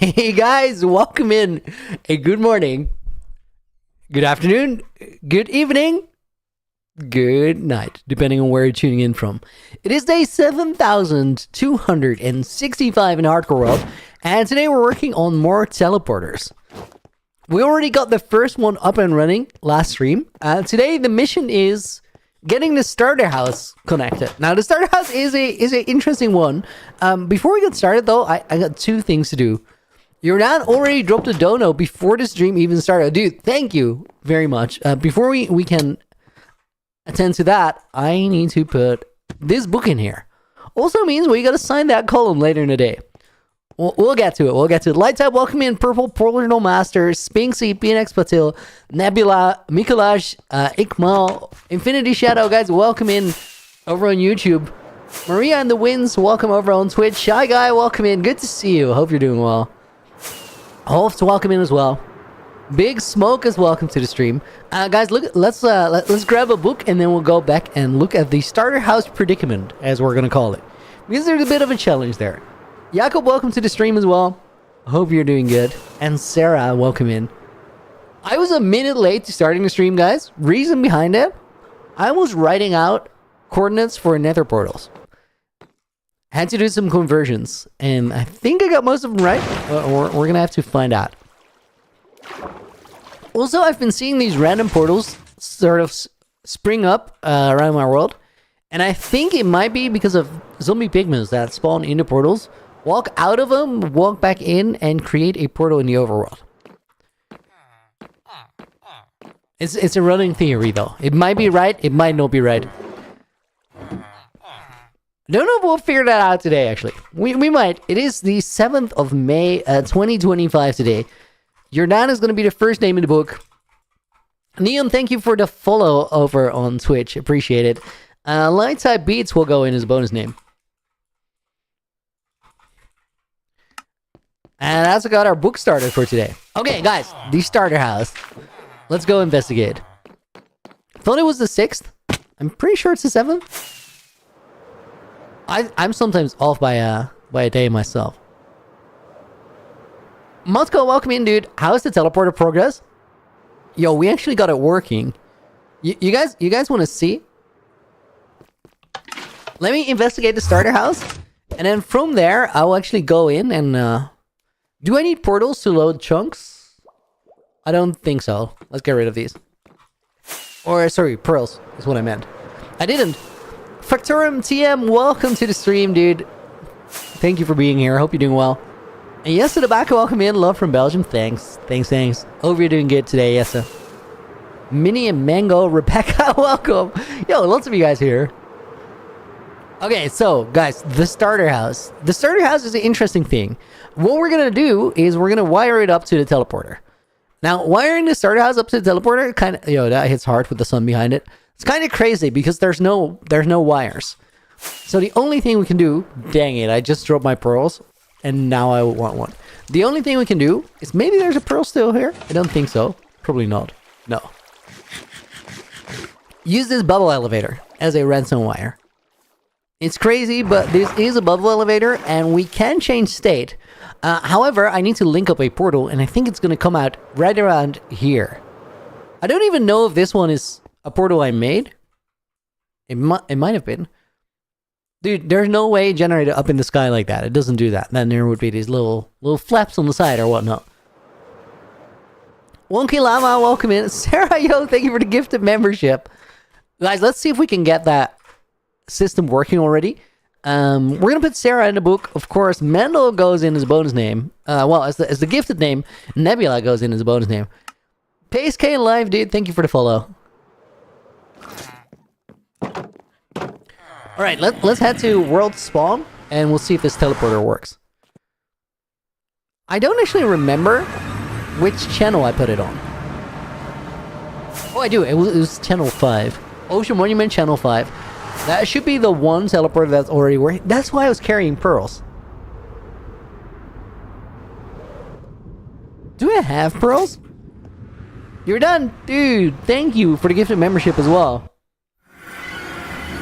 Hey guys, welcome in. A good morning, good afternoon, good evening, good night, depending on where you're tuning in from. It is day 7,265 in Hardcore World, and today we're working on more teleporters. We already got the first one up and running last stream. Today the mission is getting the starter house connected. Now the starter house is a interesting one. Before we get started though, I got two things to do. Your dad already dropped a dono before the stream even started. Dude, thank you very much. Before we can attend to that, I need to put this book in here. Also means we gotta sign that column later in the day. We'll get to it. Light Type, welcome in. Purple, Portal Master, Spinksy, PNX Patil, Nebula, Mikolaj, Ikmal, Infinity Shadow, guys, welcome in over on YouTube. Maria and the Winds, welcome over on Twitch. Shy Guy, welcome in. Good to see you. Hope you're doing well. Holf's welcome in as well. Big Smoke is welcome to the stream. Guys, look, let's grab a book and then we'll go back and look at the starter house predicament, as we're gonna call it, because there's a bit of a challenge there. Jakob, welcome to the stream as well. Hope you're doing good. And Sarah, welcome in. I was a minute late to starting the stream, guys. Reason behind it, I was writing out coordinates for nether portals. Had to do some conversions, and I think I got most of them right. We're gonna have to find out. Also, I've been seeing these random portals sort of spring up around my world, and I think it might be because of zombie pigments that spawn into portals. Walk out of them, walk back in, and create a portal in the overworld. It's a running theory, though. It might be right, it might not be right. Don't know if we'll figure that out today, actually. We might. It is the 7th of May, 2025 today. Your dad is going to be the first name in the book. Neon, thank you for the follow over on Twitch. Appreciate it. Light Type Beats will go in as a bonus name. And that's got our book started for today. Okay, guys, the starter house. Let's go investigate. Thought it was the 6th. I'm pretty sure it's the 7th. I'm sometimes off by a day myself. Moscow, welcome in, dude. How's the teleporter progress? Yo, we actually got it working. You guys want to see? Let me investigate the starter house, and then from there, I will actually go in and do I need portals to load chunks? I don't think so. Let's get rid of these. Or, sorry, pearls is what I meant. I didn't. Factorum TM, welcome to the stream, dude. Thank you for being here. Hope you're doing well. And yes, to the back, welcome in. Love from Belgium. Thanks. Hope you're doing good today, Yessa. Minnie and Mango, Rebecca, welcome. Yo, lots of you guys here. Okay, so, guys, the starter house. The starter house is an interesting thing. What we're going to do is we're going to wire it up to the teleporter. Now, wiring the starter house up to the teleporter, kind of, that hits hard with the sun behind it. It's kind of crazy because there's no wires. So the only thing we can do, dang it, I just dropped my pearls and now I want one. The only thing we can do is maybe there's a pearl still here. I don't think so. Probably not. No. Use this bubble elevator as a redstone wire. It's crazy, but this is a bubble elevator and we can change state. However, I need to link up a portal and I think it's going to come out right around here. I don't even know if this one is a portal I made. It might have been. Dude, there's no way it generated up in the sky like that. It doesn't do that. Then there would be these little flaps on the side or whatnot. Wonky Llama, welcome in. Sarah, yo, thank you for the gifted membership. Guys, let's see if we can get that system working already. We're gonna put Sarah in the book. Of course, Mendel goes in as a bonus name. Well, as the gifted name. Nebula goes in as a bonus name. Pace K Live, dude, thank you for the follow. Alright, let's head to World Spawn, and we'll see if this teleporter works. I don't actually remember which channel I put it on. Oh, I do. It was channel 5. Ocean Monument channel 5. That should be the one teleporter that's already working. That's why I was carrying pearls. Do I have pearls? You're done, dude. Thank you for the gifted membership as well.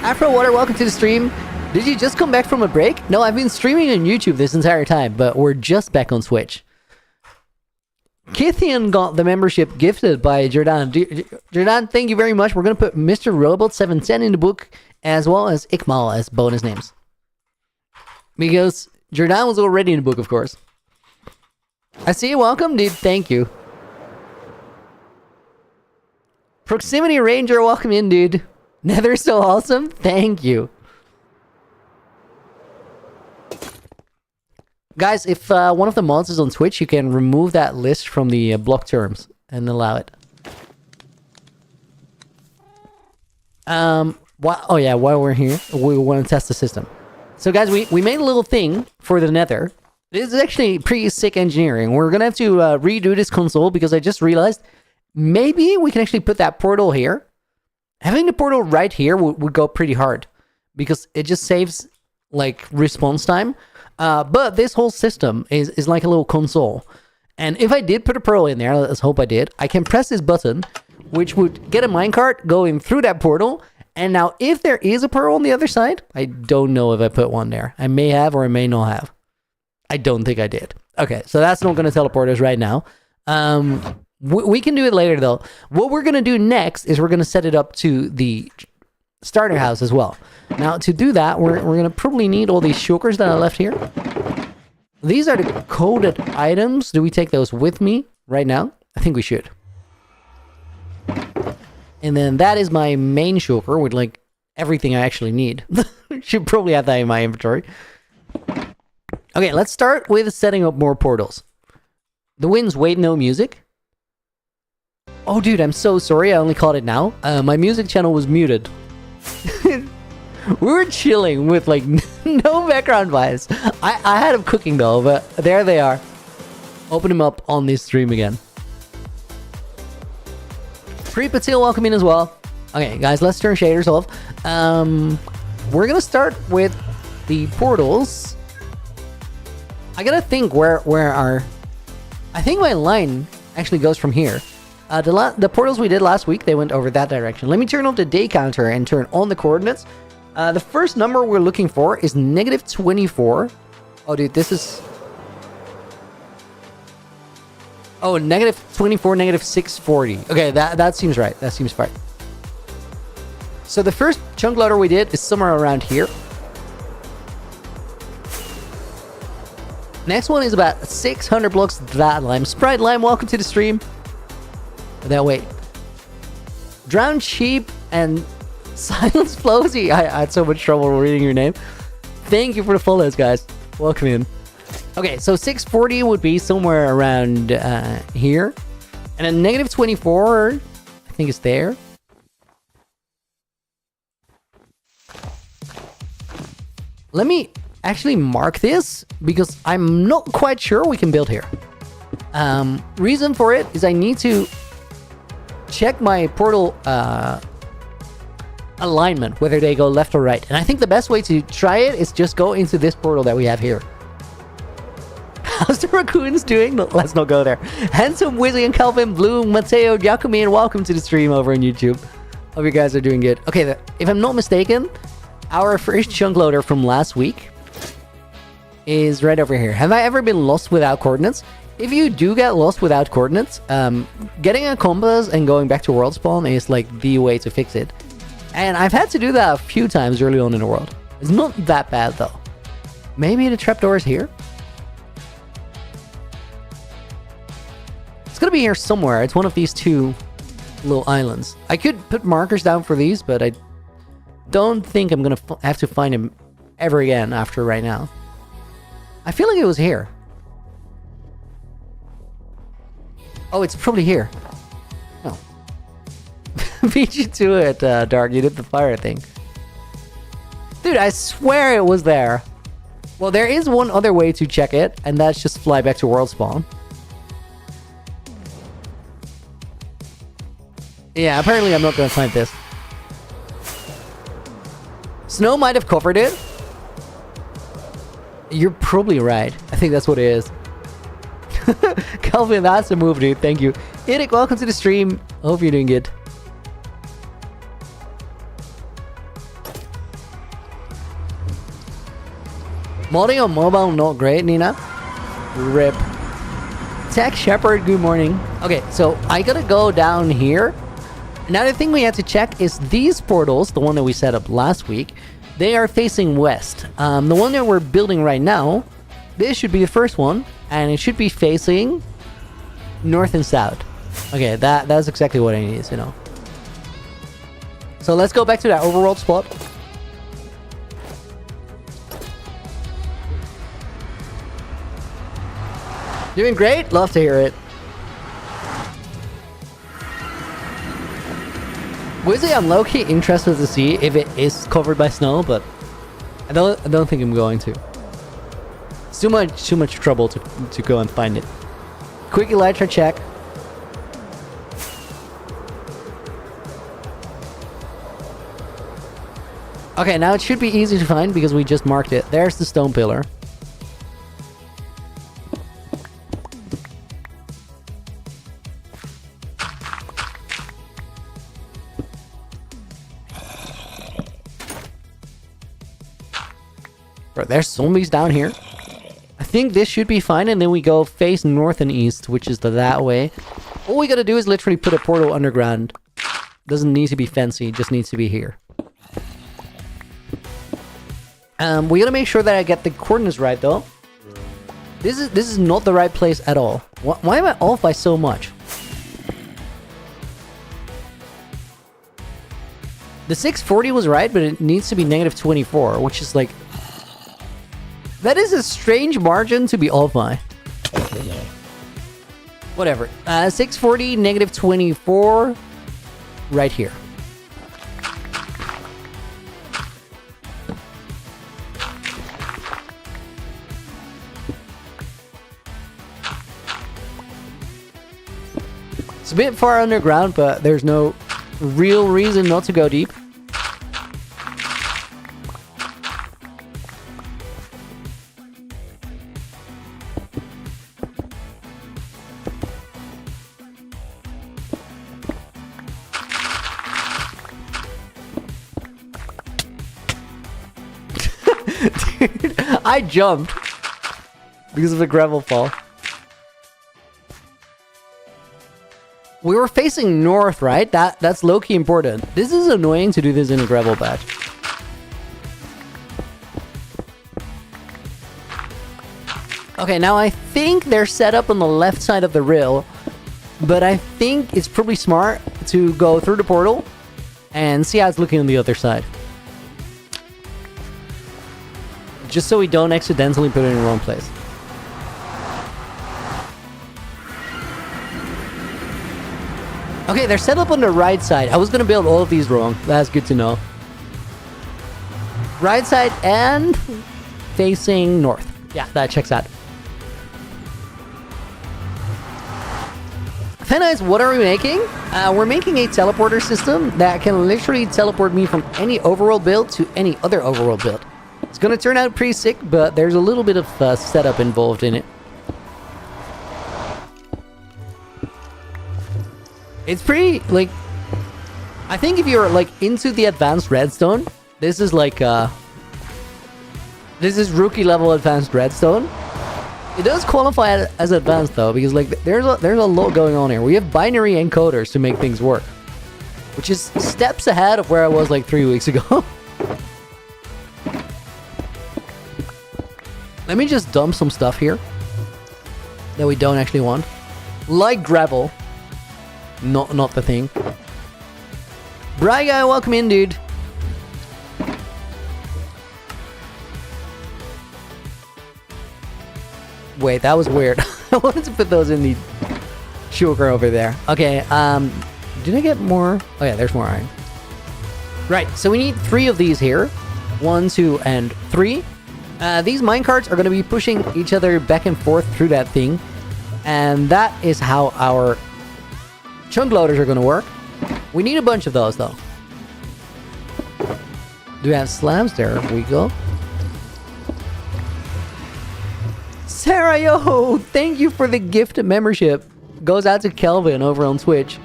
Afro Water, welcome to the stream. Did you just come back from a break? No, I've been streaming on YouTube this entire time, but we're just back on Switch. Kithian got the membership gifted by Jordan. Jordan, thank you very much. We're going to put Mr. Robot 710 in the book, as well as Ikmal as bonus names. Because Jordan was already in the book, of course. I see you. Welcome, dude. Thank you. Proximity Ranger, welcome in, dude. Nether's so awesome. Thank you. Guys, if one of the mods is on Twitch, you can remove that list from the block terms and allow it. Oh yeah, while we're here, we want to test the system. So guys, we made a little thing for the Nether. This is actually pretty sick engineering. We're gonna have to redo this console because I just realized maybe we can actually put that portal here. Having the portal right here would go pretty hard because it just saves like response time. But this whole system is like a little console. And if I did put a pearl in there, let's hope I did, I can press this button, which would get a minecart going through that portal. And now if there is a pearl on the other side, I don't know if I put one there. I may have or I may not have. I don't think I did. Okay, so that's not going to teleport us right now. We can do it later though. What we're going to do next is we're going to set it up to the starter house as well. Now, to do that, we're going to probably need all these shulkers that I left here. These are the coded items. Do we take those with me right now? I think we should. And then that is my main shulker with, like, everything I actually need. Should probably have that in my inventory. Okay, let's start with setting up more portals. The winds wait, no music. Oh, dude, I'm so sorry. I only caught it now. My music channel was muted. We were chilling with like no background vibes. I had them cooking though, but there they are. Open them up on this stream again. Pre Patil, welcome in as well. Okay, guys, let's turn shaders off. We're gonna start with the portals. I gotta think where our... I think my line actually goes from here. The portals we did last week, they went over that direction. Let me turn off the day counter and turn on the coordinates. The first number we're looking for is -24. Oh, dude, this is... Oh, -24, -640. Okay, that seems right. That seems right. So the first chunk loader we did is somewhere around here. Next one is about 600 blocks that lime. Sprite Lime, welcome to the stream. That wait. Drowned Sheep and Silence Flowsy. I had so much trouble reading your name. Thank you for the follows, guys. Welcome in. Okay, so 640 would be somewhere around here. And then -24, I think it's there. Let me actually mark this because I'm not quite sure we can build here. Reason for it is I need to check my portal alignment, whether they go left or right. And I think the best way to try it is just go into this portal that we have here. How's the raccoons doing? No, let's not go there. Handsome Wizzy and Calvin Bloom, Mateo, Giacomi, and welcome to the stream over on YouTube. Hope you guys are doing good. Okay, if I'm not mistaken, our first chunk loader from last week is right over here. Have I ever been lost without coordinates? If you do get lost without coordinates, getting a compass and going back to world spawn is like the way to fix it. And I've had to do that a few times early on in the world. It's not that bad though. Maybe the trapdoor is here? It's gonna be here somewhere. It's one of these two little islands. I could put markers down for these, but I don't think I'm gonna have to find him ever again after right now. I feel like it was here. Oh, it's probably here. Oh. Beat you to it, Dark. You did the fire thing. Dude, I swear it was there. Well, there is one other way to check it, and that's just fly back to world spawn. Yeah, apparently I'm not gonna find this. Snow might have covered it. You're probably right. I think that's what it is. Calvin, that's a move, dude. Thank you. Eric, welcome to the stream. Hope you're doing good. Modding on mobile, not great, Nina. RIP. Tech Shepherd, good morning. Okay, so I gotta go down here. Another thing we have to check is these portals, the one that we set up last week, they are facing west. The one that we're building right now, this should be the first one, and it should be facing north and south. Okay, that's exactly what I need to know. So let's go back to that overworld spot. Doing great? Love to hear it. Wizzy, I'm low-key interested to see if it is covered by snow, but I don't think I'm going to. It's too much trouble to go and find it. Quick elytra check. Okay, now it should be easy to find because we just marked it. There's the stone pillar. Right, there's zombies down here. I think this should be fine, and then we go face north and east, which is that way. All we gotta do is literally put a portal underground. Doesn't need to be fancy, just needs to be here. We gotta make sure that I get the coordinates right, though. This is not the right place at all. Why am I off by so much? The 640 was right, but it needs to be -24, which is like... That is a strange margin to be off by. Whatever. 640, -24, right here. It's a bit far underground, but there's no real reason not to go deep. Dude, I jumped because of the gravel fall. We were facing north, right? That's low-key important. This is annoying to do this in a gravel patch. Okay, now I think they're set up on the left side of the rail, but I think it's probably smart to go through the portal and see how it's looking on the other side. Just so we don't accidentally put it in the wrong place. Okay, they're set up on the right side. I was gonna build all of these wrong. That's good to know. Right side and facing north. Yeah, that checks out. Fenice, what are we making? We're making a teleporter system that can literally teleport me from any overworld build to any other overworld build. It's gonna turn out pretty sick, but there's a little bit of setup involved in it. It's pretty, like... I think if you're, like, into the advanced redstone, this is, like, this is rookie level advanced redstone. It does qualify as advanced, though, because, like, there's a lot going on here. We have binary encoders to make things work. Which is steps ahead of where I was, like, 3 weeks ago. Let me just dump some stuff here that we don't actually want. Like gravel. Not the thing. Bry guy, welcome in, dude. Wait, that was weird. I wanted to put those in the sugar over there. Okay, did I get more? Oh yeah, there's more iron. Right, so we need 3 of these here. 1, 2, and 3. These minecarts are going to be pushing each other back and forth through that thing. And that is how our chunk loaders are going to work. We need a bunch of those, though. Do we have slabs? There we go. Sarah, yo! Thank you for the gift membership. Goes out to Kelvin over on Twitch.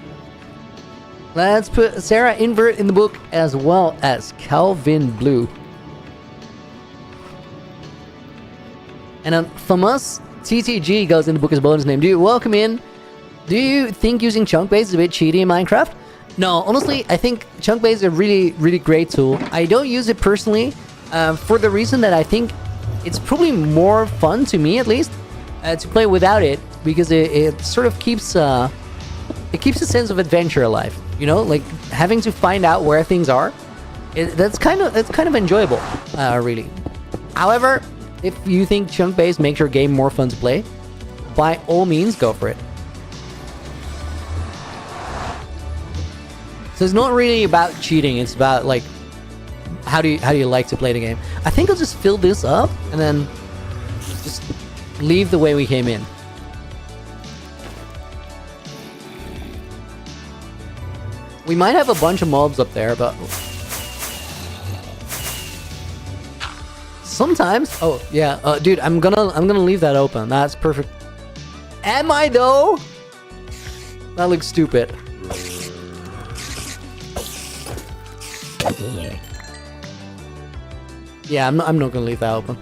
Let's put Sarah Invert in the book as well as Calvin Blue. And then Thomas, TTG goes in the book as a bonus name. Dude, welcome in. Do you think using chunk base is a bit cheaty in Minecraft? No, honestly, I think chunk base is a really, really great tool. I don't use it personally for the reason that I think it's probably more fun, to me at least, to play without it, because it sort of keeps a sense of adventure alive. You know, like having to find out where things are. That's kind of enjoyable, really. However, if you think chunk base makes your game more fun to play, by all means, go for it. So it's not really about cheating. It's about like how do you like to play the game. I think I'll just fill this up and then just leave the way we came in. We might have a bunch of mobs up there, but sometimes. Oh yeah, dude, I'm gonna leave that open. That's perfect. Am I though? That looks stupid. Yeah, I'm not gonna leave that open.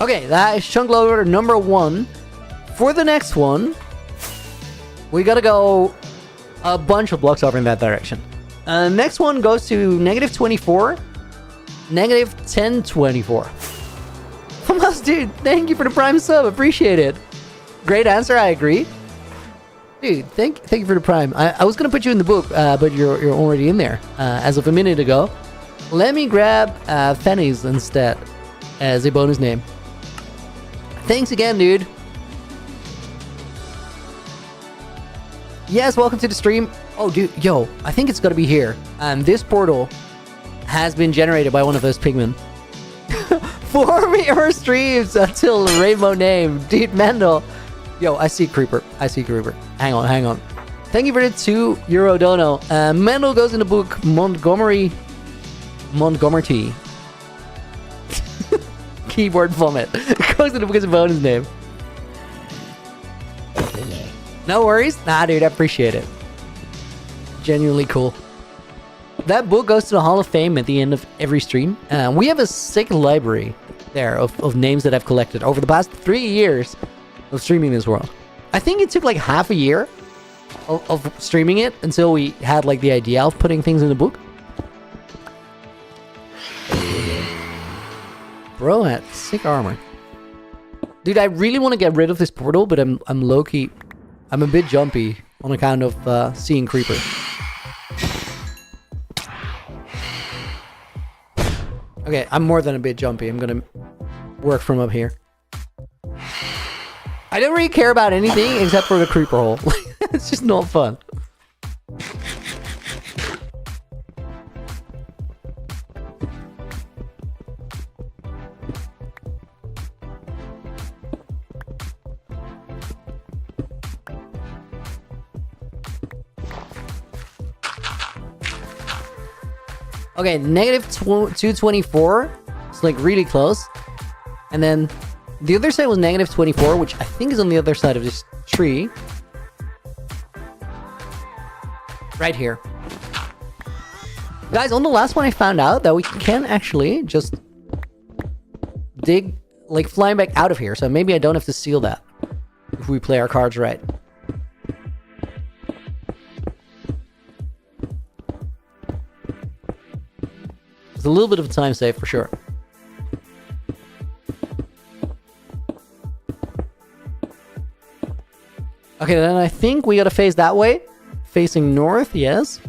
Okay, that is chunk loader number 1. For the next one, we gotta go a bunch of blocks over in that direction. Next one goes to -24, -1024. Thomas, dude, thank you for the prime sub. Appreciate it. Great answer, I agree. Dude, thank you for the prime. I was gonna put you in the book, but you're already in there as of a minute ago. Let me grab Fenny's instead as a bonus name. Thanks again, dude. Yes, welcome to the stream. Oh, dude, yo, I think it's gotta be here. This portal has been generated by one of those pigmen. 4 mirror streams until rainbow name. Dude, Mendel. Yo, I see creeper. Hang on. Thank you for the €2 dono. Mendel goes in the book Montgomery. Keyboard vomit. Goes in the book as a bonus name. No worries. Nah, dude, I appreciate it. Genuinely cool. That book goes to the Hall of Fame at the end of every stream. We have a sick library there of names that I've collected over the past 3 years of streaming this world. I think it took like half a year of streaming it until we had like the idea of putting things in the book. Bro had sick armor. Dude, I really want to get rid of this portal, but I'm low-key. I'm a bit jumpy on account of seeing creeper. Okay, I'm more than a bit jumpy. I'm gonna work from up here. I don't really care about anything except for the creeper hole. It's just not fun. Okay, -224. It's like really close. And then the other side was -24, which I think is on the other side of this tree. Right here. Guys, on the last one I found out that we can actually just dig, like flying back out of here. So maybe I don't have to seal that if we play our cards right. It's a little bit of a time save for sure. Okay, then I think we gotta face that way. Facing north, yes.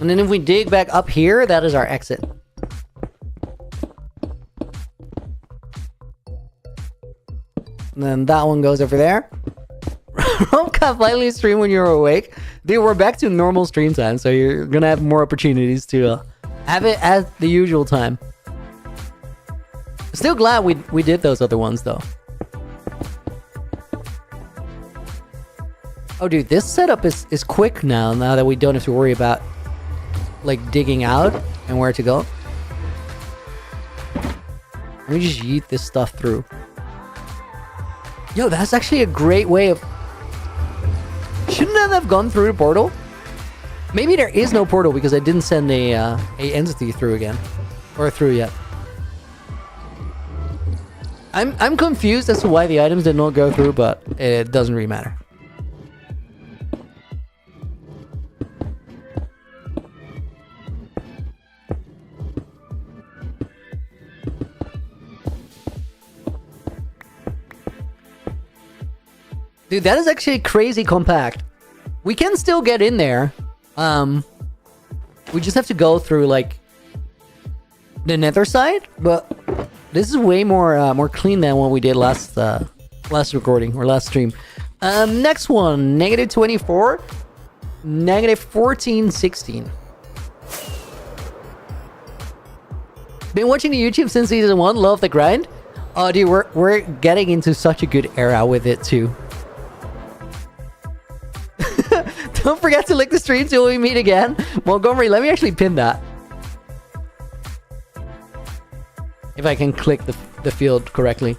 And then if we dig back up here, that is our exit. And then that one goes over there. Romcap lightly stream when you're awake. Dude, we're back to normal stream time, so you're gonna have more opportunities to have it at the usual time. Still glad we did those other ones, though. Oh, dude, this setup is quick now that we don't have to worry about, like, digging out and where to go. Let me just yeet this stuff through. Yo, that's actually a great way of... Shouldn't that have gone through the portal? Maybe there is no portal because I didn't send a entity through again. Or through yet. I'm confused as to why the items did not go through, but it doesn't really matter. Dude, that is actually crazy compact. We can still get in there. We just have to go through like the nether side, but this is way more clean than what we did last recording or last stream. Next one, -24, -1416. Been watching the YouTube since season 1. Love the grind. Oh, dude, we're getting into such a good era with it too. Don't forget to like the stream till we meet again. Montgomery, let me actually pin that. If I can click the field correctly.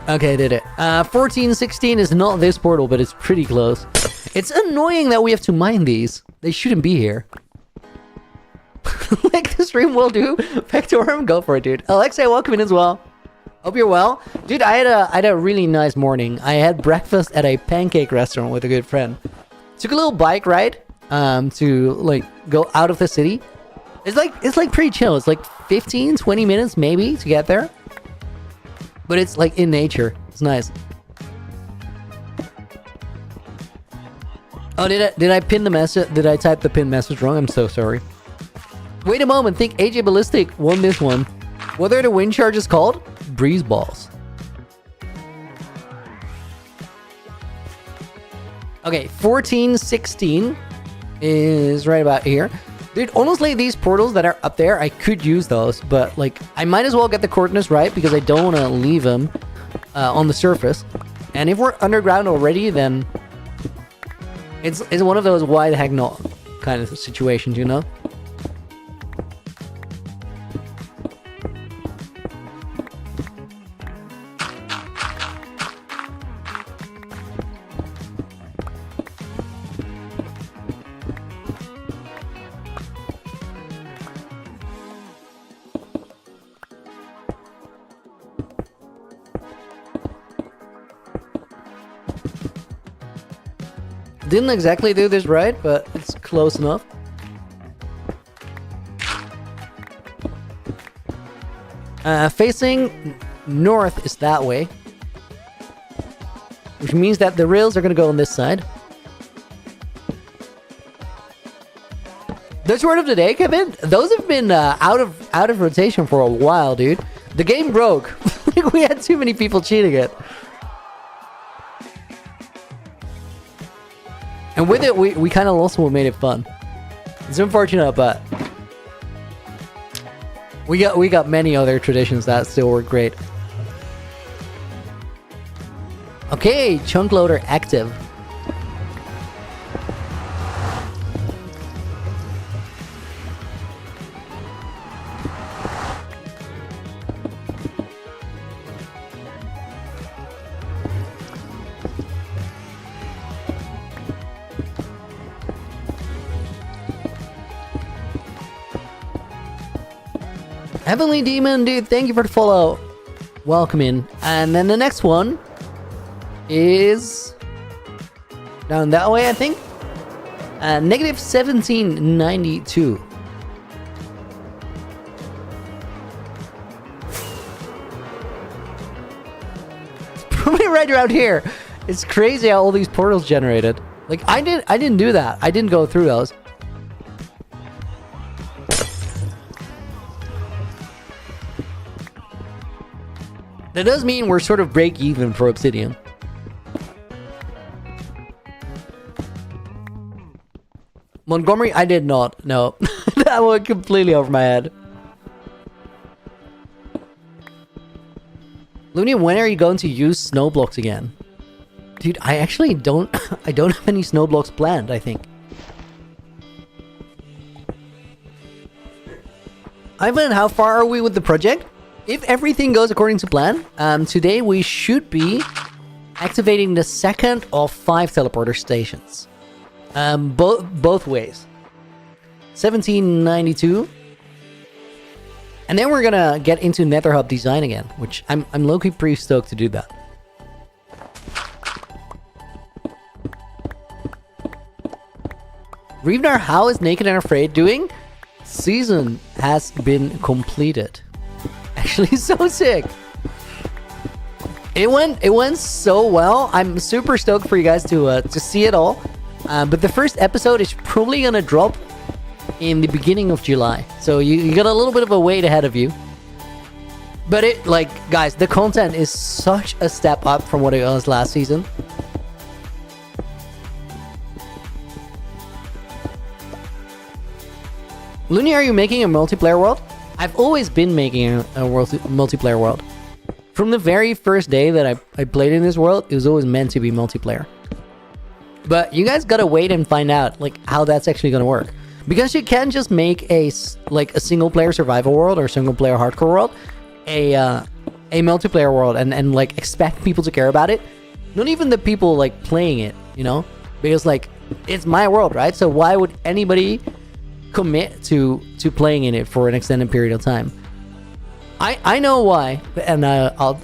Okay, I did it. 1416 is not this portal, but it's pretty close. It's annoying that we have to mine these. They shouldn't be here. Like the stream will do. Pectorum, go for it, dude. Alexei, welcome in as well. Hope you're well. Dude, I had a really nice morning. I had breakfast at a pancake restaurant with a good friend. Took a little bike ride to like go out of the city. It's like pretty chill. It's like 15-20 minutes maybe to get there. But it's like in nature. It's nice. Oh, did I pin the message? Did I type the pin message wrong? I'm so sorry. Wait a moment. Think AJ Ballistic won this one. What are the wind charges called? Breeze balls. Okay, 1416 is right about here. Dude, honestly, these portals that are up there, I could use those, but like, I might as well get the coordinates right because I don't want to leave them on the surface. And if we're underground already, then it's one of those why the heck not kind of situations, you know? Didn't exactly do this right, but it's close enough. Facing north is that way. Which means that the rails are going to go on this side. Dutch word of the day, Kevin? Those have been out of rotation for a while, dude. The game broke. We had too many people cheating it. And with it, we kind of also made it fun. It's unfortunate, but we got many other traditions that still work great. Okay, chunk loader active. Heavenly Demon, dude, thank you for the follow. Welcome in. And then the next one is down that way, I think. Negative 1792. It's probably right around here. It's crazy how all these portals generated. Like I didn't do that. I didn't go through those. That does mean we're sort of break even for obsidian. Montgomery, I did not. No. That went completely over my head. Looney, when are you going to use snow blocks again? Dude, I actually don't I don't have any snow blocks planned, I think. Ivan, how far are we with the project? If everything goes according to plan, today we should be activating the second of 5 teleporter stations. Both ways. 1792. And then we're gonna get into Nether Hub design again, which I'm low-key pretty stoked to do that. Reevnar, how is Naked and Afraid doing? Season has been completed. Actually, so sick. It went so well. I'm super stoked for you guys to see it all. But the first episode is probably gonna drop in the beginning of July, so you got a little bit of a wait ahead of you. But guys, the content is such a step up from what it was last season. Looney, are you making a multiplayer world? I've always been making a multiplayer world. From the very first day that I played in this world, it was always meant to be multiplayer. But you guys gotta wait and find out how that's actually gonna work. Because you can't just make a single player survival world or single player hardcore world a multiplayer world and expect people to care about it. Not even the people playing it, because it's my world, right? So why would anybody commit to playing in it for an extended period of time? I know why, and I'll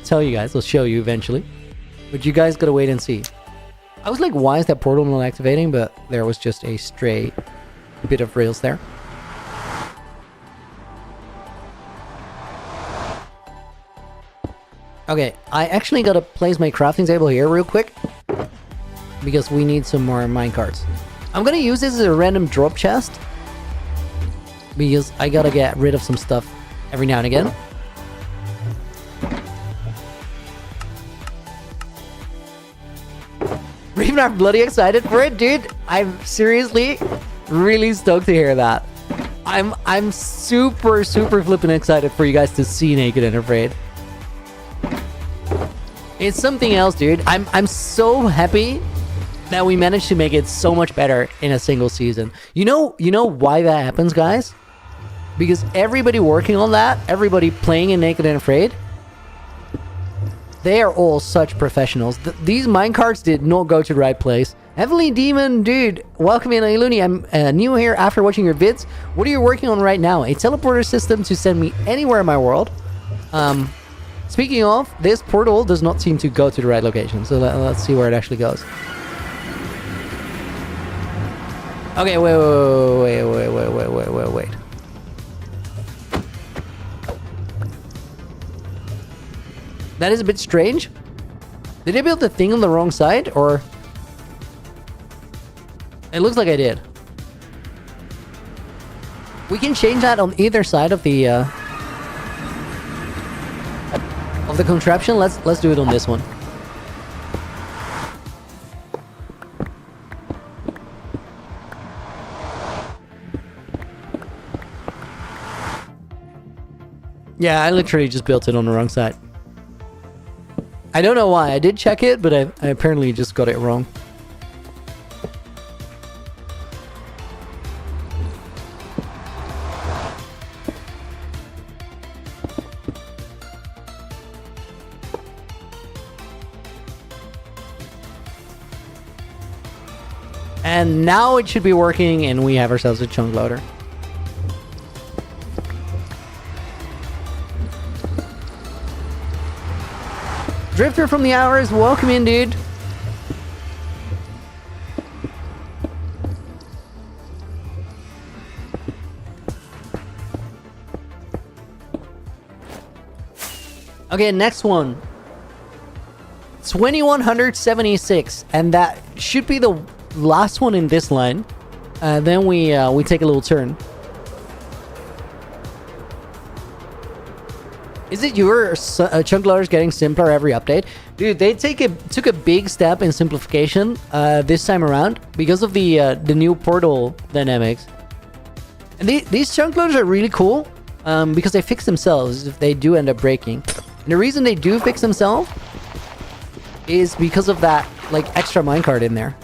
tell you guys. I'll show you eventually, but you guys gotta wait and see. I was like, why is that portal not activating? But there was just a stray bit of rails there. Okay, I actually gotta place my crafting table here real quick because we need some more minecarts. I'm gonna use this as a random drop chest because I gotta get rid of some stuff every now and again. I'm bloody excited for it, dude. I'm seriously really stoked to hear that. I'm super flippin' excited for you guys to see Naked and Afraid. It's something else, dude. I'm so happy that we managed to make it so much better in a single season. You know why that happens, guys? Because everybody working on that, everybody playing in Naked and Afraid, they are all such professionals. These minecarts did not go to the right place. Heavenly Demon, dude, welcome in, Looney. I'm new here after watching your vids. What are you working on right now? A teleporter system to send me anywhere in my world. Speaking of, this portal does not seem to go to the right location. So let's see where it actually goes. Okay, wait. That is a bit strange. Did I build the thing on the wrong side, or? It looks like I did. We can change that on either side of the contraption. Let's do it on this one. Yeah, I literally just built it on the wrong side. I don't know why. I did check it, but I apparently just got it wrong. And now it should be working, and we have ourselves a chunk loader. Drifter from the Hours, welcome in, dude. Okay, next one. 2176, and that should be the last one in this line. Then we take a little turn. Is it your chunk loaders getting simpler every update? Dude, they took a big step in simplification this time around because of the new portal dynamics. And these chunk loaders are really cool because they fix themselves if they do end up breaking. And the reason they do fix themselves is because of that extra minecart in there.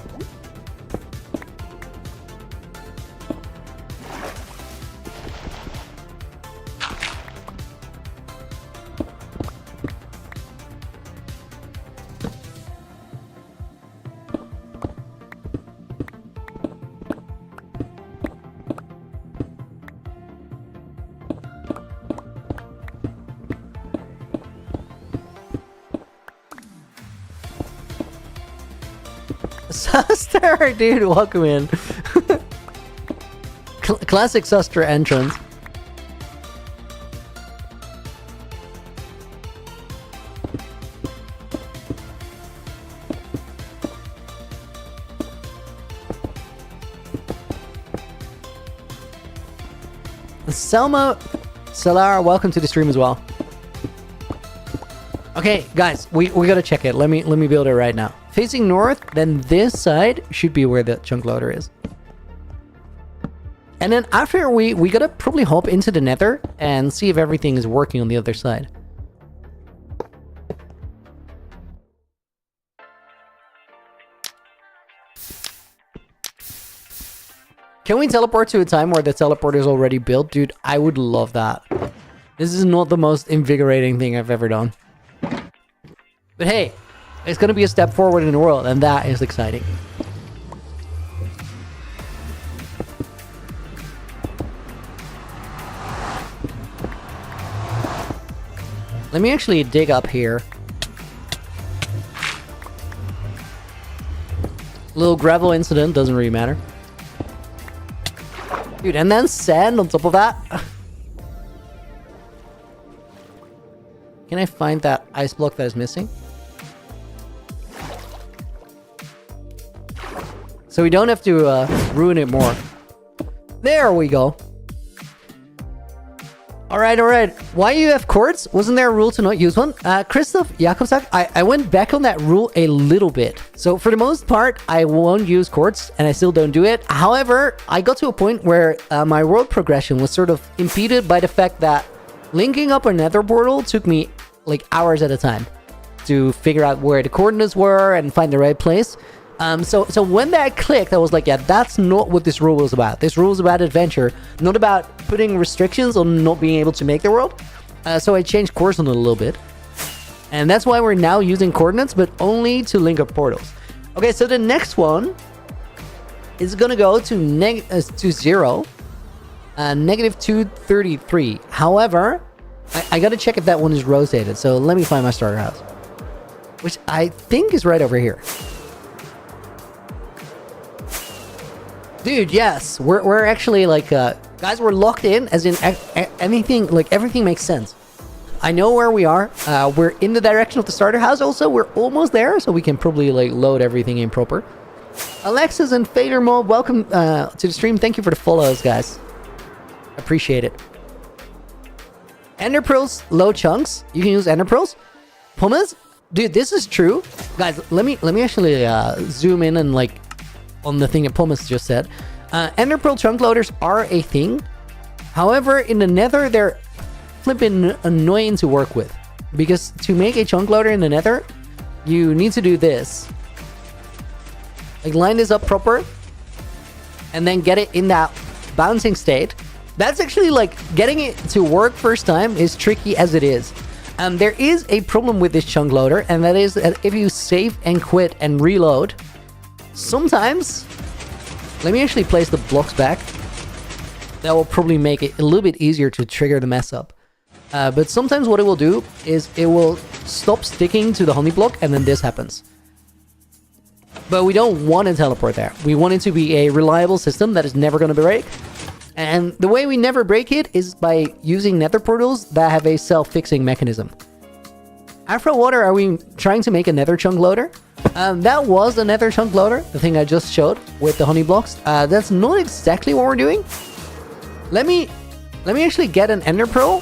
Suster, dude, welcome in. Classic Suster entrance. Selma Salar, welcome to the stream as well. Okay, guys, we gotta check it. Let me build it right now. Facing north, then this side should be where the chunk loader is. And then after we gotta probably hop into the nether and see if everything is working on the other side. Can we teleport to a time where the teleporter is already built? Dude, I would love that. This is not the most invigorating thing I've ever done. But hey, it's gonna be a step forward in the world, and that is exciting. Let me actually dig up here. Little gravel incident, doesn't really matter. Dude, and then sand on top of that. Can I find that ice block that is missing? So we don't have to ruin it more. There we go. Alright. Why you have quartz? Wasn't there a rule to not use one? Christoph Jakobsak, I went back on that rule a little bit. So for the most part, I won't use quartz, and I still don't do it. However, I got to a point where my world progression was sort of impeded by the fact that linking up a nether portal took me like hours at a time to figure out where the coordinates were and find the right place. So when that clicked, I was like, yeah, that's not what this rule was about. This rule is about adventure, not about putting restrictions on not being able to make the world. So I changed course on it a little bit. And that's why we're now using coordinates, but only to link up portals. Okay, so the next one is going to go to 0, negative 233. However, I got to check if that one is rotated. So let me find my starter house, which I think is right over here. Dude, yes, we're actually like, guys, we're locked in, as in anything, like everything makes sense. I know where we are. We're in the direction of the starter house. Also, we're almost there, so we can probably like load everything in proper. Alexis and Fader Mob, welcome to the stream. Thank you for the follows, guys. Appreciate it. Ender pearls, low chunks. You can use ender pearls. Pumas, dude, this is true, guys. Let me actually zoom in and like on the thing that Pumas just said. Ender pearl chunk loaders are a thing. However, in the nether, they're flipping annoying to work with, because to make a chunk loader in the nether, you need to do this. Like line this up proper and then get it in that bouncing state. That's actually like getting it to work first time is tricky as it is. There is a problem with this chunk loader, and that is that if you save and quit and reload, sometimes, let me actually place the blocks back. That will probably make it a little bit easier to trigger the mess up. But sometimes what it will do is it will stop sticking to the honey block, and then this happens. But we don't want to teleport there. We want it to be a reliable system that is never going to break. And the way we never break it is by using nether portals that have a self-fixing mechanism. Afro Water, are we trying to make a nether chunk loader? That was the nether chunk loader, the thing I just showed with the honey blocks. That's not exactly what we're doing. Let me actually get an ender pearl,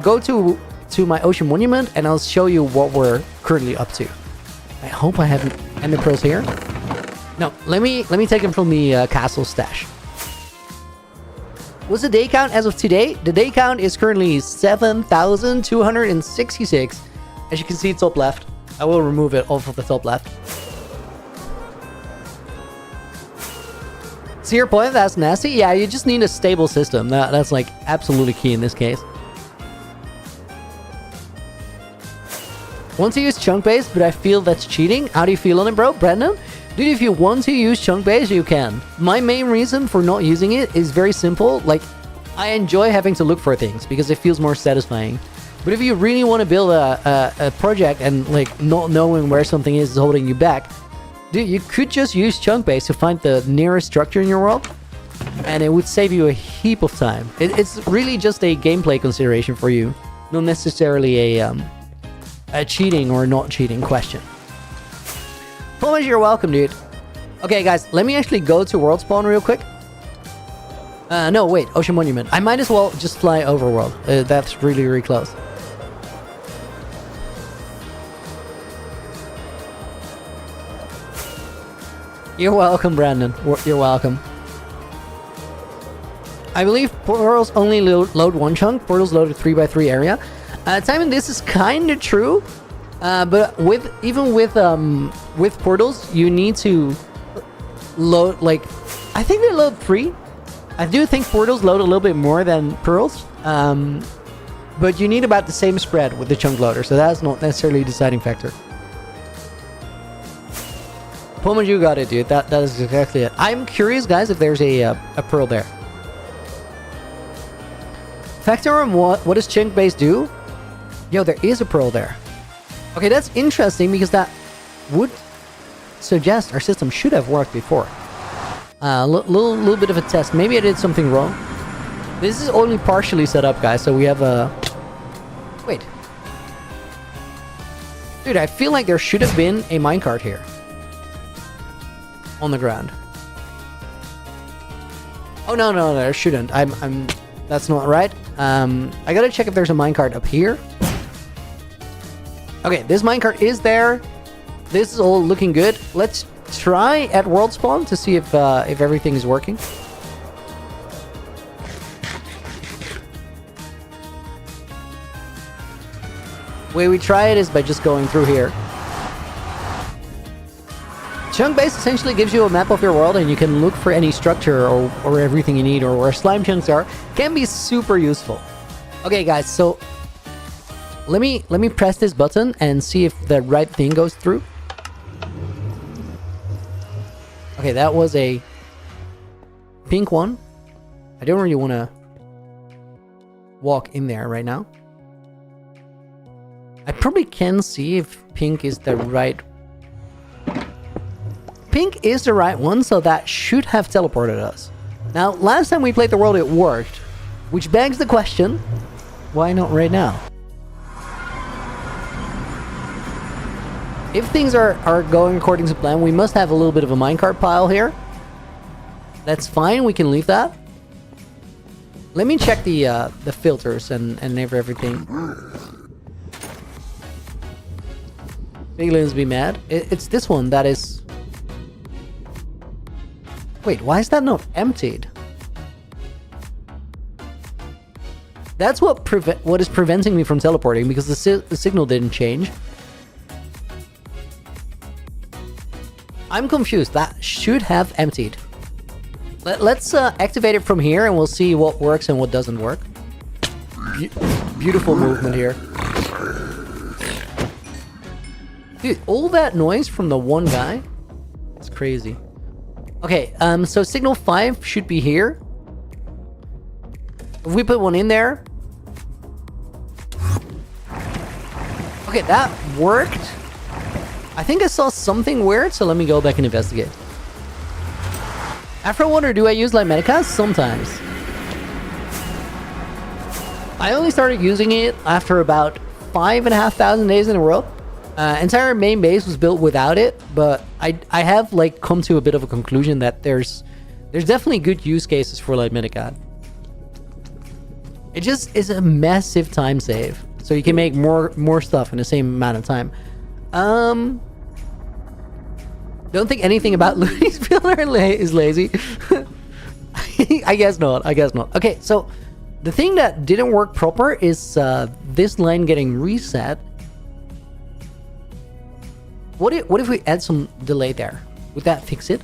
go to my ocean monument, and I'll show you what we're currently up to. I hope I have ender pearls here. No, let me take them from the castle stash. What's the day count as of today? The day count is currently 7,266. As you can see, top left. I will remove it off of the top left. See your point? That's nasty. Yeah, you just need a stable system. That's like absolutely key in this case. Want to use chunk base, but I feel that's cheating. How do you feel on it, bro? Brandon? Dude, if you want to use chunk base, you can. My main reason for not using it is very simple. Like, I enjoy having to look for things because it feels more satisfying. But if you really want to build a project and like not knowing where something is holding you back, Dude, you could just use chunk base to find the nearest structure in your world, and it would save you a heap of time. It's really just a gameplay consideration for you, not necessarily a cheating or not cheating question. Thomas, you're welcome, dude. Okay, guys, let me actually go to world spawn real quick. No, wait, Ocean Monument. I might as well just fly over world. That's really, really close. You're welcome, Brandon. You're welcome. I believe portals only load one chunk. Portals load a 3x3 area. Simon, this is kind of true. But even with portals, you need to load, like, I think they load 3. I do think portals load a little bit more than pearls. But you need about the same spread with the chunk loader, so that's not necessarily a deciding factor. Puma, you got it, dude. That is exactly it. I'm curious, guys, if there's a pearl there. Factor on what does chunk base do? Yo, there is a pearl there. Okay, that's interesting because that would suggest our system should have worked before. Little bit of a test. Maybe I did something wrong. This is only partially set up, guys, so we have a... Wait. Dude, I feel like there should have been a minecart here. On the ground. Oh, no, there shouldn't. That's not right. I gotta check if there's a minecart up here. Okay, this minecart is there. This is all looking good. Let's try at world spawn to see if everything is working. Way we try it is by just going through here. Chunk base essentially gives you a map of your world, and you can look for any structure or everything you need, or where slime chunks are. Can be super useful. Okay, guys, so let me press this button and see if the right thing goes through. Okay, that was a pink one. I don't really want to walk in there right now. I probably can see if pink is the right... Pink is the right one, so that should have teleported us. Now, last time we played the world, it worked. Which begs the question, why not right now? If things are going according to plan, we must have a little bit of a minecart pile here. That's fine, we can leave that. Let me check the filters and everything. Piglins be mad. It's this one that is... Wait, why is that not emptied? That's what is preventing me from teleporting, because the signal didn't change. I'm confused. That should have emptied. Let's activate it from here, and we'll see what works and what doesn't work. Beautiful movement here. Dude, all that noise from the one guy? It's crazy. Okay, so signal 5 should be here. If we put one in there... Okay, that worked. I think I saw something weird, so let me go back and investigate. After I wonder, do I use light metacast? Sometimes. I only started using it after about 5,500 days in the world. Entire main base was built without it, but I have like come to a bit of a conclusion that there's definitely good use cases for light metacast. It just is a massive time save, so you can make more stuff in the same amount of time. Don't think anything about Looney's Builder is lazy. I guess not. Okay, so the thing that didn't work proper is this line getting reset. What if we add some delay there? Would that fix it?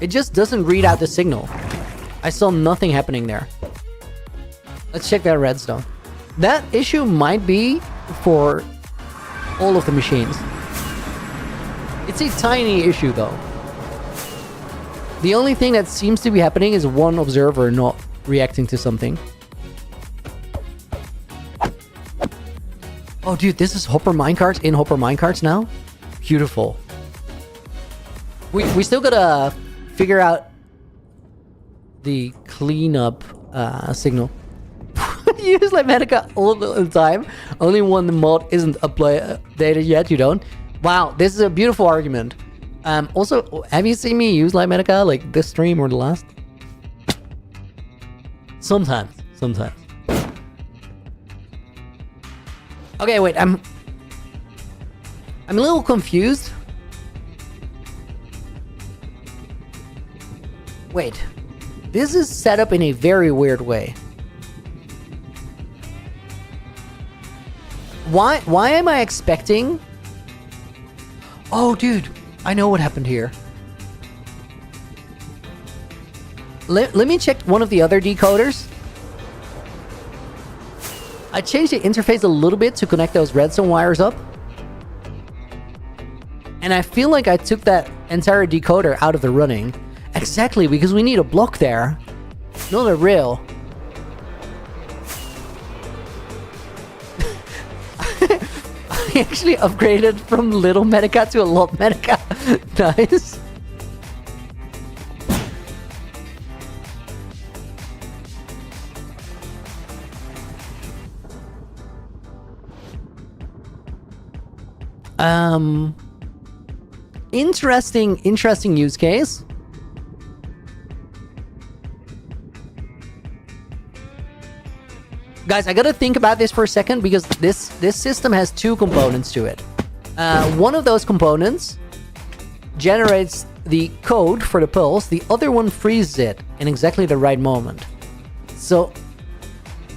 It just doesn't read out the signal. I saw nothing happening there. Let's check that redstone. That issue might be for all of the machines. It's a tiny issue though. The only thing that seems to be happening is one observer not reacting to something. Oh, dude, this is Hopper minecarts in Hopper minecarts now. Beautiful. We still gotta figure out the cleanup signal. Use like Medica all the time. Only when the mod isn't updated yet, you don't. Wow, this is a beautiful argument. Also, have you seen me use Light Medica like this stream or the last? Sometimes. Okay, wait, I'm a little confused. Wait, this is set up in a very weird way. Why am I expecting? Oh, dude, I know what happened here. Let me check one of the other decoders. I changed the interface a little bit to connect those redstone wires up. And I feel like I took that entire decoder out of the running. Exactly, because we need a block there. Not a rail. I actually upgraded from little Medica to a lot Medica. Nice. Interesting use case. Guys, I gotta think about this for a second because this system has two components to it. One of those components generates the code for the pulse. The other one freezes it in exactly the right moment. So,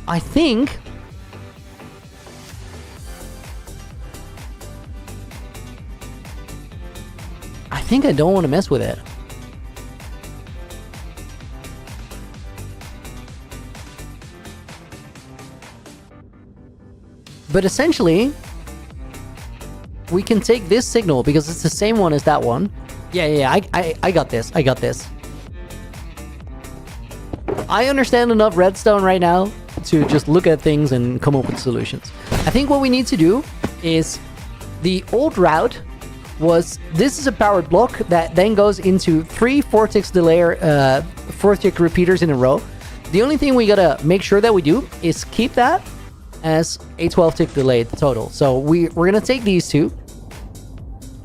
I think I don't want to mess with it. But essentially, we can take this signal because it's the same one as that one. Yeah, I got this. I understand enough redstone right now to just look at things and come up with solutions. I think what we need to do is the old route was this is a powered block that then goes into 3 4-tick delay 4-tick repeaters in a row. The only thing we gotta make sure that we do is keep that as a 12-tick delay total. So we're gonna take these two,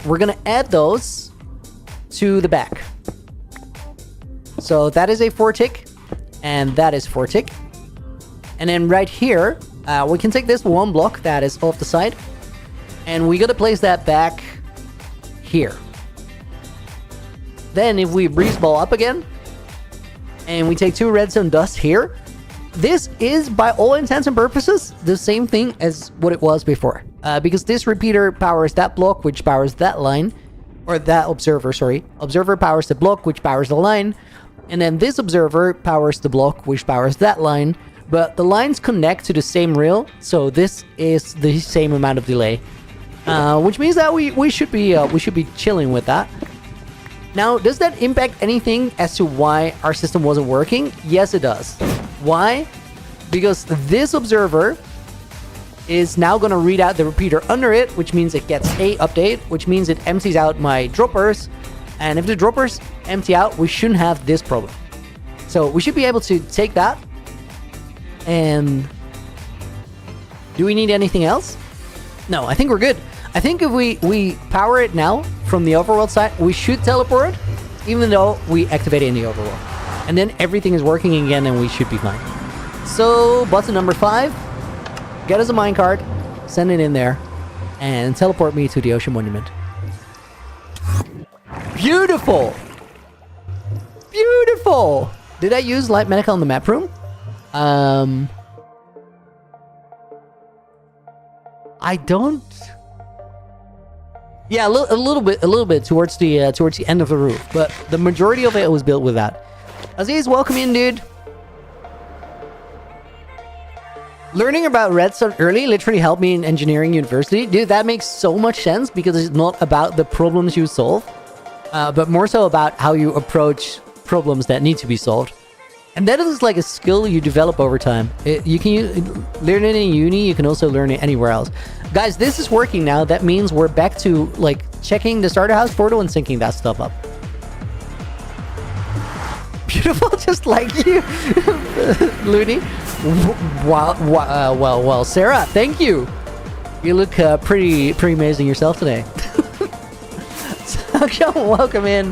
we're gonna add those to the back. So that is a 4-tick and that is 4-tick. And then right here we can take this one block that is off the side and we gotta place that back here. Then if we breeze ball up again and we take 2 redstone dust here, this is by all intents and purposes the same thing as what it was before, because this repeater powers that block which powers that line, or that observer, sorry. Observer powers the block which powers the line, and then this observer powers the block which powers that line, but the lines connect to the same rail, so this is the same amount of delay. Which means that we should be chilling with that. Now, does that impact anything as to why our system wasn't working? Yes, it does. Why? Because this observer is now going to read out the repeater under it, which means it gets a update, which means it empties out my droppers. And if the droppers empty out, we shouldn't have this problem. So we should be able to take that. And do we need anything else? No, I think we're good. I think if we power it now from the overworld side, we should teleport, even though we activate it in the overworld. And then everything is working again and we should be fine. So, button number 5, get us a minecart, send it in there, and teleport me to the ocean monument. Beautiful! Beautiful! Did I use Light Medica on the map room? I don't... Yeah, a little bit towards the end of the roof, but the majority of it was built with that. Aziz, welcome in, dude. Learning about redstone early literally helped me in engineering university. Dude, that makes so much sense because it's not about the problems you solve, but more so about how you approach problems that need to be solved. And that is like a skill you develop over time. You can learn it in uni, you can also learn it anywhere else. Guys, this is working now. That means we're back to like checking the starter house portal and syncing that stuff up. Beautiful, just like you, Looney. Well, Sarah, thank you. You look pretty amazing yourself today. So, welcome in.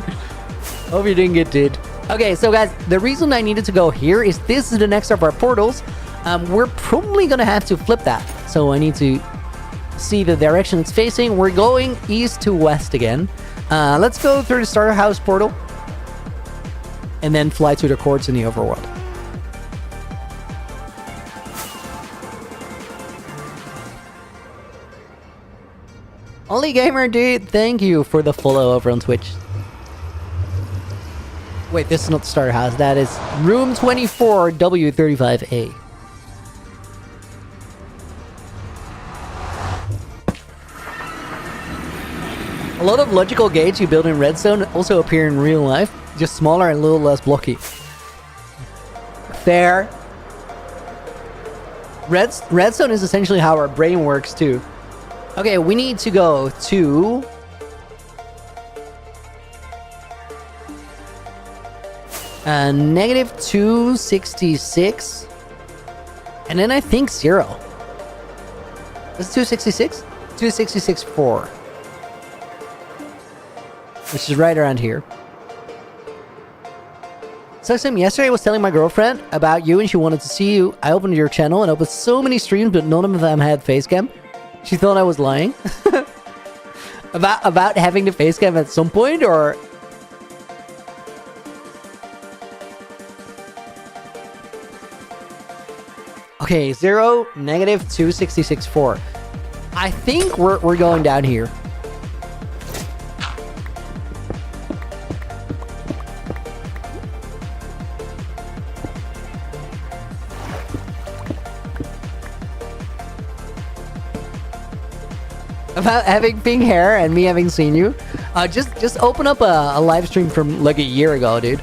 Hope you're doing good, dude. Okay, so guys, the reason I needed to go here is this is the next of our portals. We're probably gonna have to flip that. So I need to see the direction it's facing. We're going east to west again. Let's go through the starter house portal and then fly to the courts in the overworld. Only Gamer, dude, thank you for the follow over on Twitch. Wait, this is not the starter house. That is room 24, W35A. A lot of logical gates you build in redstone also appear in real life, just smaller and a little less blocky. Fair. Redstone is essentially how our brain works too. Okay, we need to go to... negative 266. And then I think 0. Is 266? 266.4. Which is right around here. So yesterday I was telling my girlfriend about you and she wanted to see you. I opened your channel and opened so many streams, but none of them had facecam. She thought I was lying. about having the facecam at some point, or... Okay, 0, negative 266.4. I think we're going down here. About having pink hair and me having seen you. Just open up a live stream from like a year ago, dude.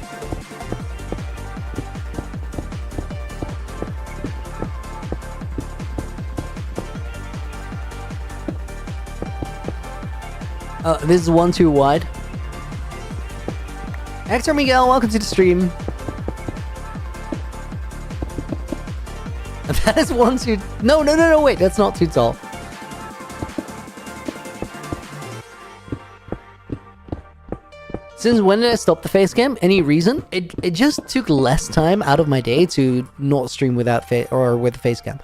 This is 1 too wide. Hector Miguel, welcome to the stream. That is 1 too... No, wait, that's not too tall. Since when did I stop the facecam? Any reason? It just took less time out of my day to not stream without with the facecam.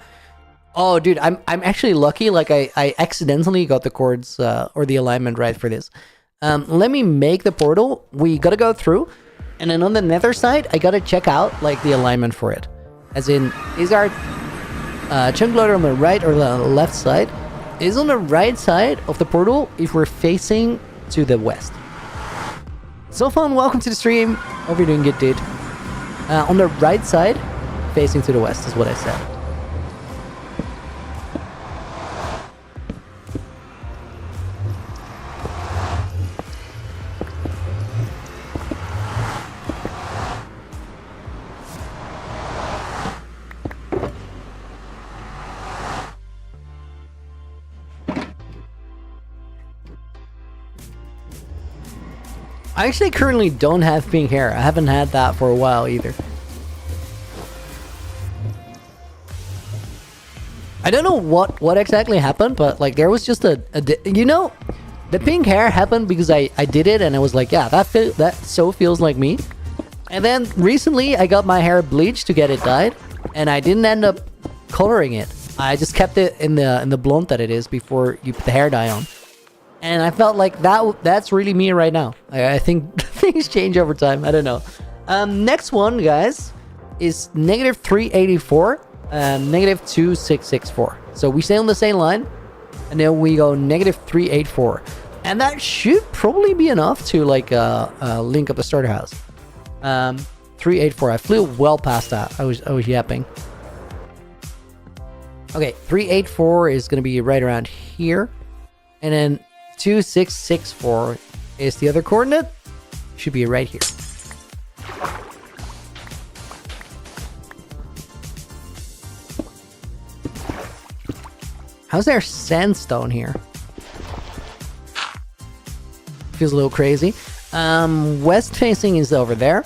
Oh, dude, I'm actually lucky. Like I accidentally got the chords or the alignment right for this. Let me make the portal. We gotta go through, and then on the nether side, I gotta check out like the alignment for it. As in, is our chunk loader on the right or the left side? Is on the right side of the portal if we're facing to the west. So fun, welcome to the stream. Hope you're doing good, dude. On the right side, facing to the west is what I said. I actually currently don't have pink hair. I haven't had that for a while either. I don't know what exactly happened, but like there was just you know, the pink hair happened because I did it and I was like, yeah, that so feels like me. And then recently I got my hair bleached to get it dyed, and I didn't end up coloring it. I just kept it in the blonde that it is before you put the hair dye on. And I felt like that's really me right now. I think things change over time. I don't know. Next one, guys, is negative 384, negative 2664. So we stay on the same line, and then we go negative 384. And that should probably be enough to like link up the starter house. 384. I flew well past that. I was yapping. Okay, 384 is going to be right around here. And then 2664 is the other coordinate. Should be right here. How's there sandstone here? Feels a little crazy. West facing is over there.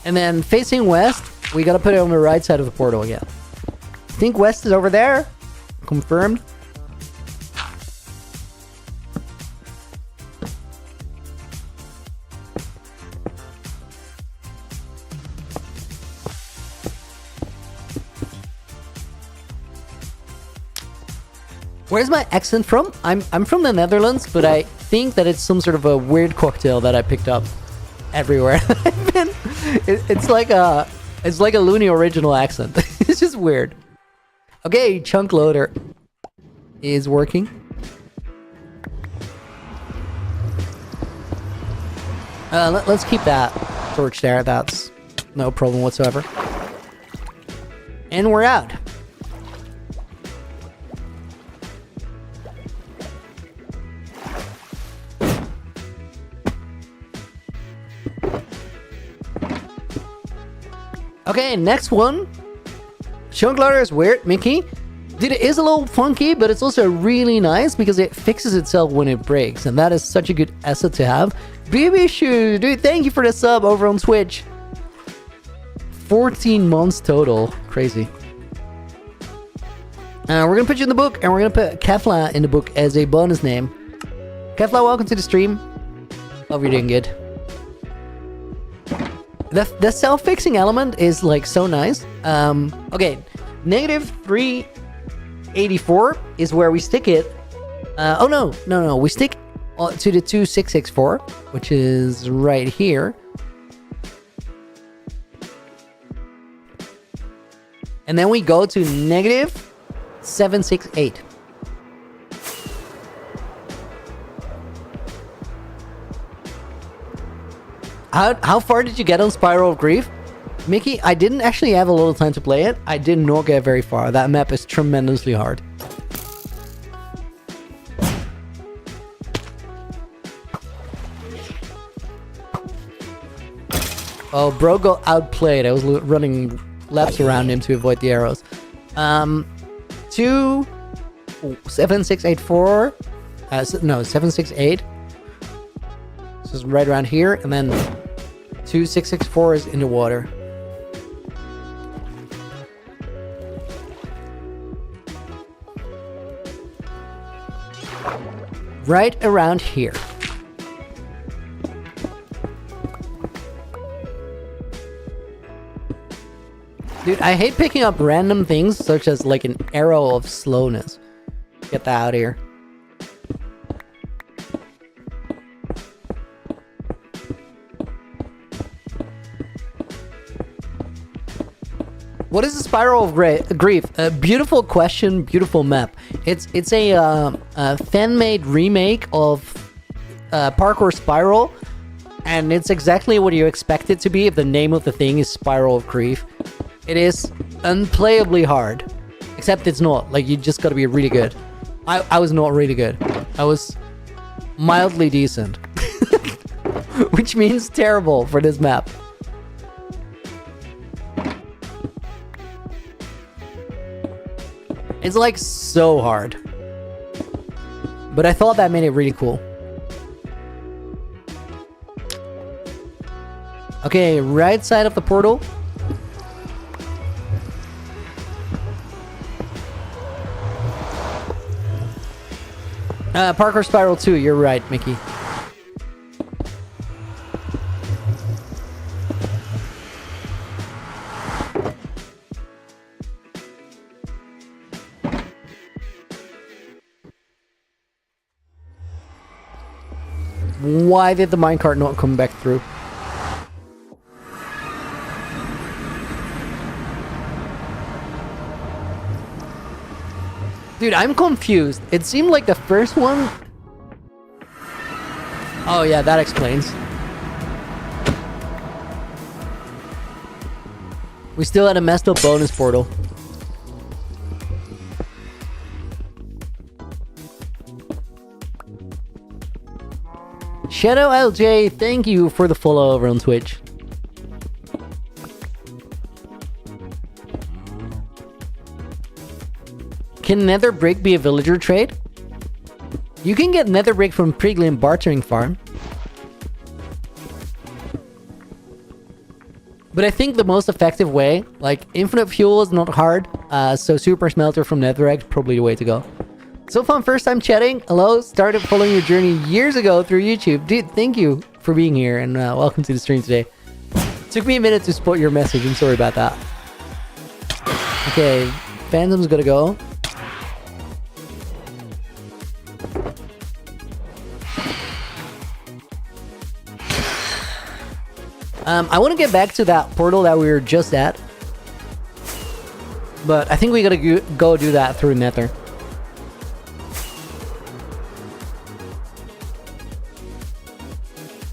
And then facing west, we gotta put it on the right side of the portal again. I think west is over there. Confirmed. Where's my accent from? I'm from the Netherlands, but I think that it's some sort of a weird cocktail that I picked up everywhere I've been. It's like a loony original accent. It's just weird. Okay, chunk loader is working. Let's keep that torch there. That's no problem whatsoever. And we're out. Okay, next one. Chunk loader is weird, Mickey. Dude, it is a little funky, but it's also really nice because it fixes itself when it breaks, and that is such a good asset to have. BB Shoes, dude, thank you for the sub over on Twitch. 14 months total. Crazy. We're gonna put you in the book, and we're gonna put Kefla in the book as a bonus name. Kefla, welcome to the stream. Hope you're doing good. The self-fixing element is like so nice. Okay, negative 384 is where we stick it. Oh no, we stick to the 2664, which is right here. And then we go to negative 768. How far did you get on Spiral of Grief? Mickey, I didn't actually have a lot of time to play it. I did not get very far. That map is tremendously hard. Oh, bro got outplayed. I was running laps around him to avoid the arrows. 7684. No, 768. This is right around here, and then 2664 is in the water. Right around here. Dude, I hate picking up random things such as like an arrow of slowness. Get that out of here. What is the Spiral of Grief? A beautiful question, beautiful map. It's a fan-made remake of Parkour Spiral, and it's exactly what you expect it to be if the name of the thing is Spiral of Grief. It is unplayably hard, except it's not. Like, you just gotta be really good. I was not really good. I was mildly decent, which means terrible for this map. It's like so hard. But I thought that made it really cool. Okay, right side of the portal. Parkour Spiral 2, you're right, Mickey. Why did the minecart not come back through? Dude, I'm confused. It seemed like the first one... Oh yeah, that explains. We still had a messed up bonus portal. Shadow LJ, thank you for the follow over on Twitch. Can nether brick be a villager trade? You can get nether brick from Priglin bartering farm. But I think the most effective way, like infinite fuel is not hard, so super smelter from netherrack probably the way to go. So fun, first time chatting. Hello, started following your journey years ago through YouTube. Dude, thank you for being here and welcome to the stream today. Took me a minute to spot your message, I'm sorry about that. Okay, Phantom's gonna go. I want to get back to that portal that we were just at. But I think we gotta go do that through Nether.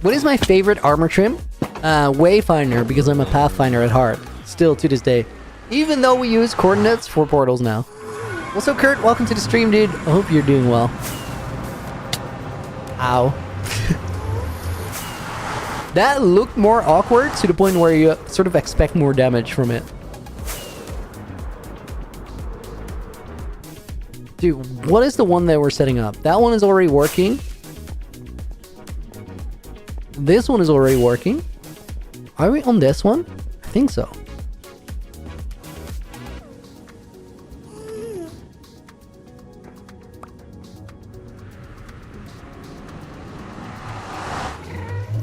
What is my favorite armor trim? Wayfinder, because I'm a Pathfinder at heart. Still to this day. Even though we use coordinates for portals now. Also, Kurt, welcome to the stream, dude. I hope you're doing well. Ow. That looked more awkward to the point where you sort of expect more damage from it. Dude, what is the one that we're setting up? That one is already working. This one is already working. Are we on this one? I think so.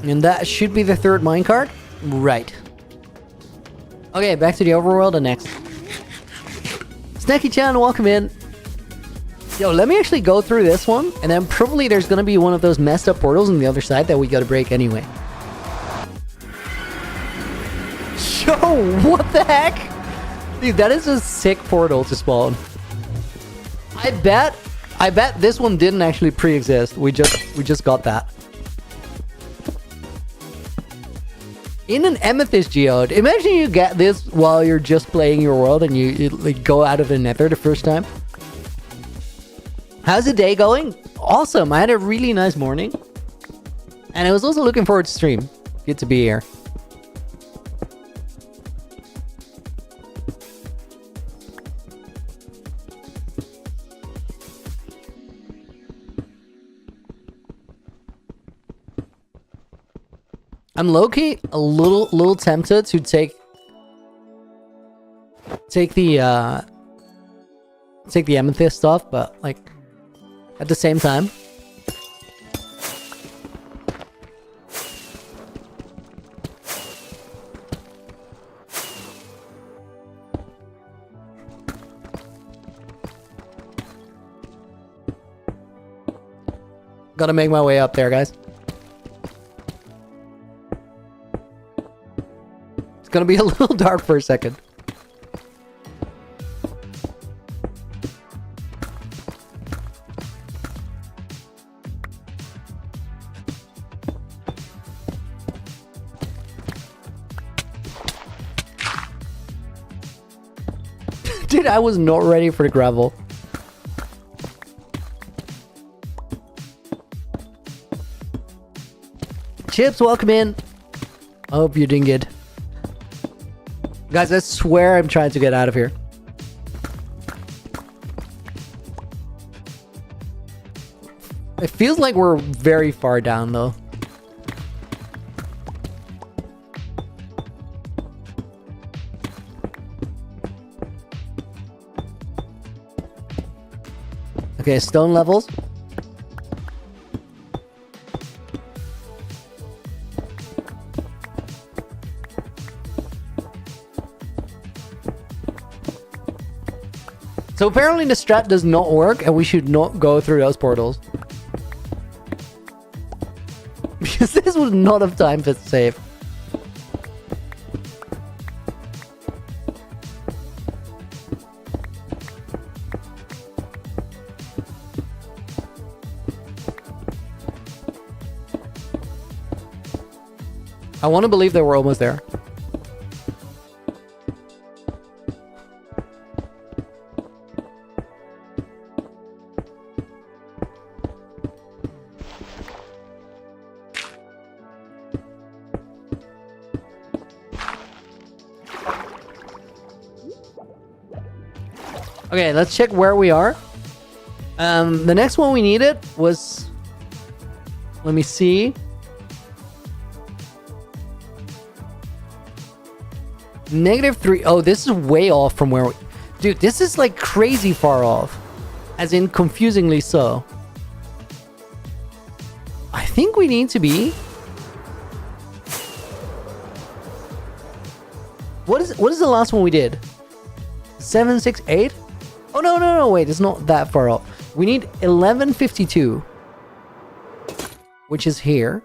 And that should be the third minecart? Right. Okay, back to the overworld and next. Snacky-chan, welcome in. Yo, let me actually go through this one, and then probably there's gonna be one of those messed up portals on the other side that we gotta break anyway. Yo, what the heck? Dude, that is a sick portal to spawn. I bet this one didn't actually pre-exist. We just got that. In an amethyst geode. Imagine you get this while you're just playing your world and you like go out of the nether the first time. How's the day going? Awesome. I had a really nice morning. And I was also looking forward to stream. Good to be here. I'm low-key a little tempted to take the amethyst stuff, but like at the same time. Gotta make my way up there, guys. It's gonna be a little dark for a second. Dude, I was not ready for the gravel. Chips, welcome in. I hope you're doing good. Guys, I swear I'm trying to get out of here. It feels like we're very far down, though. Okay, stone levels. So apparently the strat does not work and we should not go through those portals. Because this was not enough time to save. I want to believe that we're almost there. Okay, let's check where we are. The next one we needed was... Let me see. -3. Oh, this is way off from where we... Dude, this is like crazy far off. As in confusingly so. I think we need to be... What is the last one we did? 7, 6, 8? Oh, no, wait, it's not that far off. We need 1152. Which is here.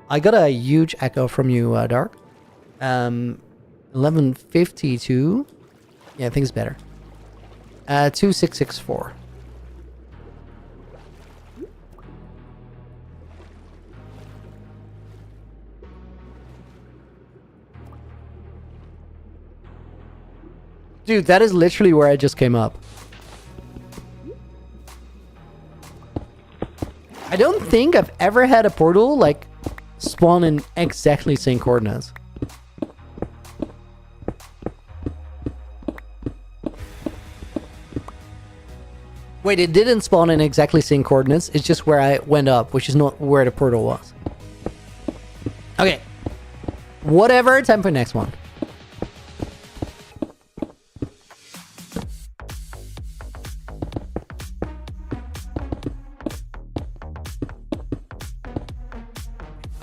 I got a huge echo from you, Dark. 1152. Yeah, I think it's better. 2664. Dude, that is literally where I just came up. I don't think I've ever had a portal, like, spawn in exactly same coordinates. Wait, it didn't spawn in exactly same coordinates. It's just where I went up, which is not where the portal was. Okay. Whatever, time for the next one.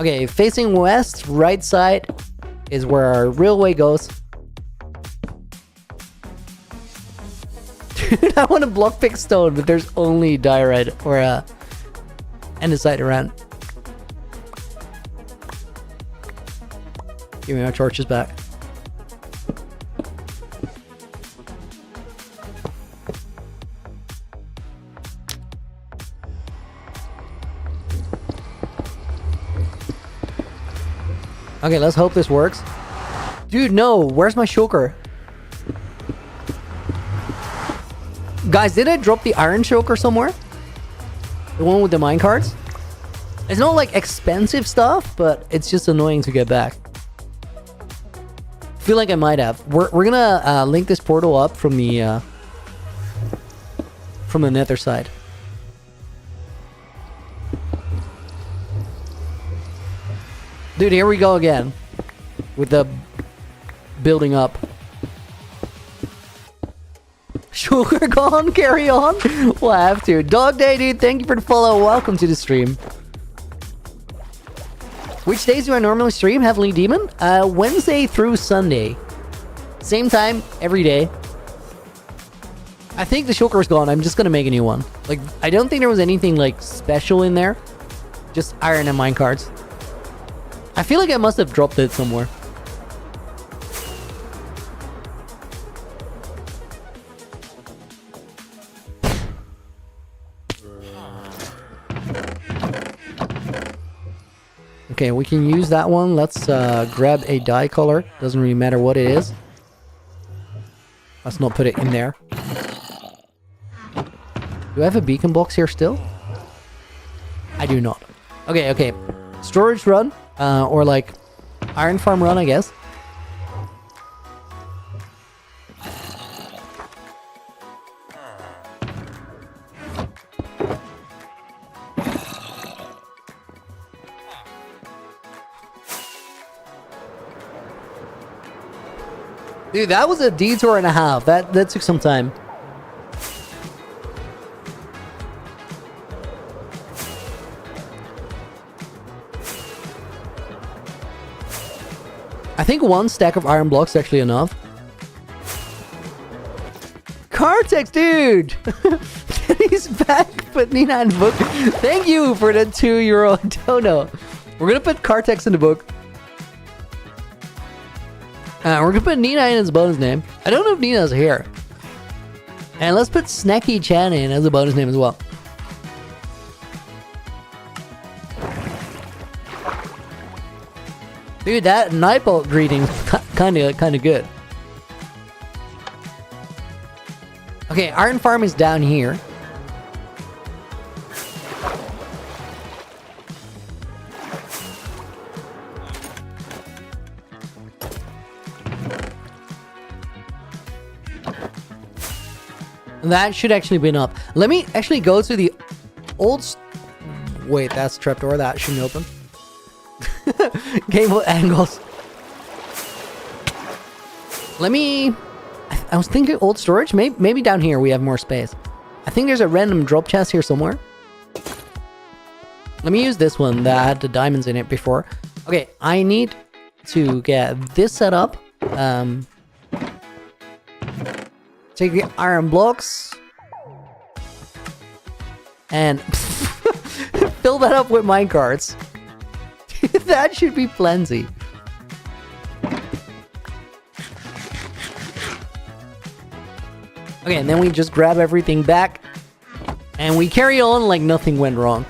Okay, facing west, right side is where our railway goes. Dude, I want to block pick stone, but there's only diorite or andesite around. Give me my torches back. Okay, let's hope this works. Dude, no. Where's my shulker? Guys, did I drop the iron shulker somewhere? The one with the minecarts? It's not like expensive stuff, but it's just annoying to get back. Feel like I might have. We're gonna link this portal up from the nether side. Dude, here we go again. With the building up. Sugar gone, carry on. We'll have to. Dog Day, dude, thank you for the follow. Welcome to the stream. Which days do I normally stream Heavenly Demon? Wednesday through Sunday. Same time, every day. I think the shulker is gone. I'm just gonna make a new one. Like, I don't think there was anything, like, special in there. Just iron and minecarts. I feel like I must have dropped it somewhere. Okay, we can use that one. Let's grab a dye color. Doesn't really matter what it is. Let's not put it in there. Do I have a beacon box here still? I do not. Okay. Storage run. Or like iron farm run, I guess. Dude, that was a detour and a half. That took some time. I think one stack of iron blocks is actually enough. Cartex, dude! He's back, but Nina in the book. Thank you for the €2 dono. We're gonna put Cartex in the book. We're gonna put Nina in as a bonus name. I don't know if Nina's here. And let's put Snacky Chan in as a bonus name as well. Dude, that Nightbolt greeting's kind of good. Okay, iron farm is down here. That should actually been up. Let me actually go to the old... Wait, that's trapdoor. That shouldn't open. Cable angles. Let me... I was thinking old storage. Maybe down here we have more space. I think there's a random drop chest here somewhere. Let me use this one that had the diamonds in it before. Okay, I need to get this set up. Take the iron blocks. And fill that up with minecarts. That should be plenty. Okay, and then we just grab everything back. And we carry on like nothing went wrong.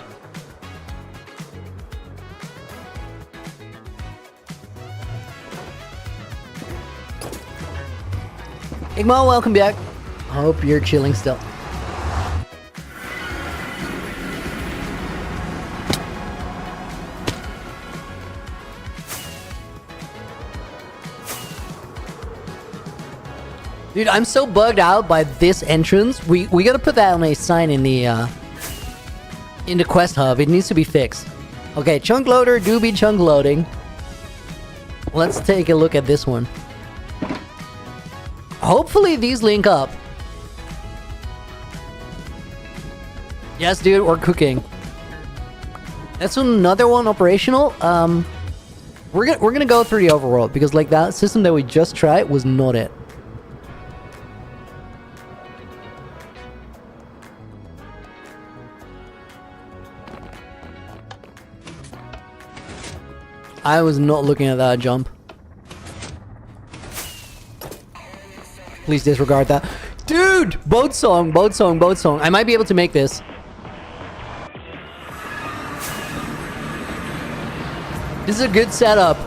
Igmo, welcome back. Hope you're chilling still. Dude, I'm so bugged out by this entrance. We gotta put that on a sign in the quest hub. It needs to be fixed. Okay, chunk loader do be chunk loading. Let's take a look at this one. Hopefully these link up. Yes, dude, we're cooking. That's another one operational. We're gonna go through the overworld because like that system that we just tried was not it. I was not looking at that jump. Please disregard that. Dude! Boat song, boat song, boat song. I might be able to make this. This is a good setup.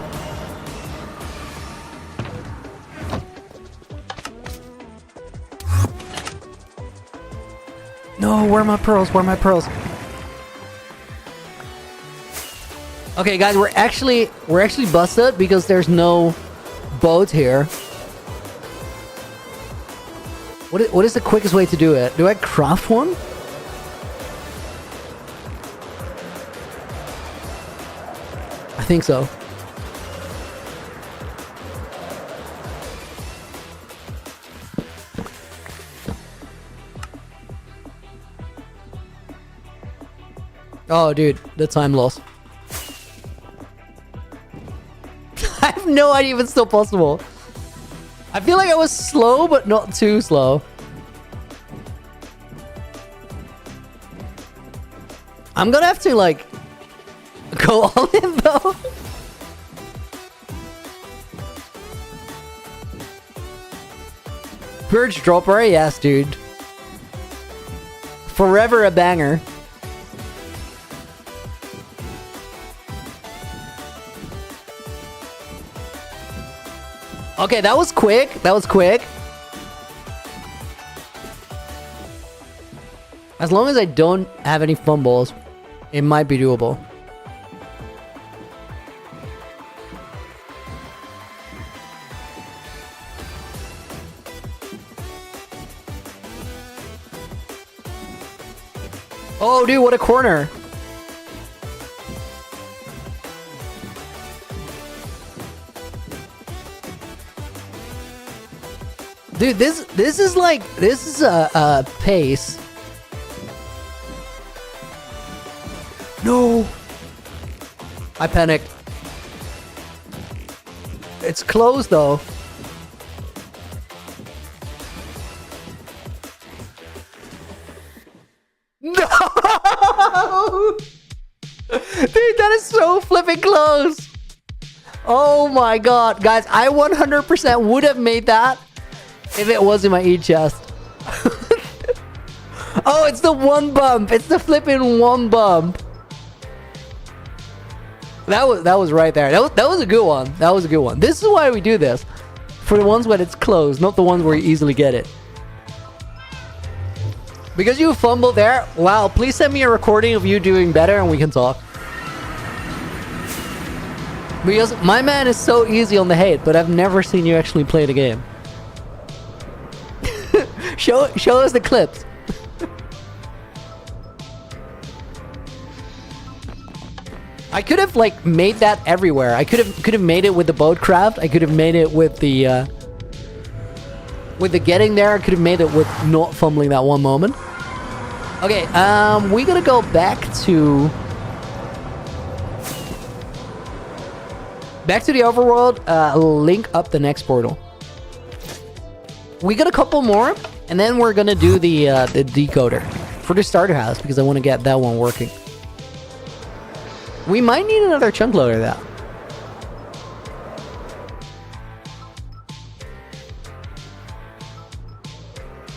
No, where are my pearls? Where are my pearls? Okay, guys, we're actually busted because there's no boat here. What is the quickest way to do it? Do I craft one? I think so. Oh, dude, the time loss. I have no idea if it's still possible. I feel like I was slow, but not too slow. I'm gonna have to, like, go all in, though. Purge dropper, yes, dude. Forever a banger. Okay, that was quick. That was quick. As long as I don't have any fumbles, it might be doable. Oh, dude, what a corner. Dude, this is a pace. No. I panicked. It's closed though. No! Dude, that is so flipping close. Oh my god. Guys, I 100% would have made that if it was in my e-chest. Oh, it's the one bump. It's the flipping one bump. That was right there. That was a good one. That was a good one. This is why we do this. For the ones when it's closed, not the ones where you easily get it. Because you fumbled there, wow, please send me a recording of you doing better and we can talk. Because my man is so easy on the hate, but I've never seen you actually play the game. Show us the clips. I could have like made that everywhere. I could have made it with the boat craft. I could have made it with the getting there. I could have made it with not fumbling that one moment. Okay, we gotta go back to the overworld. Link up the next portal. We got a couple more, and then we're gonna do the decoder for the starter house because I want to get that one working. We might need another chunk loader though.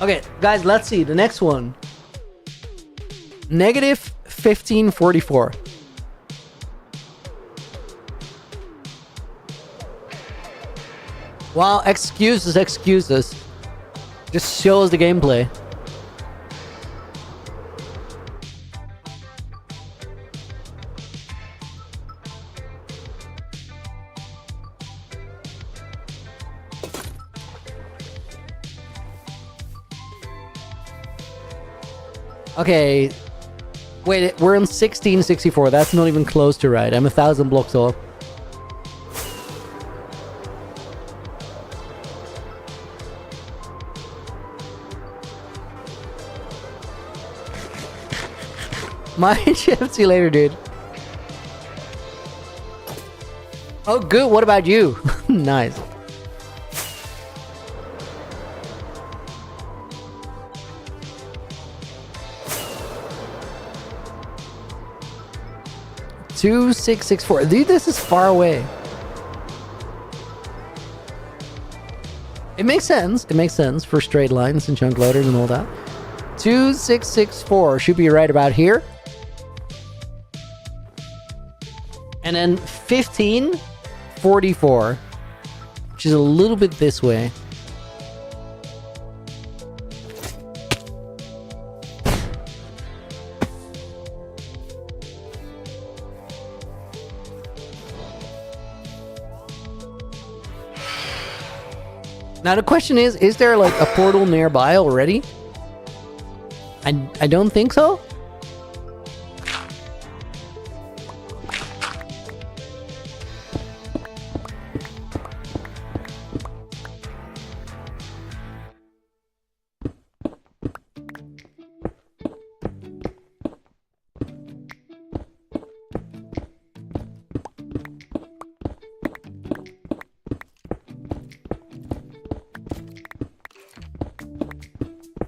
Okay, guys, let's see the next one. Negative 1544. Wow, excuses. Just shows the gameplay. Okay, wait, we're in 1664. That's not even close to right. I'm 1,000 blocks off. Mind shift. See you later, dude. Oh, good. What about you? Nice. Two 664. Dude, this is far away. It makes sense. It makes sense for straight lines and chunk loaders and all that. 2664 should be right about here. And then 1544, which is a little bit this way. Now the question is there like a portal nearby already? I don't think so.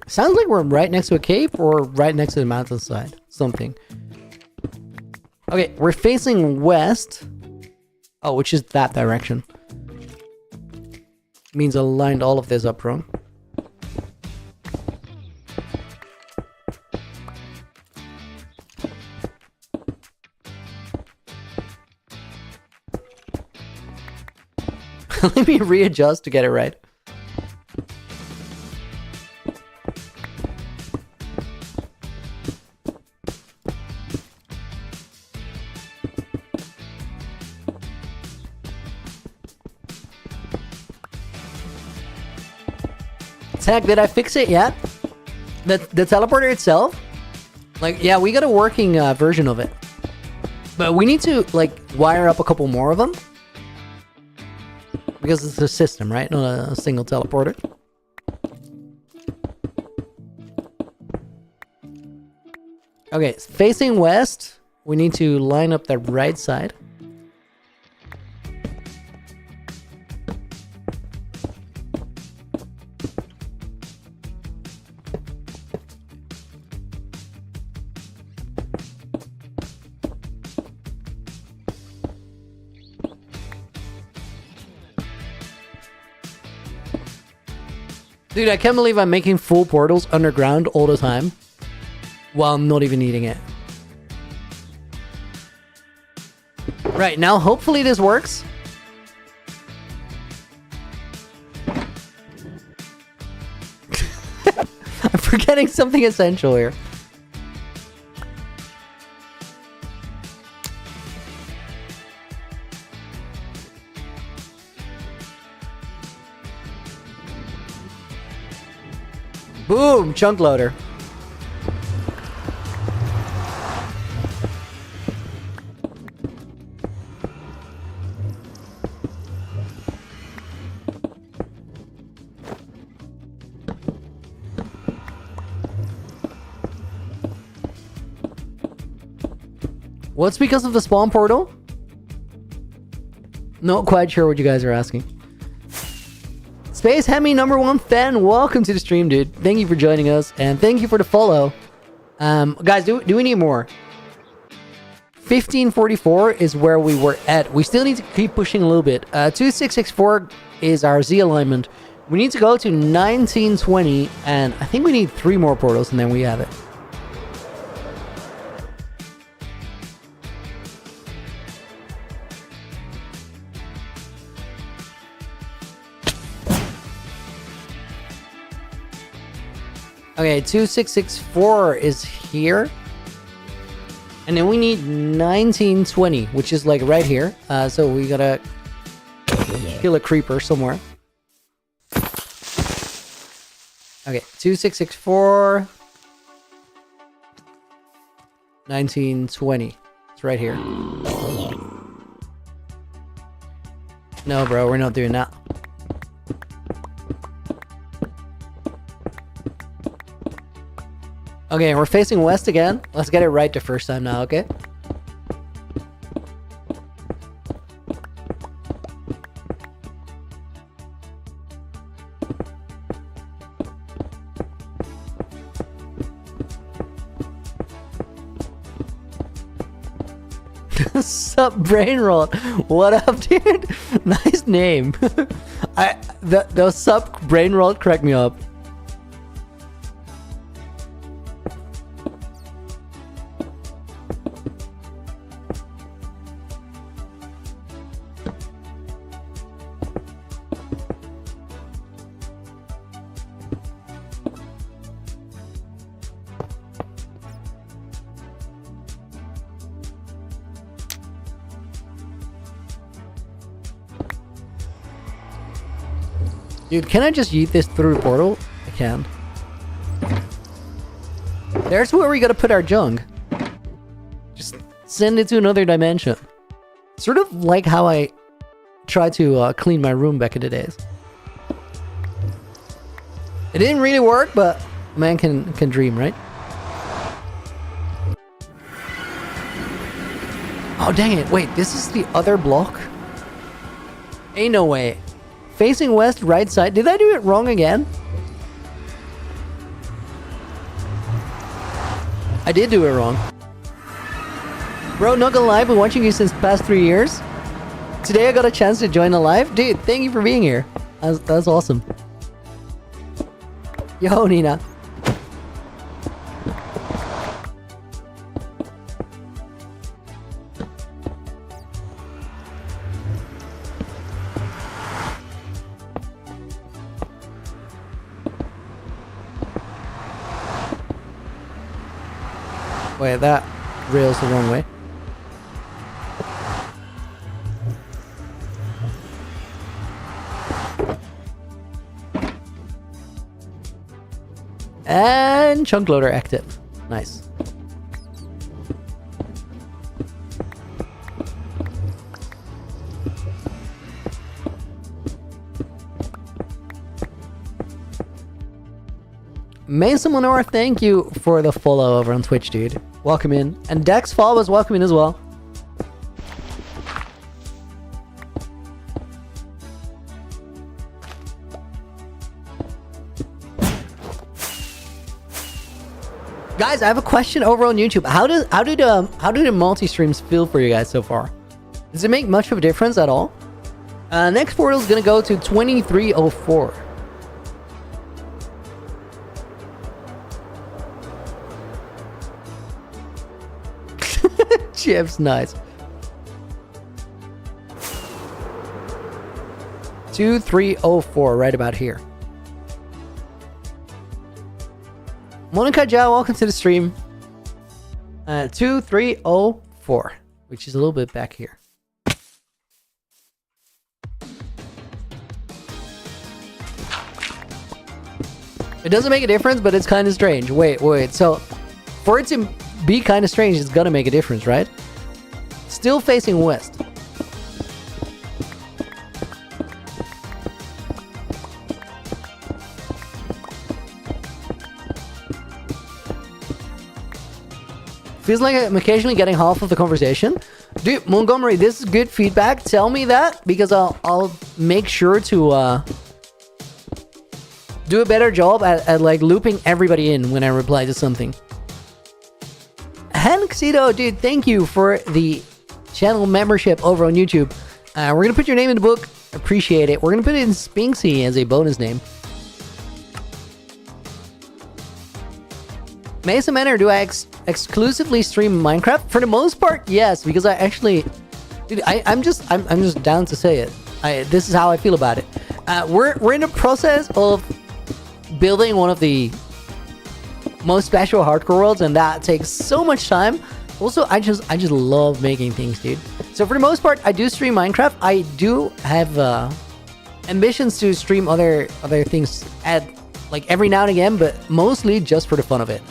Sounds like we're right next to a cave or right next to the mountainside. Something. Okay, we're facing west. Oh, which is that direction. Means I lined all of this up wrong. Let me readjust to get it right. Heck, did I fix it yet? The teleporter itself? Like, yeah, we got a working version of it. But we need to, like, wire up a couple more of them. Because it's a system, right? Not a single teleporter. Okay, facing west, we need to line up the right side. Dude, I can't believe I'm making full portals underground all the time while I'm not even needing it. Right, now hopefully this works. I'm forgetting something essential here. Boom! Chunk loader. What's because of the spawn portal? Not quite sure what you guys are asking. Space Hemi #1 fan, welcome to the stream, dude. Thank you for joining us, and thank you for the follow. Guys, do we need more? 1544 is where we were at. We still need to keep pushing a little bit. 2664 is our Z alignment. We need to go to 1920, and I think we need 3 more portals, and then we have it. Okay, 2664 is here. And then we need 1920, which is like right here. So we gotta kill a creeper somewhere. Okay, 2664. 1920. It's right here. No, bro, we're not doing that. Okay, we're facing west again. Let's get it right the first time now, okay? Sup, brain roll? What up, dude? Nice name. The sup brain roll cracked me up. Dude, can I just yeet this through the portal? I can. There's where we gotta put our junk. Just send it to another dimension. Sort of like how I tried to clean my room back in the days. It didn't really work, but man can dream, right? Oh, dang it. Wait, this is the other block? Ain't no way. Facing west, right side. Did I do it wrong again? I did do it wrong. Bro, not gonna lie, been watching you since the past 3 years. Today I got a chance to join the live. Dude, thank you for being here. That's awesome. Yo, Nina. Wait, that rail's the wrong way. And chunk loader active. Nice. Mason Lenore, thank you for the follow over on Twitch, dude. Welcome in. And Dex Fall was welcome in as well. Guys, I have a question over on YouTube. How do the multi-streams feel for you guys so far? Does it make much of a difference at all? Next portal is gonna go to 2304. Chips, nice. 2304, right about here. Monica Jao, welcome to the stream. 2304, which is a little bit back here. It doesn't make a difference, but it's kind of strange. Wait. So, for it to be kind of strange, it's gonna make a difference, right? Still facing west. Feels like I'm occasionally getting half of the conversation. Dude, Montgomery, this is good feedback. Tell me that, because I'll make sure to do a better job at like looping everybody in when I reply to something. Hanxito, dude, thank you for the channel membership over on YouTube. We're gonna put your name in the book. Appreciate it. We're gonna put it in Spinksy as a bonus name. Mason Manor, do I exclusively stream Minecraft? For the most part, yes, because I actually, dude, I'm just down to say it. This is how I feel about it. We're in the process of building one of the most special hardcore worlds, and that takes so much time. Also, I just love making things, dude. So for the most part, I do stream Minecraft. I do have ambitions to stream other things at like every now and again, but mostly just for the fun of it.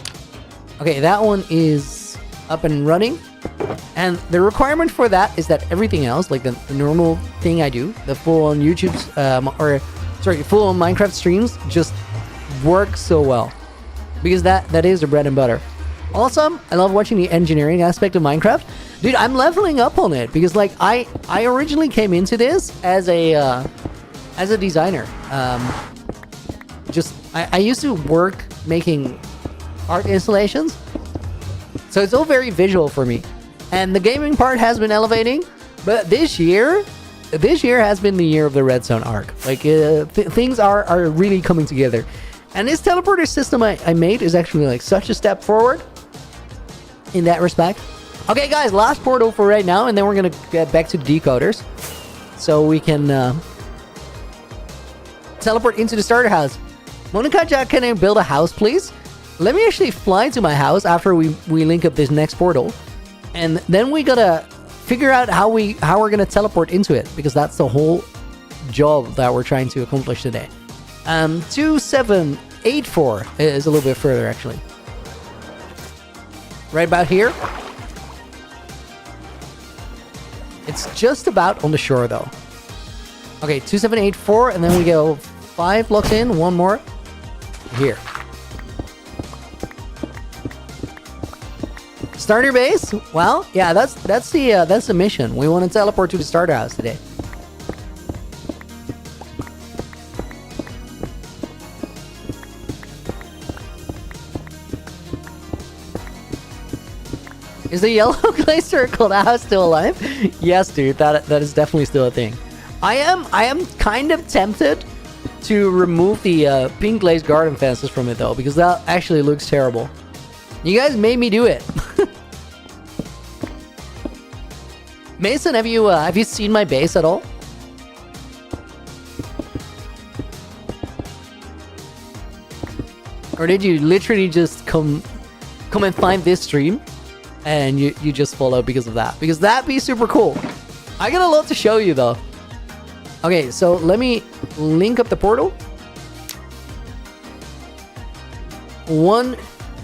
Okay, that one is up and running, and the requirement for that is that everything else, like the normal thing I do, the full-on YouTube full-on Minecraft streams, just work so well, because that is the bread and butter. Awesome. I love watching the engineering aspect of Minecraft, dude. I'm leveling up on it because like I originally came into this as a designer. I used to work making art installations, so it's all very visual for me, and the gaming part has been elevating. But this year has been the year of the redstone arc. Like things are really coming together, and this teleporter system I made is actually like such a step forward in that respect. Okay guys, last portal for right now, and then we're gonna get back to the decoders so we can teleport into the starter house. Monica Jack, can I build a house please? Let me actually fly to my house after we link up this next portal, and then we gotta figure out how we're gonna teleport into it, because that's the whole job that we're trying to accomplish today. 2784 is a little bit further actually. Right about here. It's just about on the shore though. Okay, 2784, and then we go 5 blocks in, one more here. Starter base? Well, yeah, that's the mission. We want to teleport to the starter house today. Is the yellow clay circle house still alive? Yes, dude, that is definitely still a thing. I am kind of tempted to remove the pink glazed garden fences from it though, because that actually looks terrible. You guys made me do it. Mason, have you seen my base at all? Or did you literally just come and find this stream and you just followed because of that? Because that'd be super cool. I got a lot to show you though. Okay, so let me link up the portal. 1,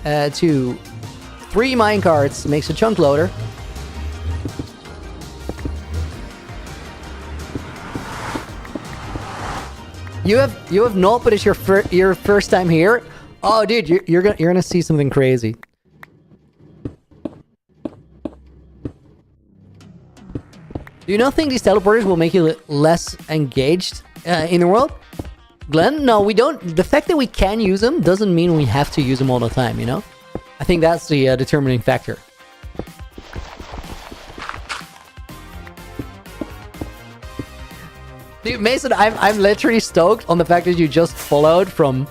2, 3 minecarts makes a chunk loader. You have not, but it's your first time here. Oh, dude, you're gonna see something crazy. Do you not think these teleporters will make you less engaged in the world, Glenn? No, we don't. The fact that we can use them doesn't mean we have to use them all the time. You know, I think that's the determining factor. Dude, Mason, I'm literally stoked on the fact that you just followed from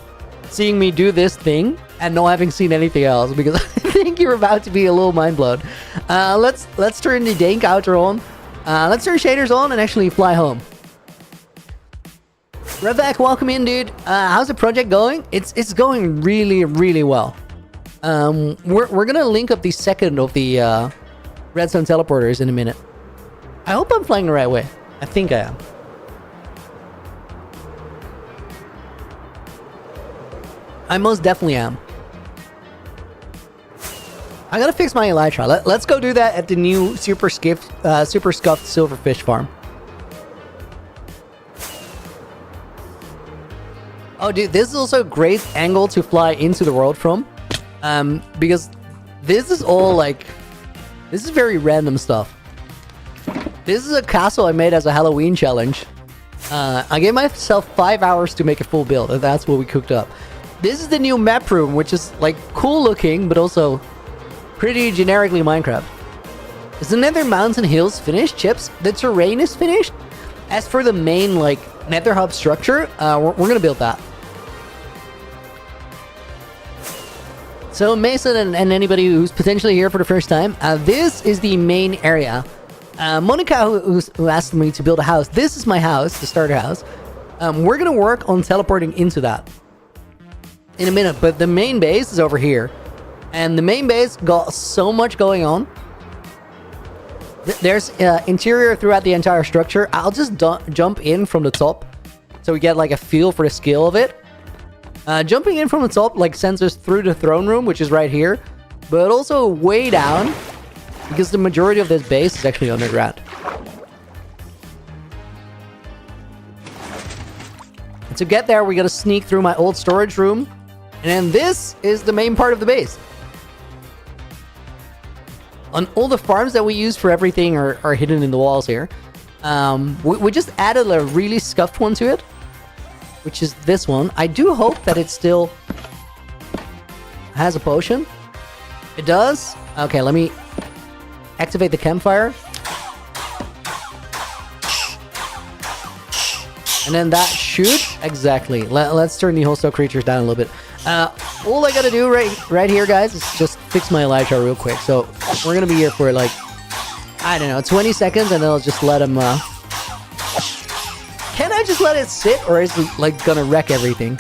seeing me do this thing and not having seen anything else, because I think you're about to be a little mind blown. Let's turn the dank outer on. Let's turn shaders on and actually fly home. Revak, welcome in, dude. How's the project going? It's going really, really well. We're gonna link up the second of the redstone teleporters in a minute. I hope I'm flying the right way. I think I am. I most definitely am. I gotta fix my elytra. Let's go do that at the new super scuffed silverfish farm. Oh, dude, this is also a great angle to fly into the world from, because this is all like, this is very random stuff. This is a castle I made as a Halloween challenge. I gave myself 5 hours to make a full build, and that's what we cooked up. This is the new map room, which is like cool looking, but also pretty generically Minecraft. Is the Nether Mountain Hills finished, Chips? The terrain is finished. As for the main like Nether hub structure, we're gonna build that. So Mason and anybody who's potentially here for the first time, this is the main area. Monica, who asked me to build a house, this is my house, the starter house. We're gonna work on teleporting into that in a minute, but the main base is over here. And the main base got so much going on. There's interior throughout the entire structure. I'll just jump in from the top so we get like a feel for the scale of it. Jumping in from the top like sends us through the throne room, which is right here, but also way down because the majority of this base is actually underground. And to get there, we gotta sneak through my old storage room, and then this is the main part of the base. On all the farms that we use for everything are hidden in the walls here. We just added a really scuffed one to it, which is this one. I do hope that it still has a potion. It does. Okay, let me activate the campfire. And then that should... Exactly. Let's turn the hostile creatures down a little bit. All I gotta do right here, guys, is just fix my elytra real quick. So we're gonna be here for like, I don't know, 20 seconds, and then I'll just let him... Can I just let it sit, or is it like gonna wreck everything?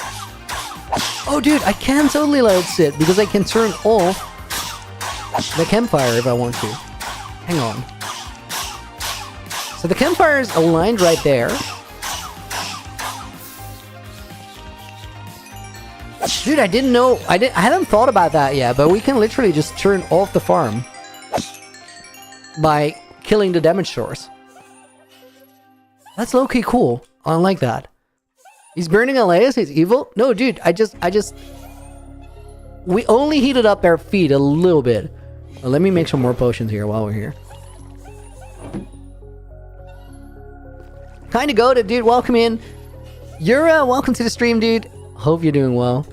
Oh, dude, I can totally let it sit because I can turn off the campfire if I want to. Hang on. So the campfire is aligned right there. Dude, I didn't know. I hadn't thought about that yet, but we can literally just turn off the farm by killing the damage source. That's low-key cool. I like that. He's burning Elias. He's evil. No, dude. We only heated up our feet a little bit. Well, let me make some more potions here while we're here. Kinda goated, dude. Welcome in. You're welcome to the stream, dude. Hope you're doing well.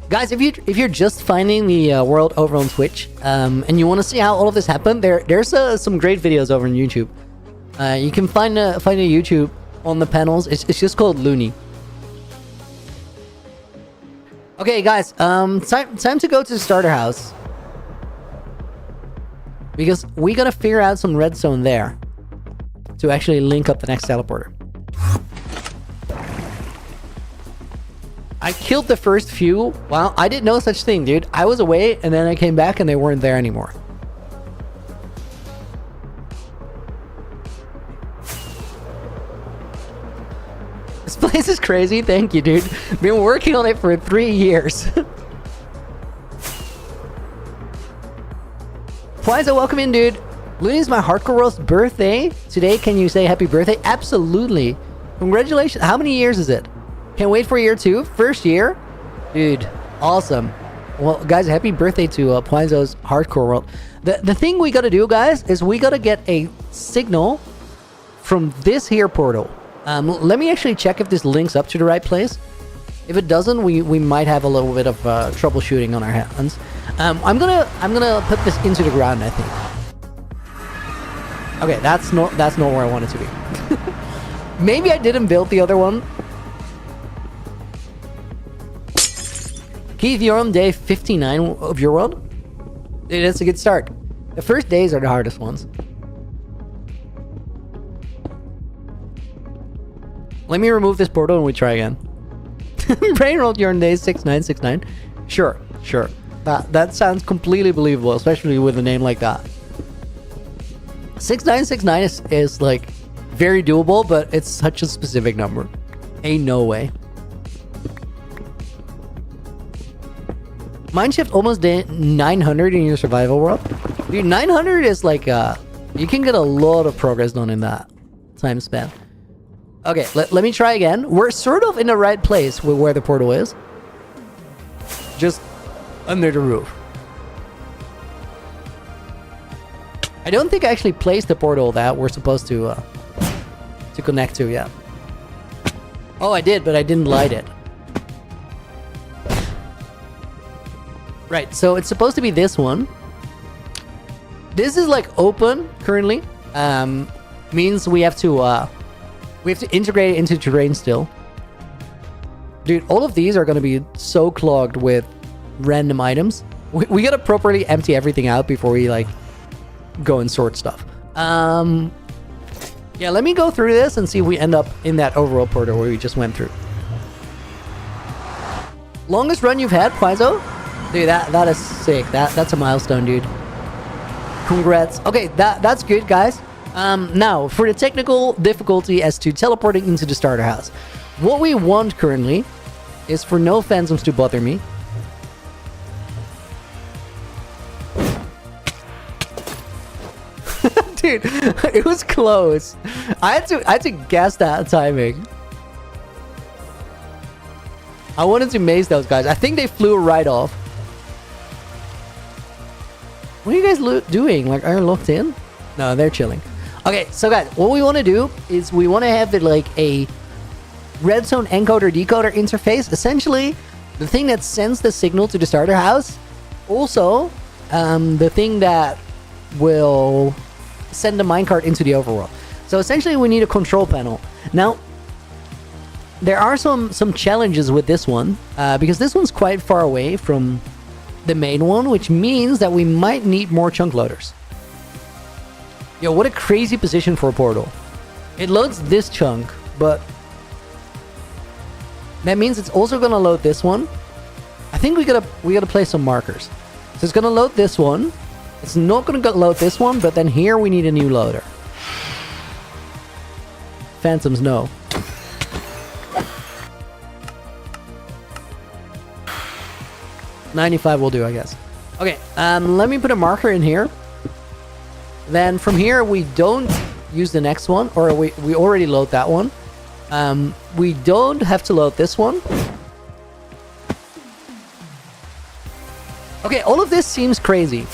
Guys, if you're just finding the world over on Twitch, and you want to see how all of this happened, there's some great videos over on YouTube. You can find a YouTube on the panels. It's just called Looney. Okay, guys, time to go to the starter house because we gotta figure out some redstone there to actually link up the next teleporter. I killed the first few. Wow, I didn't know such thing, dude. I was away, and then I came back, and they weren't there anymore. This place is crazy. Thank you, dude. Been working on it for 3 years. Pwiza, welcome in, dude. Looney's my hardcore world's birthday. Today, can you say happy birthday? Absolutely. Congratulations. How many years is it? Can't wait for year 2. First year? Dude, awesome. Well, guys, happy birthday to Pwizo's hardcore world. The thing we gotta do, guys, is we gotta get a signal from this here portal. Let me actually check if this links up to the right place. If it doesn't, we might have a little bit of troubleshooting on our hands. I'm gonna put this into the ground, I think. Okay, that's not where I want it to be. Maybe I didn't build the other one. Keith, you're on day 59 of your world. Dude, that's a good start. The first days are the hardest ones. Let me remove this portal and we try again. Brain roll your day 6969. Sure. That sounds completely believable, especially with a name like that. 6969 is like very doable, but it's such a specific number. Ain't no way. Mineshift almost did 900 in your survival world. Dude, 900 is like you can get a lot of progress done in that time span. Okay, let me try again. We're sort of in the right place with where the portal is. Just under the roof. I don't think I actually placed the portal that we're supposed to connect to yet. Oh, I did, but I didn't light it. Right, so it's supposed to be this one. This is like open currently. Means we have to integrate it into terrain still. Dude, all of these are going to be so clogged with random items. We got to properly empty everything out before we like go and sort stuff. Yeah, let me go through this and see if we end up in that overall portal where we just went through. Longest run you've had, Quaizo? Dude, that is sick. That's a milestone, dude. Congrats. Okay, that's good, guys. Now, for the technical difficulty as to teleporting into the starter house. What we want currently is for no phantoms to bother me. Dude, it was close. I had to guess that timing. I wanted to maze those guys. I think they flew right off. What are you guys doing? Like, are you locked in? No, they're chilling. Okay, so guys, what we want to do is we want to have it like a redstone encoder decoder interface. Essentially, the thing that sends the signal to the starter house. Also, the thing that will send the minecart into the overworld. So essentially, we need a control panel. Now, there are some challenges with this one because this one's quite far away from the main one, which means that we might need more chunk loaders. Yo, what a crazy position for a portal. It loads this chunk, but that means it's also gonna load this one. I think we gotta place some markers. So it's gonna load this one. It's not gonna load this one, but then here we need a new loader. Phantoms, no. $95 will do, I guess. Okay, let me put a marker in here. Then from here, we don't use the next one, or we already load that one. We don't have to load this one. Okay, all of this seems crazy.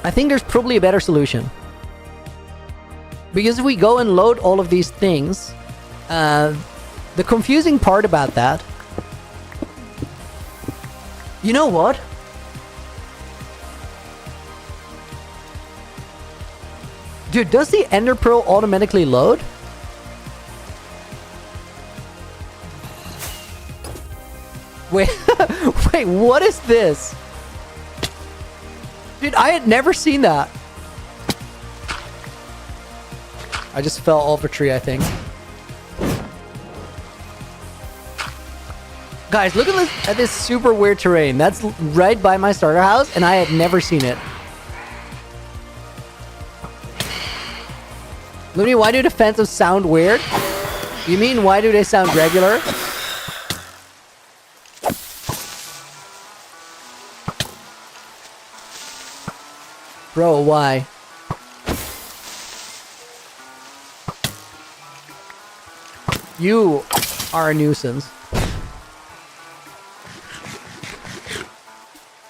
I think there's probably a better solution. Because if we go and load all of these things, the confusing part about that... You know what? Dude, does the Ender Pearl automatically load? Wait, wait, what is this? Dude, I had never seen that. I just fell off a tree, I think. Guys, look at this super weird terrain. That's right by my starter house, and I had never seen it. Looney, why do the phantoms sound weird? You mean, why do they sound regular? Bro, why? You are a nuisance.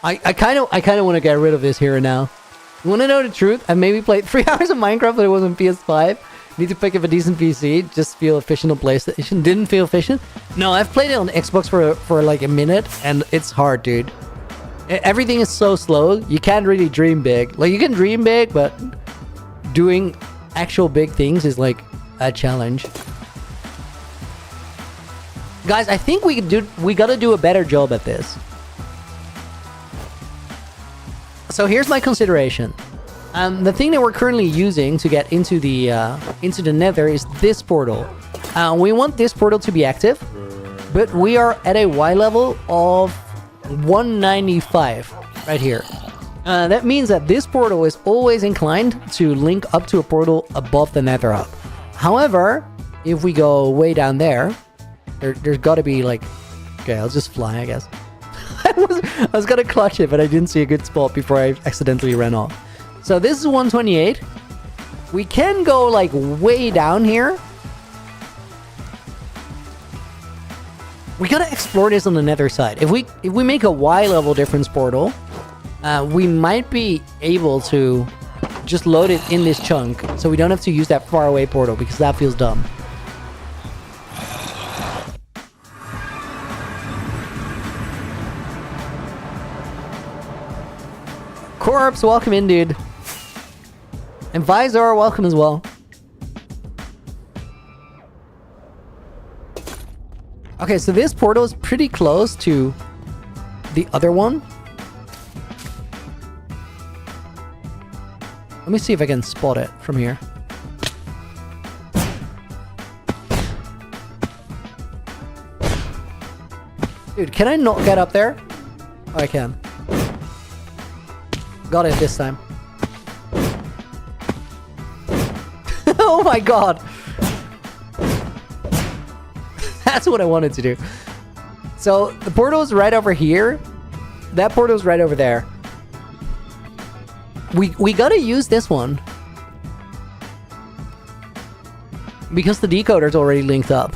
I kind of want to get rid of this here and now. You want to know the truth? I maybe played 3 hours of Minecraft, but it was on PS5. Need to pick up a decent PC. Just feel efficient on PlayStation. Didn't feel efficient? No, I've played it on Xbox for like a minute, and it's hard, dude. Everything is so slow. You can't really dream big. Like, you can dream big, but doing actual big things is like a challenge. Guys, I think we gotta do a better job at this. So here's my consideration. The thing that we're currently using to get into the nether is this portal. We want this portal to be active, but we are at a Y level of 195 right here. That means that this portal is always inclined to link up to a portal above the nether hub. However, if we go way down there's got to be like... Okay, I'll just fly, I guess. I was gonna clutch it, but I didn't see a good spot before I accidentally ran off. So this is 128. We can go like way down here. We gotta explore this on the nether side. If we make a Y level difference portal, we might be able to just load it in this chunk, so we don't have to use that far away portal, because that feels dumb. Corpse, welcome in, dude. And Visor, welcome as well. Okay, so this portal is pretty close to the other one. Let me see if I can spot it from here. Dude, can I not get up there? Oh, I can. Got it this time. Oh my god! That's what I wanted to do. So, the portal is right over here. That portal is right over there. We gotta use this one. Because the decoder's already linked up.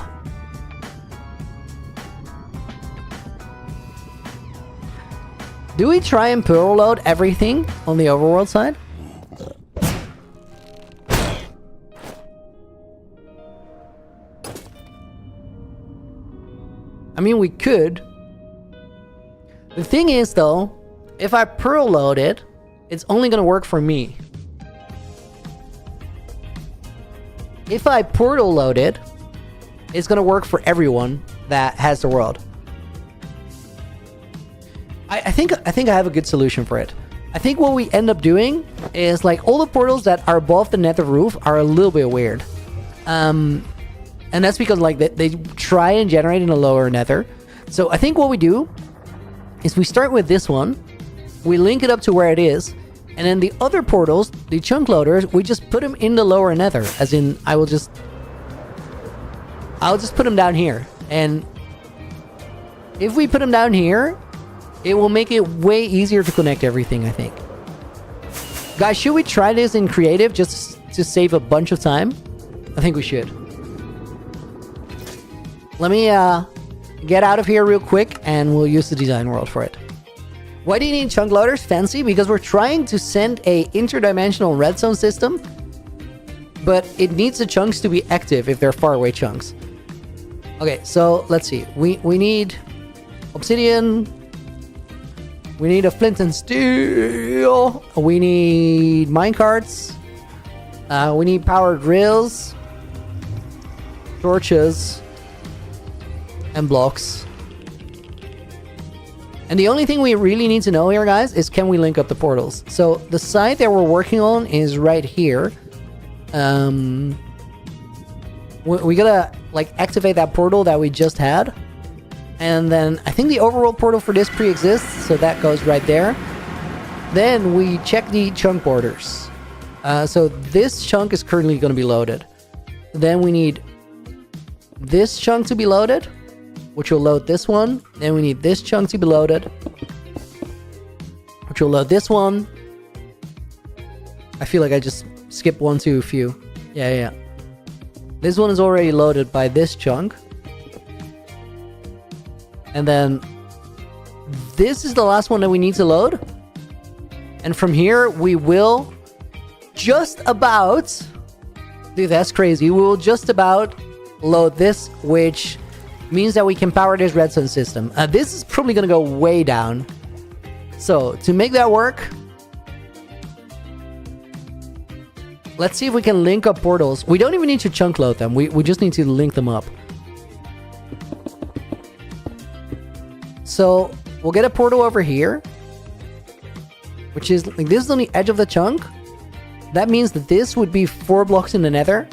Do we try and pearl load everything on the overworld side? I mean, we could. The thing is, though, if I pearl load it, it's only gonna work for me. If I portal load it, it's gonna work for everyone that has the world. I think I have a good solution for it. I think what we end up doing is, like, all the portals that are above the nether roof are a little bit weird. And that's because, like, they try and generate in a lower nether. So I think what we do is we start with this one, we link it up to where it is, and then the other portals, the chunk loaders, we just put them in the lower nether. As in, I'll just put them down here. And if we put them down here, it will make it way easier to connect everything, I think. Guys, should we try this in creative just to save a bunch of time? I think we should. Let me get out of here real quick, and we'll use the design world for it. Why do you need chunk loaders? Fancy, because we're trying to send a interdimensional redstone system, but it needs the chunks to be active if they're far away chunks. Okay, so let's see. We need obsidian. We need a flint and steel. We need minecarts. We need power drills, torches, and blocks. And the only thing we really need to know here, guys, is can we link up the portals? So the site that we're working on is right here. We gotta, like, activate that portal that we just had. And then I think the overworld portal for this pre-exists, so that goes right there. Then we check the chunk borders. So this chunk is currently going to be loaded. Then we need this chunk to be loaded, which will load this one. Then we need this chunk to be loaded, which will load this one. I feel like I just skipped one too few. Yeah. This one is already loaded by this chunk. And then this is the last one that we need to load. And from here, we will just about... Dude, that's crazy. We will just about load this, which means that we can power this redstone system. This is probably going to go way down. So, to make that work, let's see if we can link up portals. We don't even need to chunk load them. We just need to link them up. So, we'll get a portal over here, which is, like, this is on the edge of the chunk. That means that this would be 4 blocks in the nether.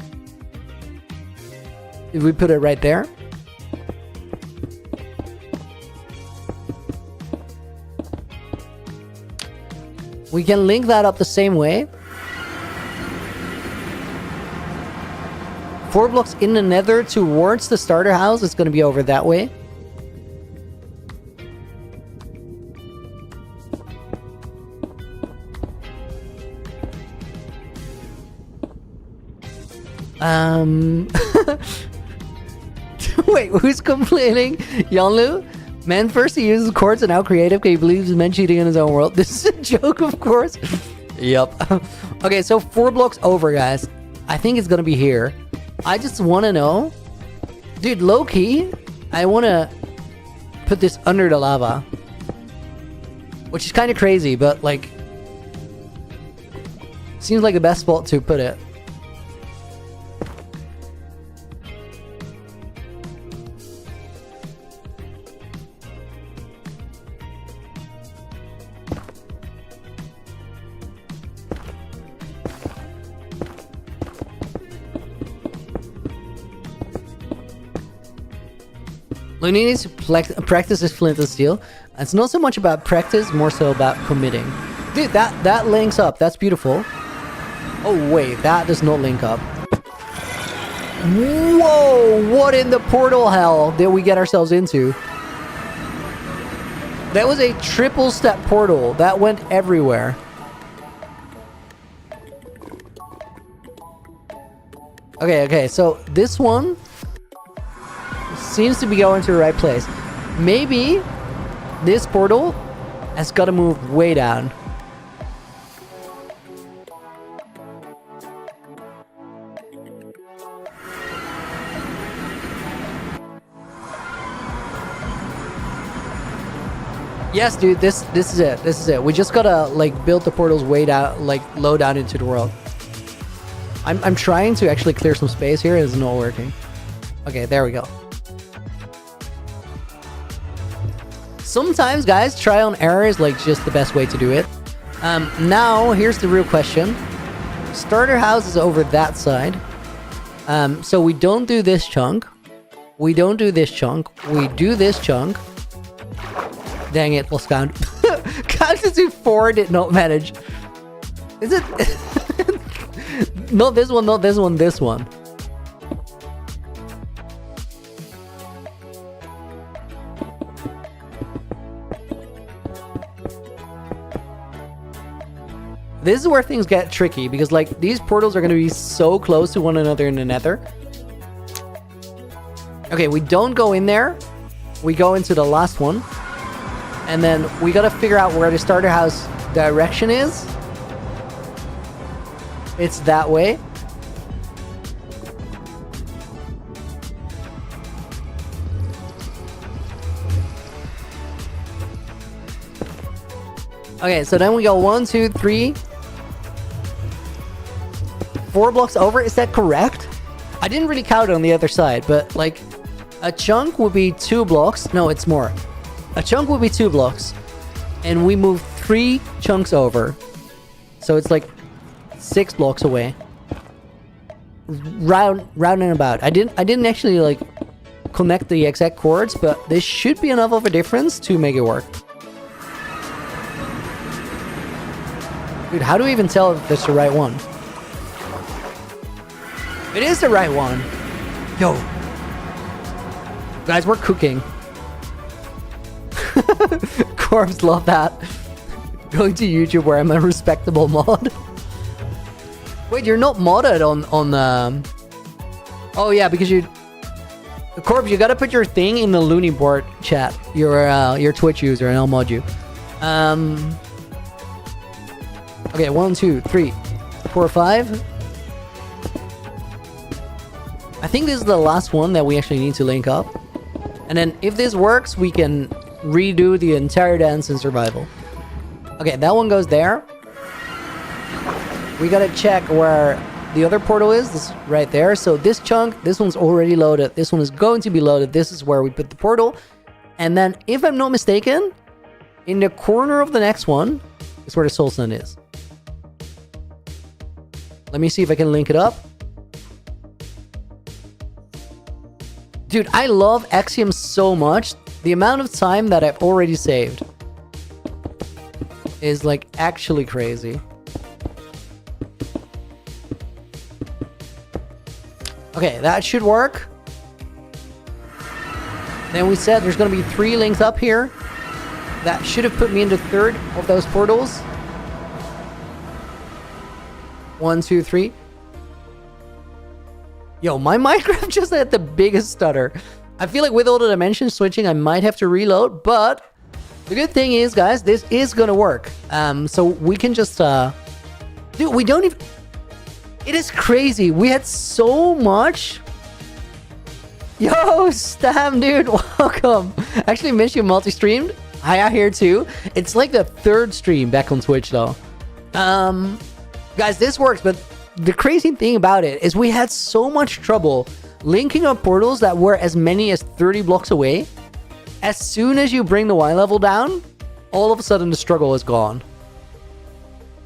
If we put it right there. We can link that up the same way. 4 blocks in the nether towards the starter house. It's going to be over that way. Wait, who's complaining? Yanlu? Man first he uses quartz and now creative because he believes he's men cheating in his own world. This is a joke, of course. Yep. Okay, so 4 blocks over, guys. I think it's gonna be here. I just want to know. Dude, low-key, I want to put this under the lava. Which is kind of crazy, but, like... seems like the best spot to put it. Looney needs to practice his flint and steel. It's not so much about practice, more so about committing. Dude, that links up. That's beautiful. Oh, wait. That does not link up. Whoa! What in the portal hell did we get ourselves into? That was a triple step portal. That went everywhere. Okay. So, this one... seems to be going to the right place. Maybe this portal has got to move way down. Yes, dude, this is it. This is it. We just gotta like build the portals way down, like low down into the world. I'm trying to actually clear some space here. It's not working. Okay, there we go. Sometimes, guys, trial and error is like just the best way to do it. Now, here's the real question. Starter house is over that side. So we don't do this chunk. We don't do this chunk. We do this chunk. Dang it, lost count. Counted to 4, did not manage. Is it? Not this one, not this one, this one. This is where things get tricky because like these portals are going to be so close to one another in the nether. Okay, we don't go in there. We go into the last one. And then we got to figure out where the starter house direction is. It's that way. Okay, so then we go 1, 2, 3, 4 blocks over. Is that correct? I didn't really count on the other side, but like a chunk would be 2 blocks. No, it's more. A chunk would be 2 blocks, and we move 3 chunks over. So it's like 6 blocks away. Round and about. I didn't actually like connect the exact chords, but this should be enough of a difference to make it work. Dude, how do we even tell if that's the right one? It is the right one. Yo. Guys, we're cooking. Corpse, love that. Going to YouTube where I'm a respectable mod. Wait, you're not modded on Oh yeah, because you... Corpse, you gotta put your thing in the Looney board chat. Your Twitch user, and I'll mod you. Okay, 1, 2, 3, 4, 5. I think this is the last one that we actually need to link up. And then if this works, we can redo the entire dance in survival. Okay, that one goes there. We gotta check where the other portal is. This right there. So this chunk, this one's already loaded. This one is going to be loaded. This is where we put the portal. And then, if I'm not mistaken, in the corner of the next one is where the soul sun is. Let me see if I can link it up. Dude, I love Axiom so much. The amount of time that I've already saved is like actually crazy. Okay, that should work. Then we said there's going to be 3 links up here. That should have put me into 3rd of those portals. 1, 2, 3. Yo, my Minecraft just had the biggest stutter. I feel like with all the dimension switching, I might have to reload, but the good thing is, guys, this is gonna work. So we can just, dude, we don't even, it is crazy. We had so much. Yo, Stam, dude, welcome. Actually, miss you multi-streamed. Hi, out here too. It's like the 3rd stream back on Twitch though. Guys, this works, but the crazy thing about it is we had so much trouble linking up portals that were as many as 30 blocks away. As soon as you bring the Y level down, all of a sudden the struggle is gone.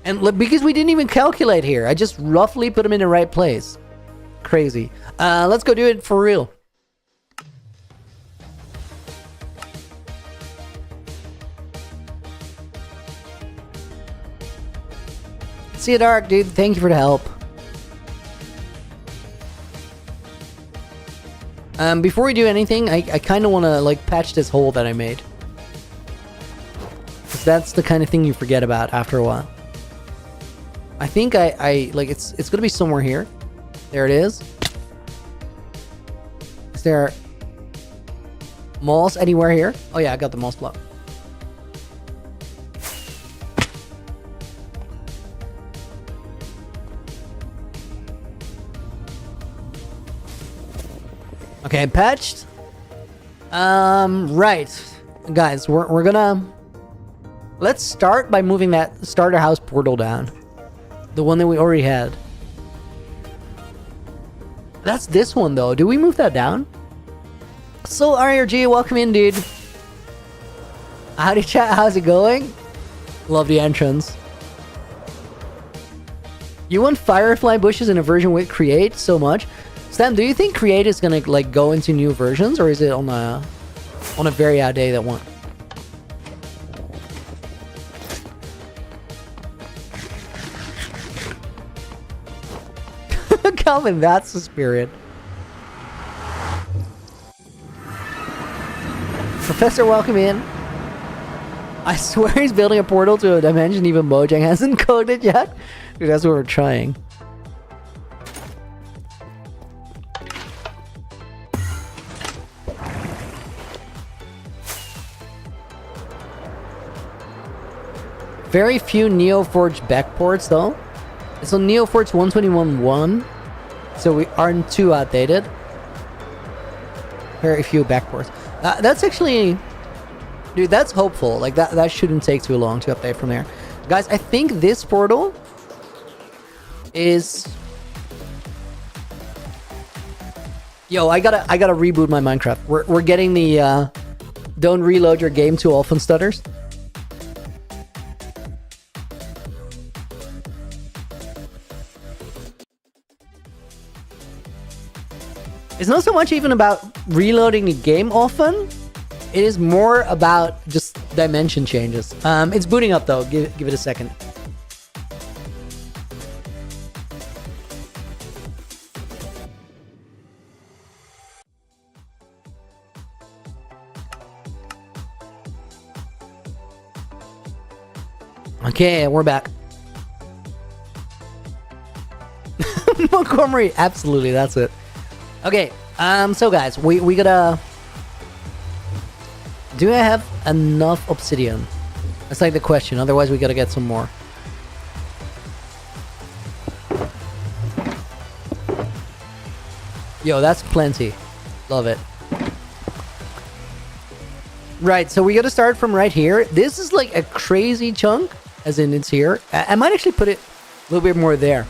And because we didn't even calculate here, I just roughly put them in the right place. Crazy. Let's go do it for real. See you, Dark, dude. Thank you for the help. Before we do anything, I kind of want to like patch this hole that I made. 'Cause that's the kind of thing you forget about after a while. I think I like it's gonna be somewhere here. There it is. Is there moss anywhere here? Oh yeah, I got the moss block. Okay, patched. Right. Guys, we're gonna... Let's start by moving that starter house portal down. The one that we already had. That's this one, though. Do we move that down? So, RRG, welcome in, dude. Howdy, chat. How's it going? Love the entrance. You want Firefly bushes in a version with Create so much? Stan, do you think Create is gonna like go into new versions, or is it on a very outdated one? Calvin, that's the spirit. Professor, welcome in. I swear he's building a portal to a dimension even Mojang hasn't coded yet. Dude, that's what we're trying. Very few Neoforge backports though. It's on Neoforge 121.1, so we aren't too outdated. Very few backports. That's actually, dude, that's hopeful. Like that shouldn't take too long to update from there. Guys, I think this portal is... Yo, I gotta reboot my Minecraft. We're getting the don't reload your game too often stutters. It's not so much even about reloading the game often. It is more about just dimension changes. It's booting up though. Give it a second. Okay, we're back. Montgomery, absolutely, that's it. Okay, so guys, we gotta... Do I have enough obsidian? That's like the question, otherwise we gotta get some more. Yo, that's plenty. Love it. Right, so we gotta start from right here. This is like a crazy chunk, as in it's here. I might actually put it a little bit more there.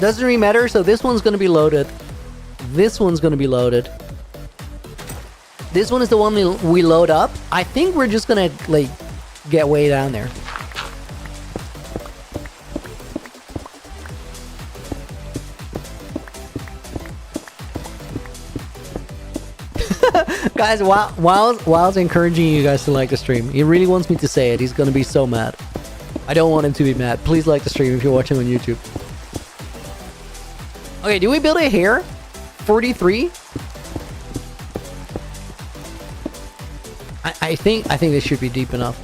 Doesn't really matter, so this one's gonna be loaded. This one's gonna be loaded. This one is the one we load up. I think we're just gonna, like, get way down there. Guys, Wild's encouraging you guys to like the stream. He really wants me to say it. He's gonna be so mad. I don't want him to be mad. Please like the stream if you're watching on YouTube. Okay, do we build it here? 43? I think this should be deep enough.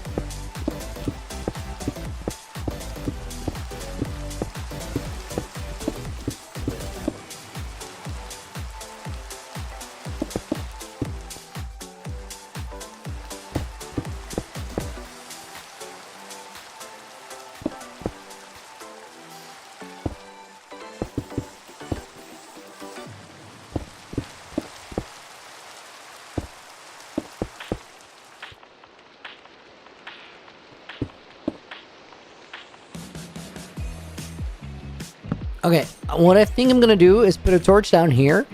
Okay, what I think I'm gonna do is put a torch down here.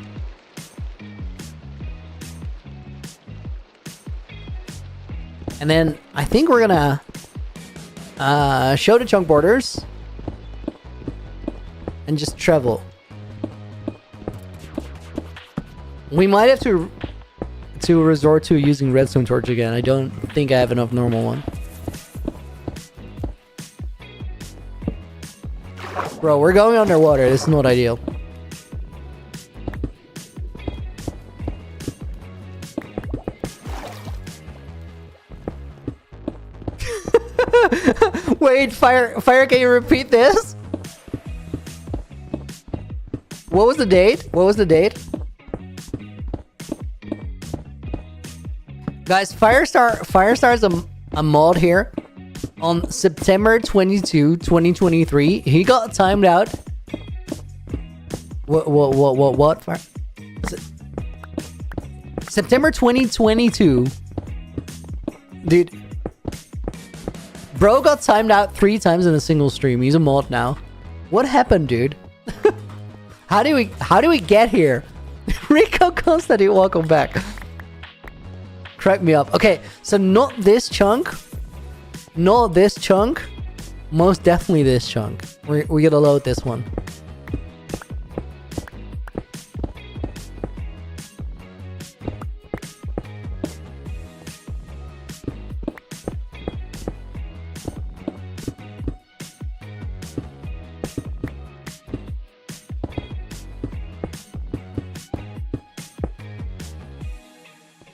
And then I think we're gonna show the chunk borders and just travel. We might have to resort to using redstone torch again. I don't think I have enough normal one. Bro, we're going underwater. This is not ideal. Wait, fire, can you repeat this? What was the date? What was the date? Guys, Firestar is a mod here. On September 22, 2023, he got timed out. What? September 2022. Dude. Bro got timed out 3 times in a single stream. He's a mod now. What happened, dude? How do we get here? Rico Constantine, welcome back. Crack me up. Okay, so not this chunk. Not this chunk. Most definitely this chunk. We gotta load this one.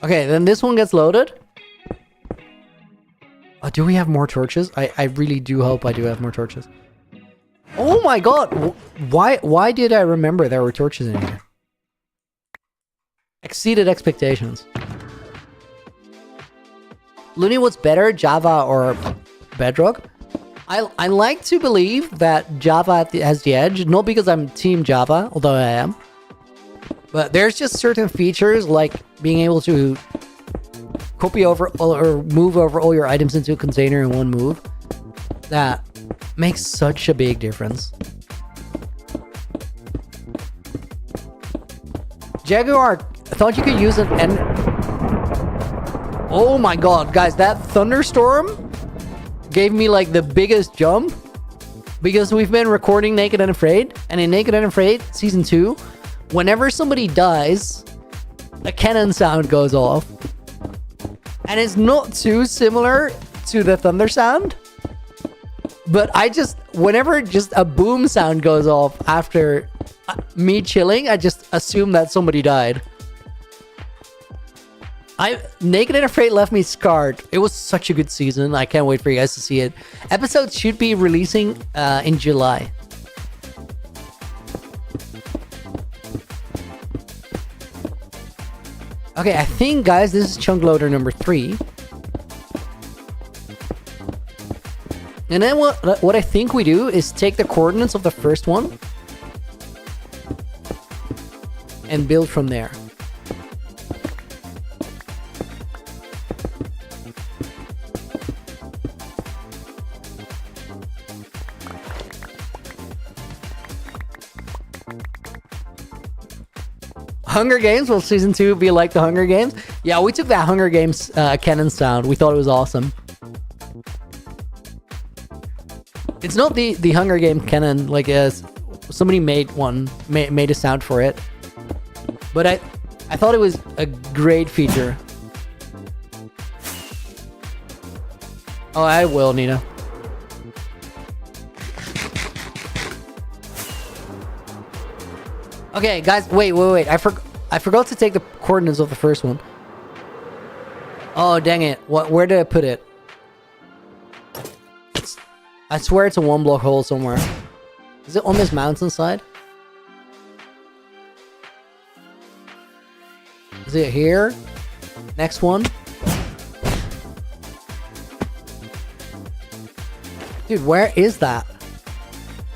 Okay, then this one gets loaded. Do we have more torches? I really do hope I do have more torches. Oh my god! Why did I remember there were torches in here? Exceeded expectations. Looney, what's better, Java or Bedrock? I like to believe that Java has the edge, not because I'm Team Java, although I am. But there's just certain features like being able to copy over or move over all your items into a container in one move that makes such a big difference. Jaguar, I thought you could use an end. Oh my god, guys, that thunderstorm gave me like the biggest jump because we've been recording Naked and Afraid, and in Naked and Afraid Season 2, whenever somebody dies, a cannon sound goes off. And it's not too similar to the thunder sound. But whenever just a boom sound goes off after me chilling, I just assume that somebody died. Naked and Afraid left me scarred. It was such a good season. I can't wait for you guys to see it. Episodes should be releasing in July. Okay, I think, guys, this is chunk loader number 3. And then what I think we do is take the coordinates of the first one and build from there. Hunger Games? Will Season 2 be like the Hunger Games? Yeah, we took that Hunger Games cannon sound. We thought it was awesome. It's not the Hunger Game cannon, like somebody made a sound for it. But I thought it was a great feature. Oh, I will, Nina. Okay, guys, wait. I forgot to take the coordinates of the first one. Oh, dang it. Where did I put it? I swear it's a 1-block hole somewhere. Is it on this mountainside? Is it here? Next one? Dude, where is that?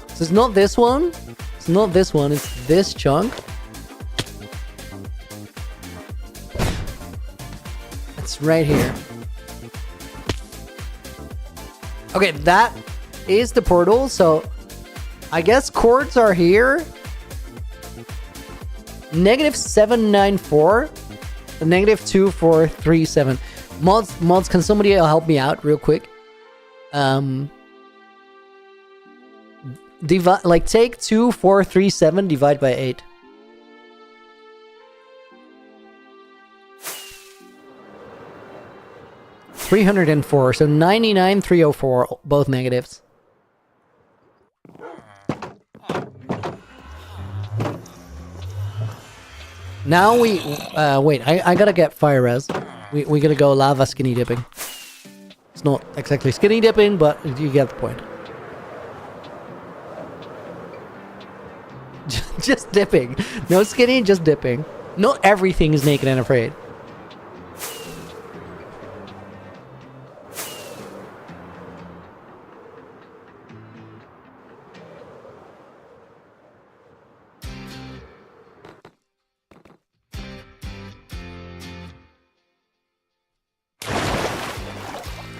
So it's not this one. It's not this one. It's this chunk. It's right here. Okay, that is the portal. So I guess chords are here. -794. -2437. Mods, can somebody help me out real quick? Divide, like, take 2437, divide by 8. $304, so 99,304, both negatives. Now we wait, I gotta get fire res. We gotta go lava skinny dipping. It's not exactly skinny dipping, but you get the point. Just dipping. No skinny, just dipping. Not everything is naked and afraid.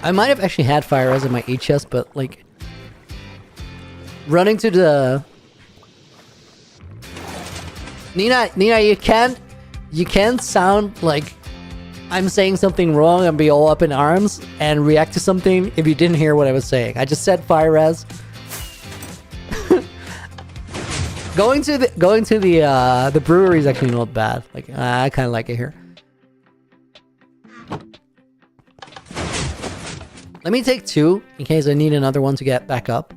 I might have actually had fire res in my E chest, but like running to the Nina, you can't sound like I'm saying something wrong and be all up in arms and react to something if you didn't hear what I was saying. I just said fire res. Going to the brewery is actually not bad. Like I kind of like it here. Let me take 2 in case I need another one to get back up.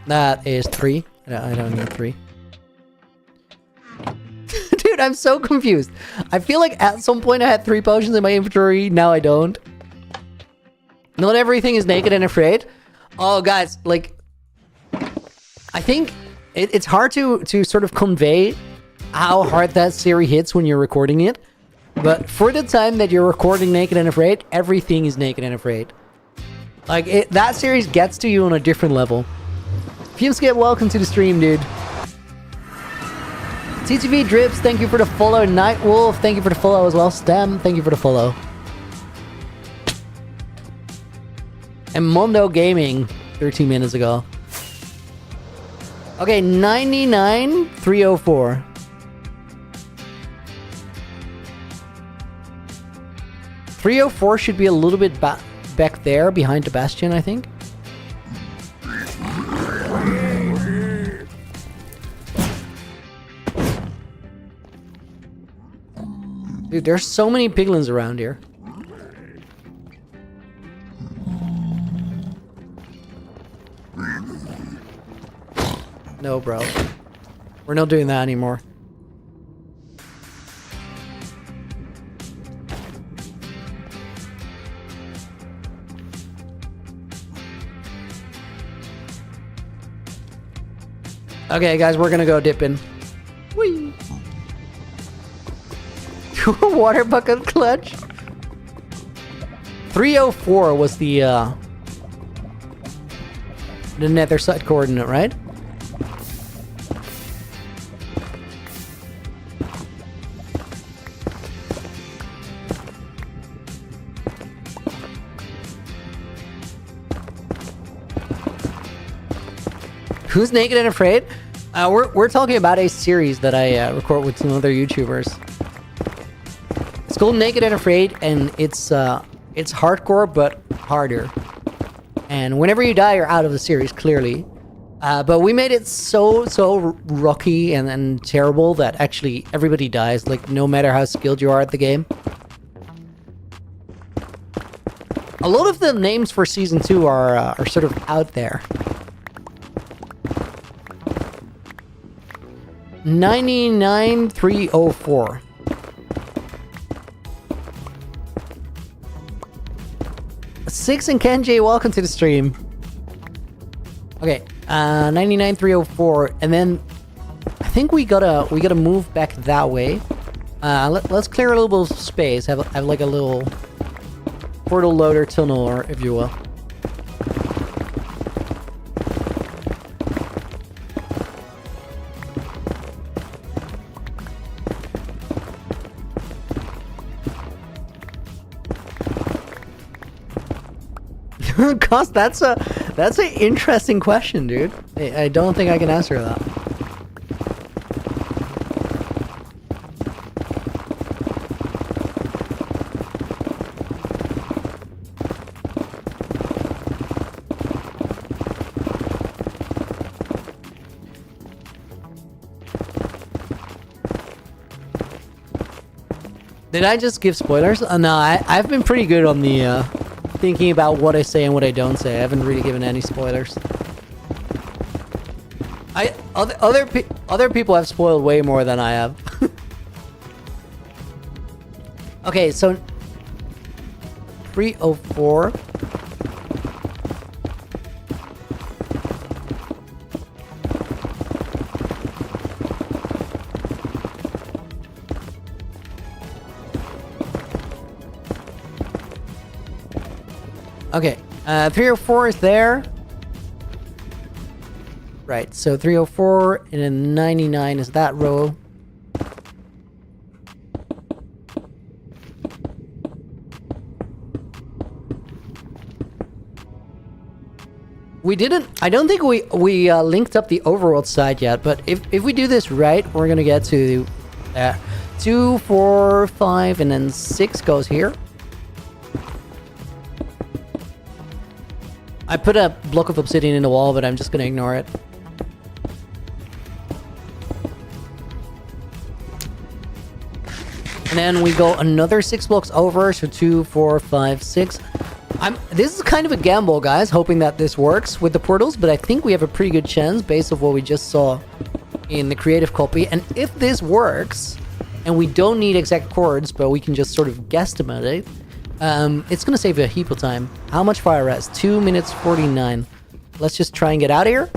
That is 3. I don't need 3. Dude, I'm so confused. I feel like at some point I had 3 potions in my inventory. Now I don't. Not everything is naked and afraid. Oh, guys, like, I think it's hard to sort of convey how hard that series hits when you're recording it. But for the time that you're recording Naked and Afraid, everything is Naked and Afraid. Like, that series gets to you on a different level. Fumeskip, welcome to the stream, dude. TTV Drips, thank you for the follow. Nightwolf, thank you for the follow as well. Stem, thank you for the follow. And Mondo Gaming, 13 minutes ago. Okay, 99,304. 304 should be a little bit back there behind the bastion, I think. Dude, there's so many piglins around here. No, bro. We're not doing that anymore. Okay, guys, we're gonna go dipping. Whee! Water bucket clutch. 304 was the nether site coordinate, right? Who's Naked and Afraid? We're talking about a series that I record with some other YouTubers. It's called Naked and Afraid, and it's hardcore but harder. And whenever you die, you're out of the series. Clearly, But we made it so rocky and terrible that actually everybody dies, like no matter how skilled you are at the game. A lot of the names for season 2 are sort of out there. 99304. Six and Kenji, welcome to the stream. Okay, 99304, and then I think we gotta move back that way. Let's clear a little bit of space. Have like a little portal loader tunnel, or if you will. Cost, that's an interesting question, dude. I don't think I can answer that. Did I just give spoilers? No, I've been pretty good on the thinking about what I say and what I don't say. I haven't really given any spoilers. Other people have spoiled way more than I have. Okay, so 304. Okay, 304 is there. Right, so 304 and then 99 is that row. I don't think we linked up the overworld side yet, but if we do this right, we're gonna get to 2, 4, 5, and then 6 goes here. I put a block of obsidian in the wall, but I'm just gonna ignore it. And then we go another 6 blocks over, so 2, 4, 5, 6. This is kind of a gamble, guys, hoping that this works with the portals, but I think we have a pretty good chance based on what we just saw in the creative copy. And if this works, and we don't need exact chords, but we can just sort of guesstimate it, it's gonna save a heap of time. How much fire rest? 2 minutes 49. Let's just try and get out of here.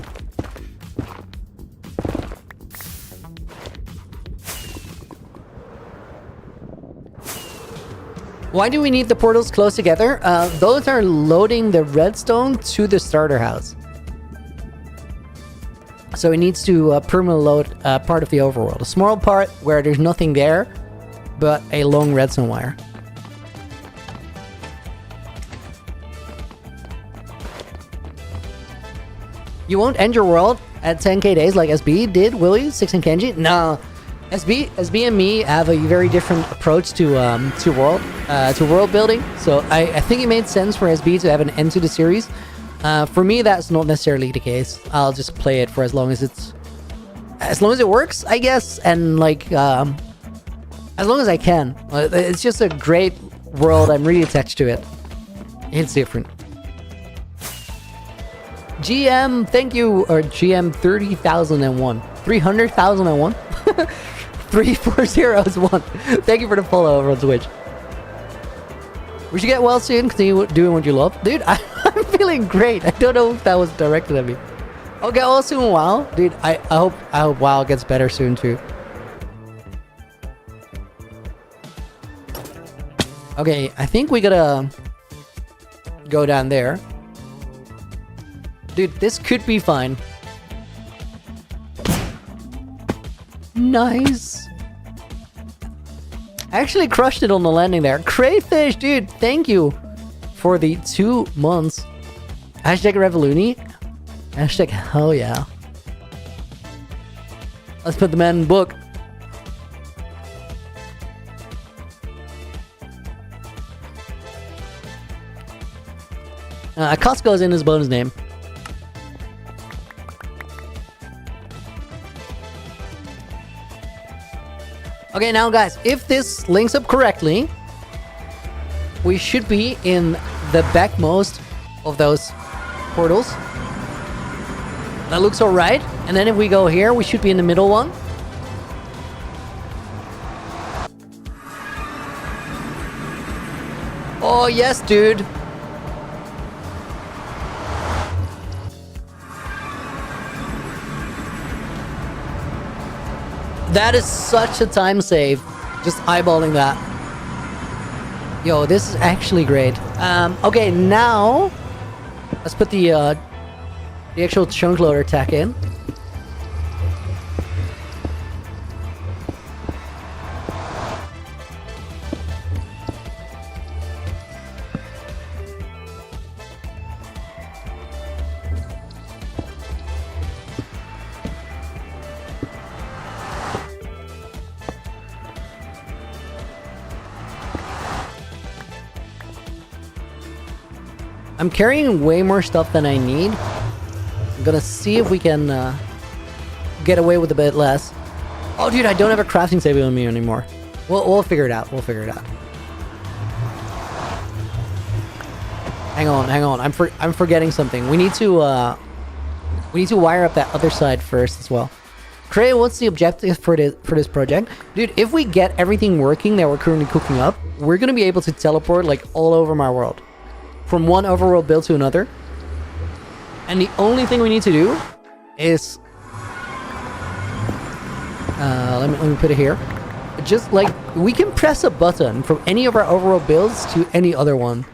Why do we need the portals close together? Those are loading the redstone to the starter house. So it needs to permanently load part of the overworld. A small part where there's nothing there, but a long redstone wire. You won't end your world at 10k days like SB did, will you? Six and Kenji? No. SB and me have a very different approach to world building. So I think it made sense for SB to have an end to the series. For me, that's not necessarily the case. I'll just play it for as long as it works, I guess, and like as long as I can. It's just a great world. I'm really attached to it. It's different. GM, thank you, or GM 30,001. 300,001? 340 Thank you for the follow over on Twitch. We should get well soon, continue doing what you love. Dude, I'm feeling great. I don't know if that was directed at me. I'll get well soon, WoW. Dude, I hope WoW gets better soon too. Okay, I think we gotta go down there. Dude, this could be fine. Nice. I actually crushed it on the landing there. Crayfish, dude, thank you for the 2 months. Hashtag Revoluni. Hashtag hell yeah. Let's put the man in the book. Costco's in his bonus name. Okay, now guys, if this links up correctly, we should be in the backmost of those portals. That looks alright. And then if we go here, we should be in the middle one. Oh, yes, dude. That is such a time save. Just eyeballing that. Yo, this is actually great. Okay, now let's put the actual chunk loader tech in. I'm carrying way more stuff than I need. I'm gonna see if we can get away with a bit less. Oh, dude, I don't have a crafting table on me anymore. We'll figure it out. We'll figure it out. Hang on. I'm forgetting something. We need to wire up that other side first as well. Cray, what's the objective for this project? Dude, if we get everything working that we're currently cooking up, we're gonna be able to teleport like all over my world. From one overworld build to another. And the only thing we need to do is let me put it here. Just like we can press a button from any of our overworld builds to any other one.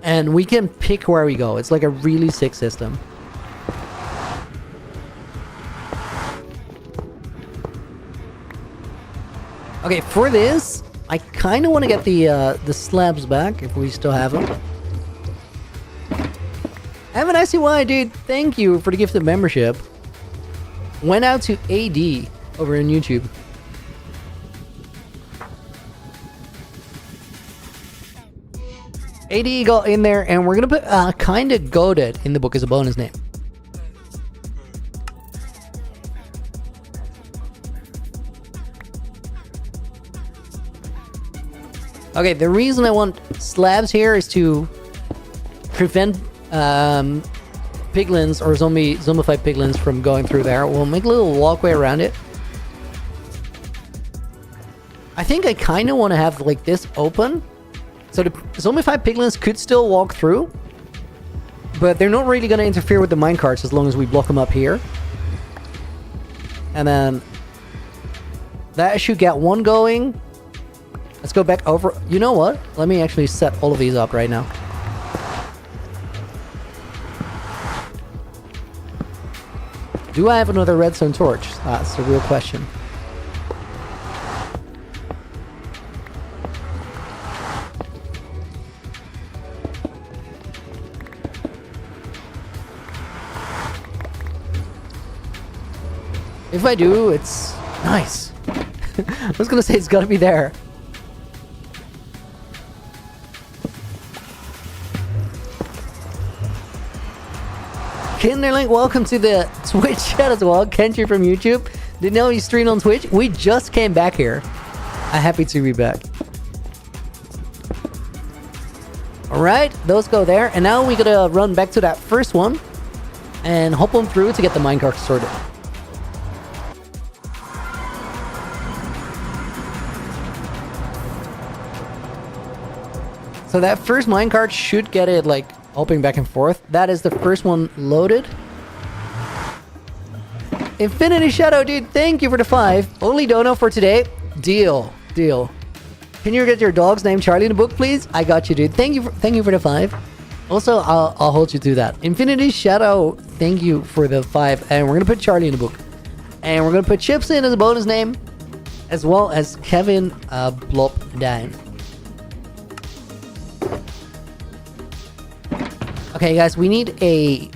And we can pick where we go. It's like a really sick system. Okay, for this, I kind of want to get the slabs back if we still have them. Have an ICY, dude. Thank you for the gift of membership. Went out to AD over on YouTube. AD got in there, and we're gonna put kind of goaded in the book as a bonus name. Okay, the reason I want slabs here is to prevent piglins or zombified piglins from going through there. We'll make a little walkway around it. I think I kind of want to have like this open, so the zombified piglins could still walk through, but they're not really going to interfere with the minecarts as long as we block them up here. And then that should get one going. Let's go back over. You know what? Let me actually set all of these up right now. Do I have another redstone torch? That's the real question. If I do, it's nice. I was gonna say it's gotta be there. Kinderlink, welcome to the Twitch chat as well. Kentry from YouTube. Didn't know you streamed on Twitch. We just came back here. I'm happy to be back. Alright, those go there. And now we gotta run back to that first one and hop on through to get the minecart sorted. So that first minecart should get it like hopping back and forth. That is the first one loaded. Infinity Shadow, dude, thank you for the 5. Only dono for today. Deal. Can you get your dog's name Charlie in the book, please? I got you, dude. Thank you for the 5. Also, I'll hold you to that. Infinity Shadow, thank you for the 5. And we're gonna put Charlie in the book. And we're gonna put Chips in as a bonus name, as well as Kevin Blopdine. Okay, guys, we need a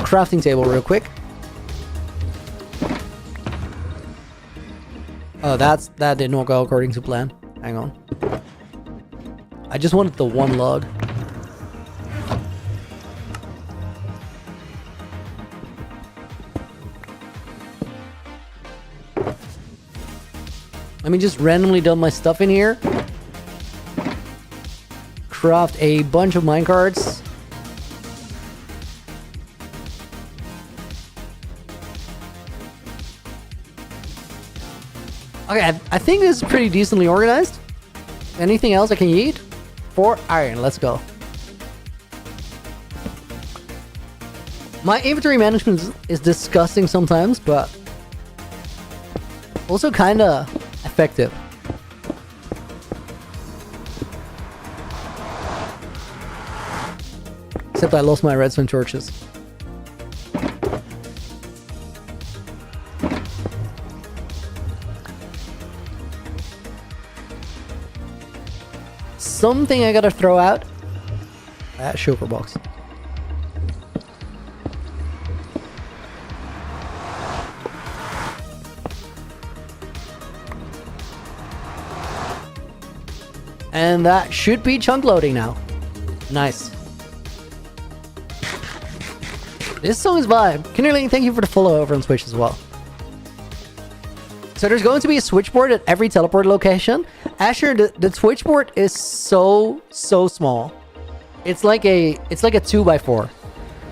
crafting table real quick. Oh, that did not go according to plan. Hang on. I just wanted the one log. Let me just randomly dump my stuff in here. Craft a bunch of minecarts. Okay, I think this is pretty decently organized. Anything else I can eat? 4 iron, let's go. My inventory management is disgusting sometimes, but also kinda effective. Except I lost my redstone torches. Something I gotta throw out. That sugar box. And that should be chunk loading now. Nice. This song is vibe. Kinderling, thank you for the follow over on Twitch as well. So there's going to be a switchboard at every teleport location. Asher, the switchboard is so small. It's like a 2x4.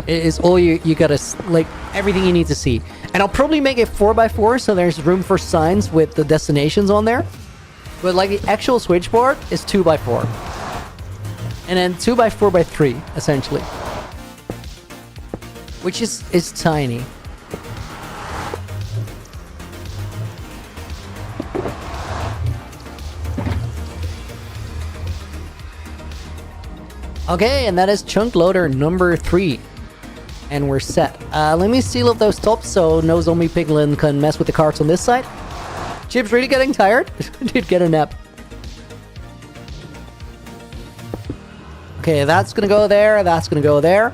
It is all you gotta, like, everything you need to see. And I'll probably make it 4x4 so there's room for signs with the destinations on there. But like the actual switchboard is 2x4. And then 2x4x3, essentially. Which is tiny. Okay, and that is chunk loader number 3. And we're set. Let me seal up those tops so no zombie piglin can mess with the carts on this side. Chip's really getting tired? Dude, get a nap. Okay, that's gonna go there, that's gonna go there.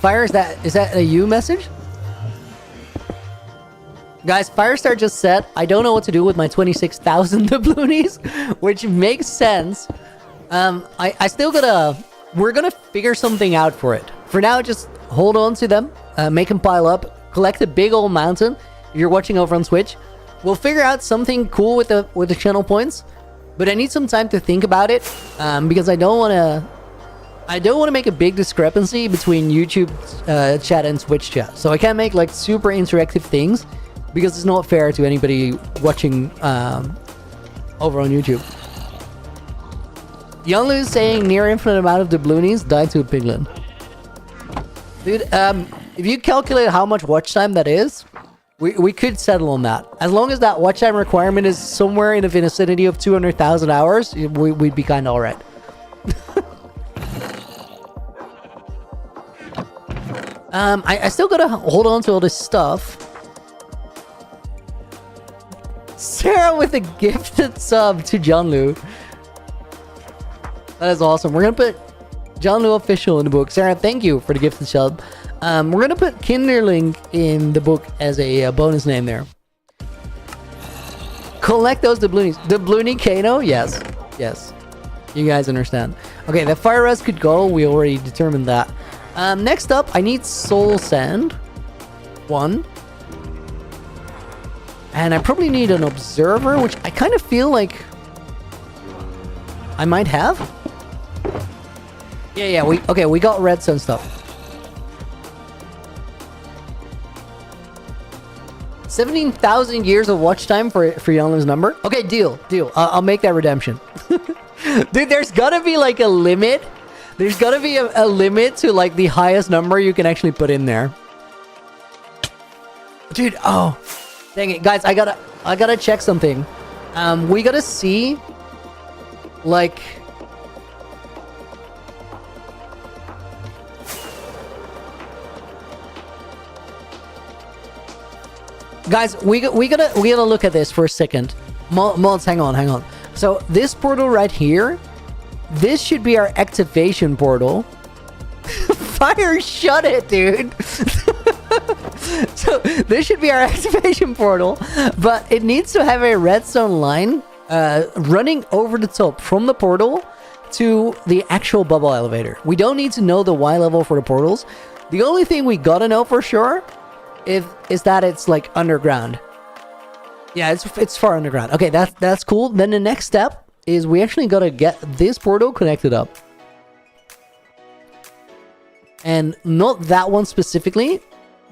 Fire, is that a you message? Guys, Firestar just said, I don't know what to do with my 26,000 doubloonies, which makes sense. I still we're gonna figure something out for it. For now, just hold on to them, make them pile up, collect a big old mountain. If you're watching over on Twitch, we'll figure out something cool with the channel points, but I need some time to think about it, because I don't want to make a big discrepancy between YouTube chat and Twitch chat. So I can't make like super interactive things because it's not fair to anybody watching over on YouTube. Younglu is saying near infinite amount of doubloonies died to a piglin. Dude, if you calculate how much watch time that is, we could settle on that. As long as that watch time requirement is somewhere in the vicinity of 200,000 hours, we'd be kind of alright. I still gotta hold on to all this stuff. Sarah with a gifted sub to John Lu. That is awesome. We're gonna put John Lu official in the book. Sarah, thank you for the gifted sub. We're gonna put Kinderling in the book as a bonus name there. Collect those doubloonies. Doubloony Kano? Yes. Yes. You guys understand. Okay, the fire res could go. We already determined that. Next up, I need soul sand. 1. And I probably need an observer, which I kind of feel like I might have. Yeah, we got redstone stuff. 17,000 years of watch time for Yanlu's number. Okay, deal. I'll make that redemption. Dude, there's gotta be like a limit. There's gotta be a limit to like the highest number you can actually put in there. Dude, oh. Dang it, guys, I gotta check something. We gotta see like guys, we gotta look at this for a second. Mods, hang on. So this portal right here, this should be our activation portal. Fire, shut it, dude. So this should be our activation portal, but it needs to have a redstone line running over the top from the portal to the actual bubble elevator. We don't need to know the Y level for the portals. The only thing we gotta know for sure is that it's like underground. Yeah, it's far underground. Okay, that's cool. Then the next step is we actually gotta get this portal connected up. And not that one specifically,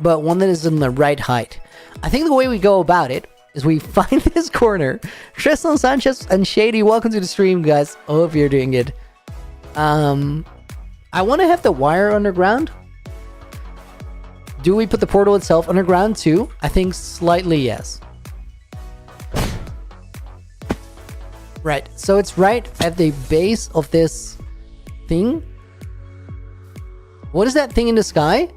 but one that is in the right height. I think the way we go about it is we find this corner. Tristan Sanchez and Shady, welcome to the stream, guys. Hope you're doing good. I want to have the wire underground. Do we put the portal itself underground too? I think slightly yes. Right, so it's right at the base of this thing. What is that thing in the sky?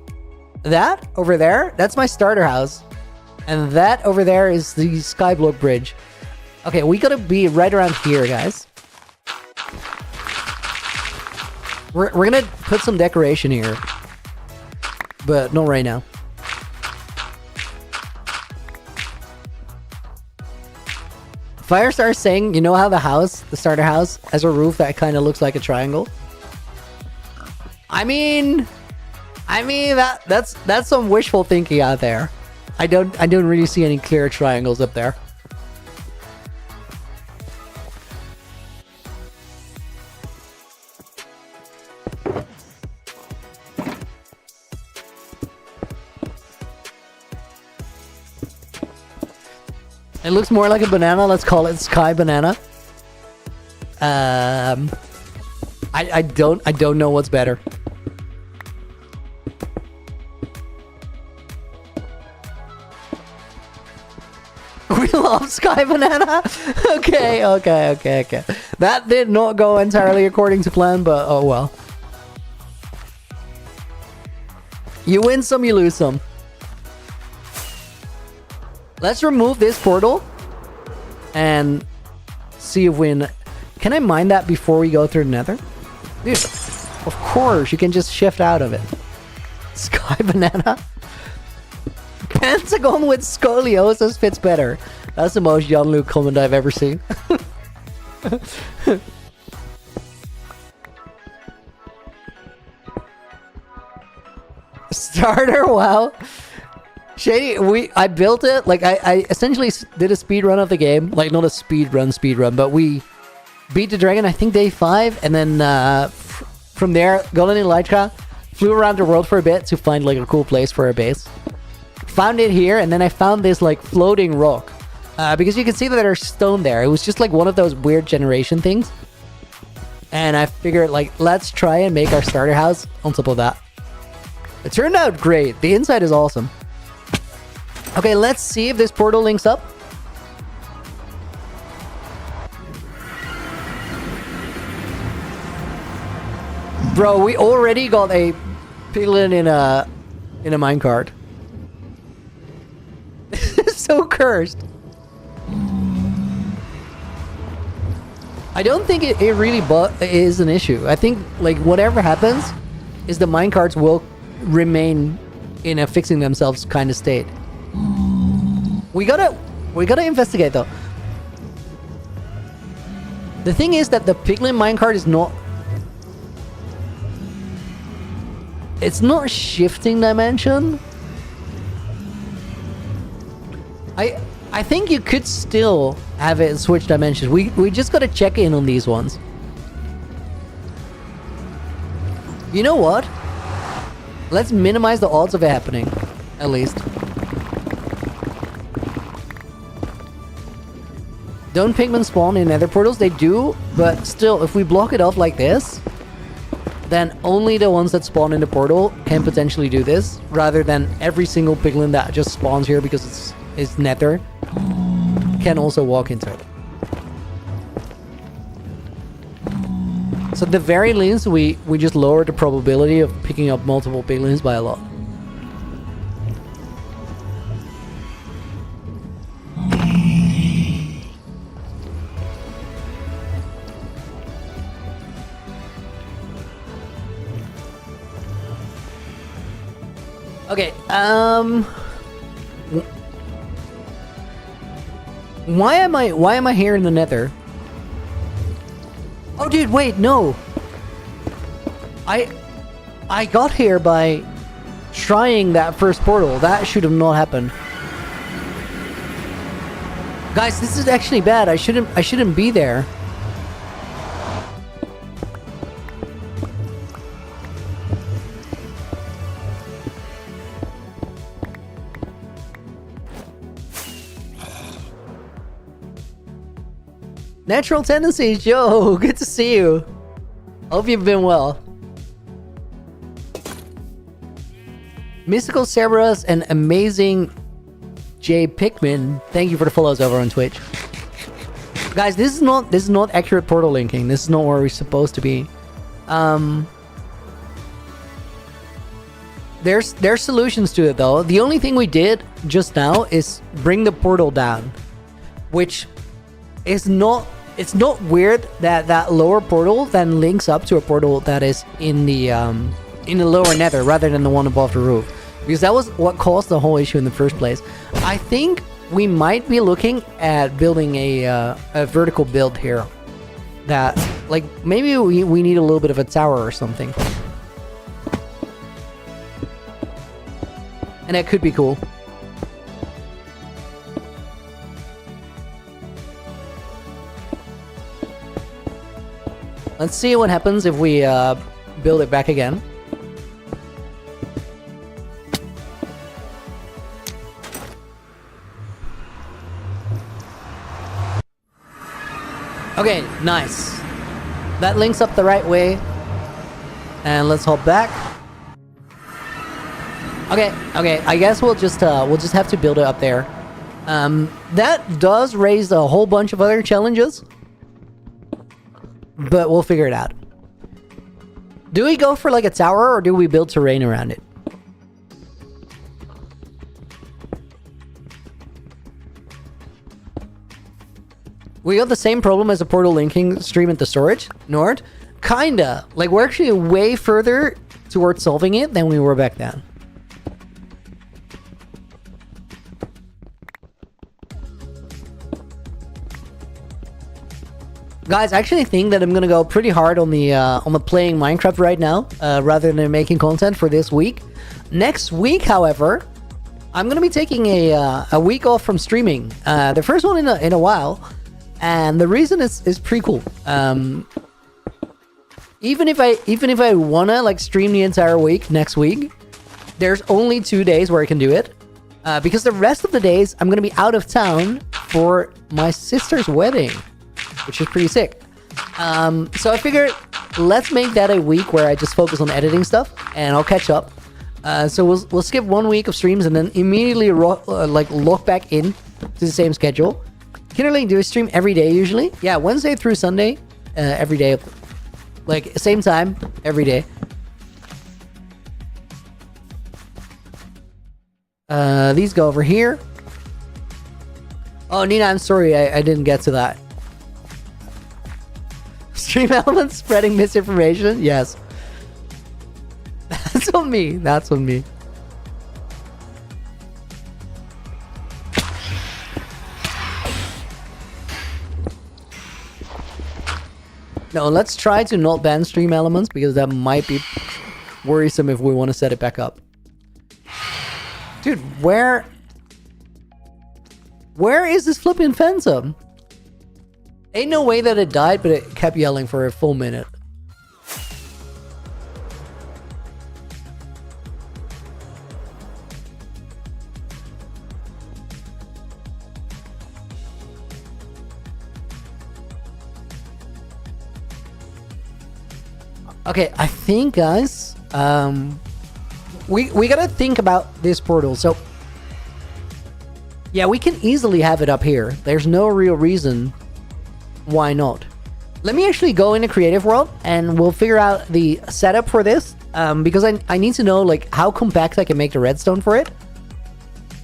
That over there? That's my starter house. And that over there is the skyblock bridge. Okay, we gotta be right around here, guys. We're gonna put some decoration here. But not right now. Firestar is saying, you know how the starter house, has a roof that kind of looks like a triangle? I mean that's some wishful thinking out there. I don't really see any clear triangles up there. It looks more like a banana. Let's call it Sky Banana. I don't know what's better. We love Sky Banana. Okay. That did not go entirely according to plan, but oh well. You win some, you lose some. Let's remove this portal and see if we can I mine that before we go through the nether? Dude, of course, you can just shift out of it. Sky Banana? Pentagon with scoliosis fits better. That's the most Jean-Luc comment I've ever seen. Starter, wow. Shady, I built it, like I essentially did a speed run of the game. Like not a speed run, but we beat the dragon, I think day 5, and then from there, got an Elytra, flew around the world for a bit to find like a cool place for a base. Found it here, and then I found this like floating rock. Because you can see that there's stone there. It was just like one of those weird generation things. And I figured like, let's try and make our starter house on top of that. It turned out great. The inside is awesome. Okay, let's see if this portal links up. Bro, we already got a piglin in a minecart. So cursed. I don't think it really is an issue. I think like whatever happens is the minecarts will remain in a fixing themselves kind of state. We gotta investigate though. The thing is that the piglin minecart is not... It's not shifting dimension. I think you could still have it switch dimensions. We just gotta check in on these ones. You know what? Let's minimize the odds of it happening, at least. Don't pigmen spawn in nether portals? They do, but still, if we block it off like this, then only the ones that spawn in the portal can potentially do this, rather than every single piglin that just spawns here because it's nether can also walk into it. So at the very least, we just lower the probability of picking up multiple piglins by a lot. Okay, Why am I here in the nether? Oh dude, wait, no. I got here by trying that first portal. That should have not happened. Guys, this is actually bad. I shouldn't be there. Natural tendencies, yo, good to see you. Hope you've been well. Mystical Cerberus and Amazing J Pikmin, thank you for the follows over on Twitch. Guys, this is not accurate portal linking. This is not where we're supposed to be. There's solutions to it though. The only thing we did just now is bring the portal down, which is not. It's not weird that that lower portal then links up to a portal that is in the lower nether rather than the one above the roof, because that was what caused the whole issue in the first place. I think we might be looking at building a vertical build here. That, like, maybe we need a little bit of a tower or something, and that could be cool. Let's see what happens if we build it back again. Okay, nice. That links up the right way. And let's hold back. Okay, I guess we'll just have to build it up there. That does raise a whole bunch of other challenges, but we'll figure it out. Do we go for like a tower or do we build terrain around it? We got the same problem as a portal linking stream at the storage, Nord. Kinda. Like, we're actually way further towards solving it than we were back then. Guys, I actually think that I'm gonna go pretty hard on the playing Minecraft right now, rather than making content for this week. Next week, however, I'm gonna be taking a week off from streaming, the first one in a while, and the reason is pretty cool. Even if I wanna like stream the entire week next week, there's only 2 days where I can do it, because the rest of the days I'm gonna be out of town for my sister's wedding, which is pretty sick. So I figured let's make that a week where I just focus on editing stuff, and I'll catch up. So we'll skip 1 week of streams and then immediately log back in to the same schedule. Kinderling do a stream every day usually. Yeah, Wednesday through Sunday, every day, like same time every day. These go over here. Oh, Nina, I'm sorry, I didn't get to that. Stream elements spreading misinformation? Yes. That's on me. That's on me. No, let's try to not ban stream elements, because that might be worrisome if we want to set it back up. Dude, where is this flipping fence up? Ain't no way that it died, but it kept yelling for a full minute. Okay, I think, guys, we gotta think about this portal. So, yeah, we can easily have it up here. There's no real reason why not. Let me actually go into Creative World and we'll figure out the setup for this, because I need to know like how compact I can make the redstone for it.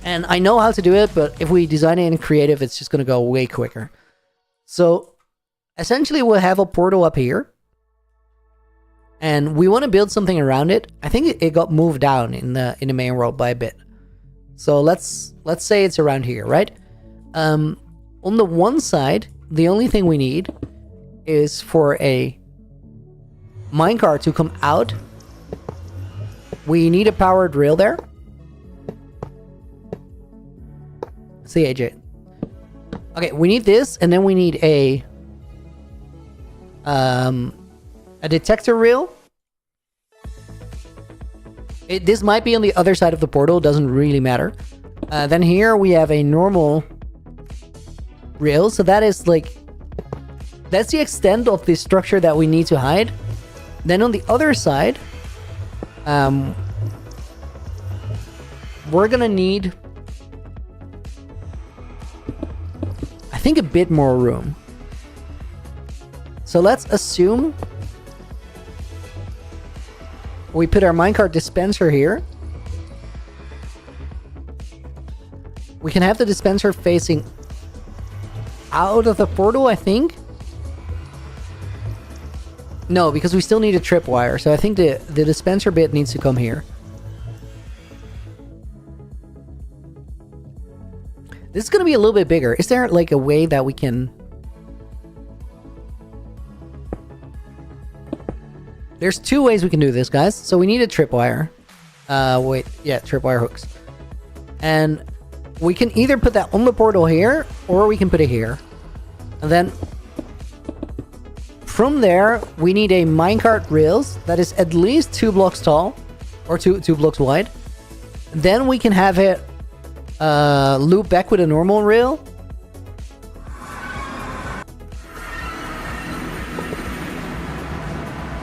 And I know how to do it, but if we design it in Creative, it's just gonna go way quicker. So essentially we'll have a portal up here, and we want to build something around it. I think it got moved down in the main world by a bit. So let's say it's around here, right? On the one side, the only thing we need is for a minecart to come out. We need a powered rail there. See, AJ. Okay, we need this, and then we need a detector rail. This might be on the other side of the portal, doesn't really matter. Then here we have a normal rail, so that is like, that's the extent of the structure that we need to hide. Then on the other side, we're gonna need, I think, a bit more room. So let's assume we put our minecart dispenser here. We can have the dispenser facing out of the portal, I think. No, because we still need a tripwire. So I think the dispenser bit needs to come here. This is going to be a little bit bigger. Is there like a way that we can... There's two ways we can do this, guys. So we need a tripwire. Wait, yeah, tripwire hooks. And we can either put that on the portal here, or we can put it here. And then from there, we need a minecart rails that is at least 2 blocks tall, or two blocks wide. Then we can have it loop back with a normal rail.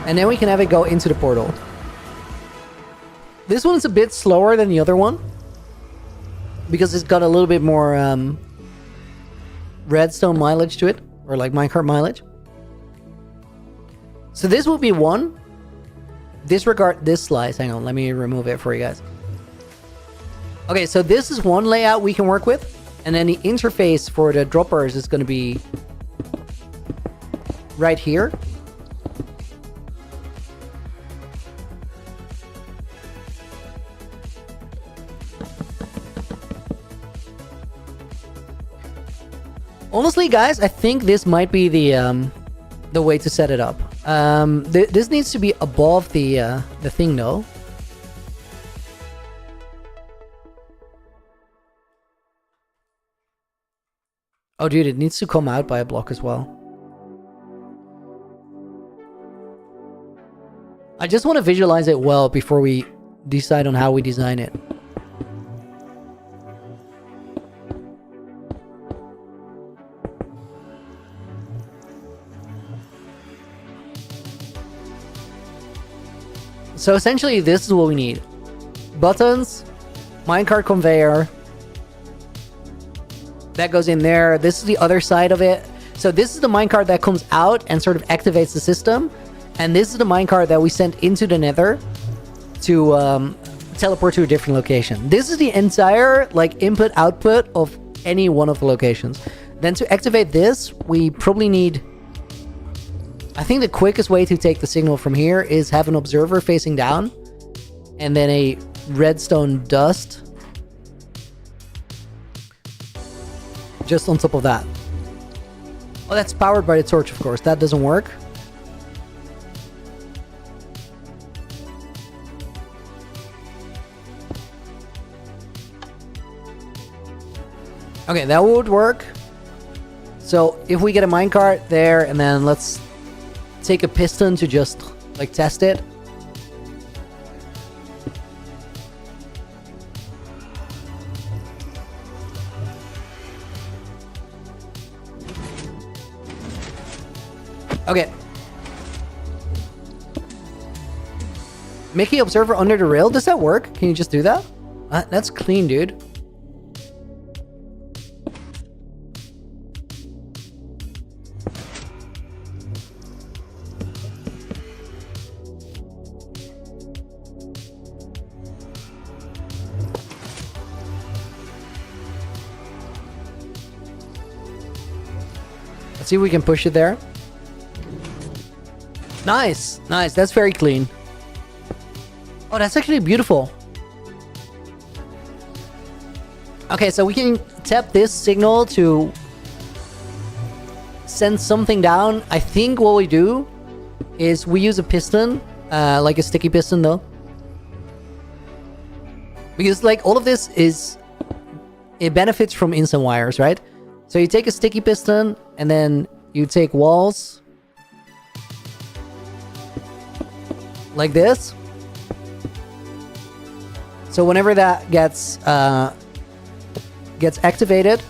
And then we can have it go into the portal. This one is a bit slower than the other one, because it's got a little bit more redstone mileage to it, or like minecart mileage. So this will be one. Disregard this slice. Hang on, let me remove it for you guys. Okay, so this is one layout we can work with, and then the interface for the droppers is going to be right here. Honestly, guys, I think this might be the way to set it up. This needs to be above the thing, though. Oh, dude, it needs to come out by a block as well. I just want to visualize it well before we decide on how we design it. So essentially, this is what we need. Buttons, minecart conveyor. That goes in there. This is the other side of it. So this is the minecart that comes out and sort of activates the system. And this is the minecart that we send into the nether to teleport to a different location. This is the entire like input-output of any one of the locations. Then to activate this, we probably need... I think the quickest way to take the signal from here is have an observer facing down, and then a redstone dust just on top of that. Oh, that's powered by the torch, of course. That doesn't work. Okay, that would work. So if we get a minecart there, and then let's take a piston to just like test it. Okay. Mickey observer under the rail. Does that work? Can you just do that? That's clean, dude. Let's see if we can push it there. Nice, nice. That's very clean. Oh, that's actually beautiful. Okay, so we can tap this signal to send something down, I think what we do is we use a piston, like a sticky piston though. Because like all of this is, it benefits from instant wires, right? So you take a sticky piston and then you take walls like this. So whenever that gets activated,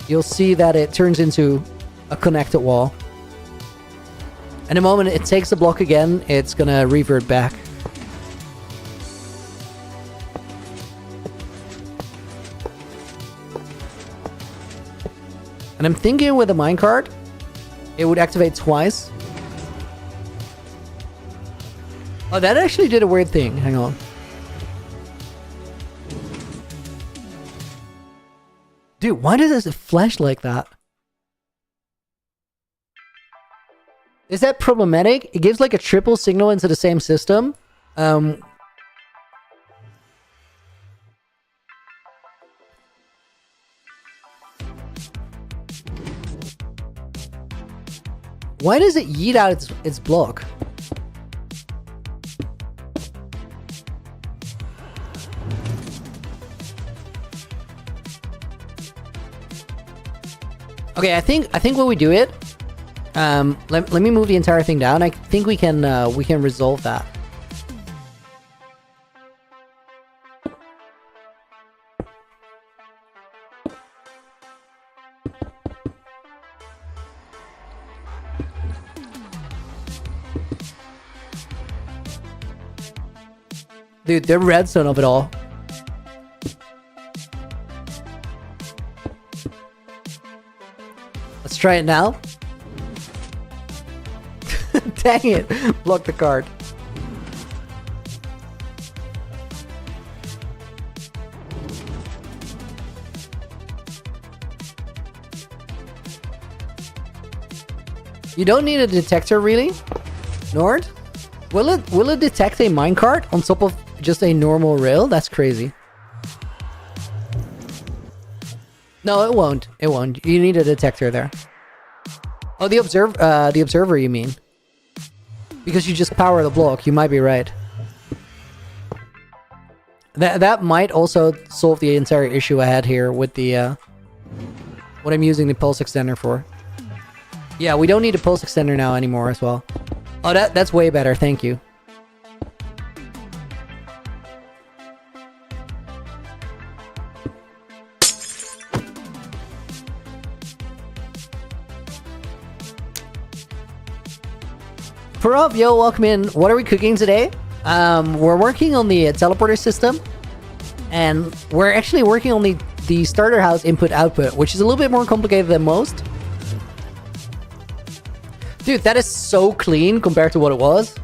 you'll see that it turns into a connected wall. And the moment it takes the block again, it's gonna revert back. And I'm thinking with a minecart, it would activate twice. Oh, that actually did a weird thing. Hang on. Dude, why does it flash like that? Is that problematic? It gives like a triple signal into the same system. Why does it yeet out its block? Okay, I think when we do it, let me move the entire thing down. I think we can resolve that. Dude, the redstone of it all. Let's try it now. Dang it. Block the card. You don't need a detector, really? Nord? Will it detect a minecart on top of just a normal rail? That's crazy. No, it won't. It won't. You need a detector there. Oh, the observer, you mean? Because you just power the block. You might be right. That might also solve the entire issue I had here with the what I'm using the pulse extender for. Yeah, we don't need a pulse extender now anymore as well. Oh, that's way better. Thank you. Parav, yo, welcome in. What are we cooking today? We're working on the teleporter system, and we're actually working on the starter house input-output, which is a little bit more complicated than most. Dude, that is so clean compared to what it was.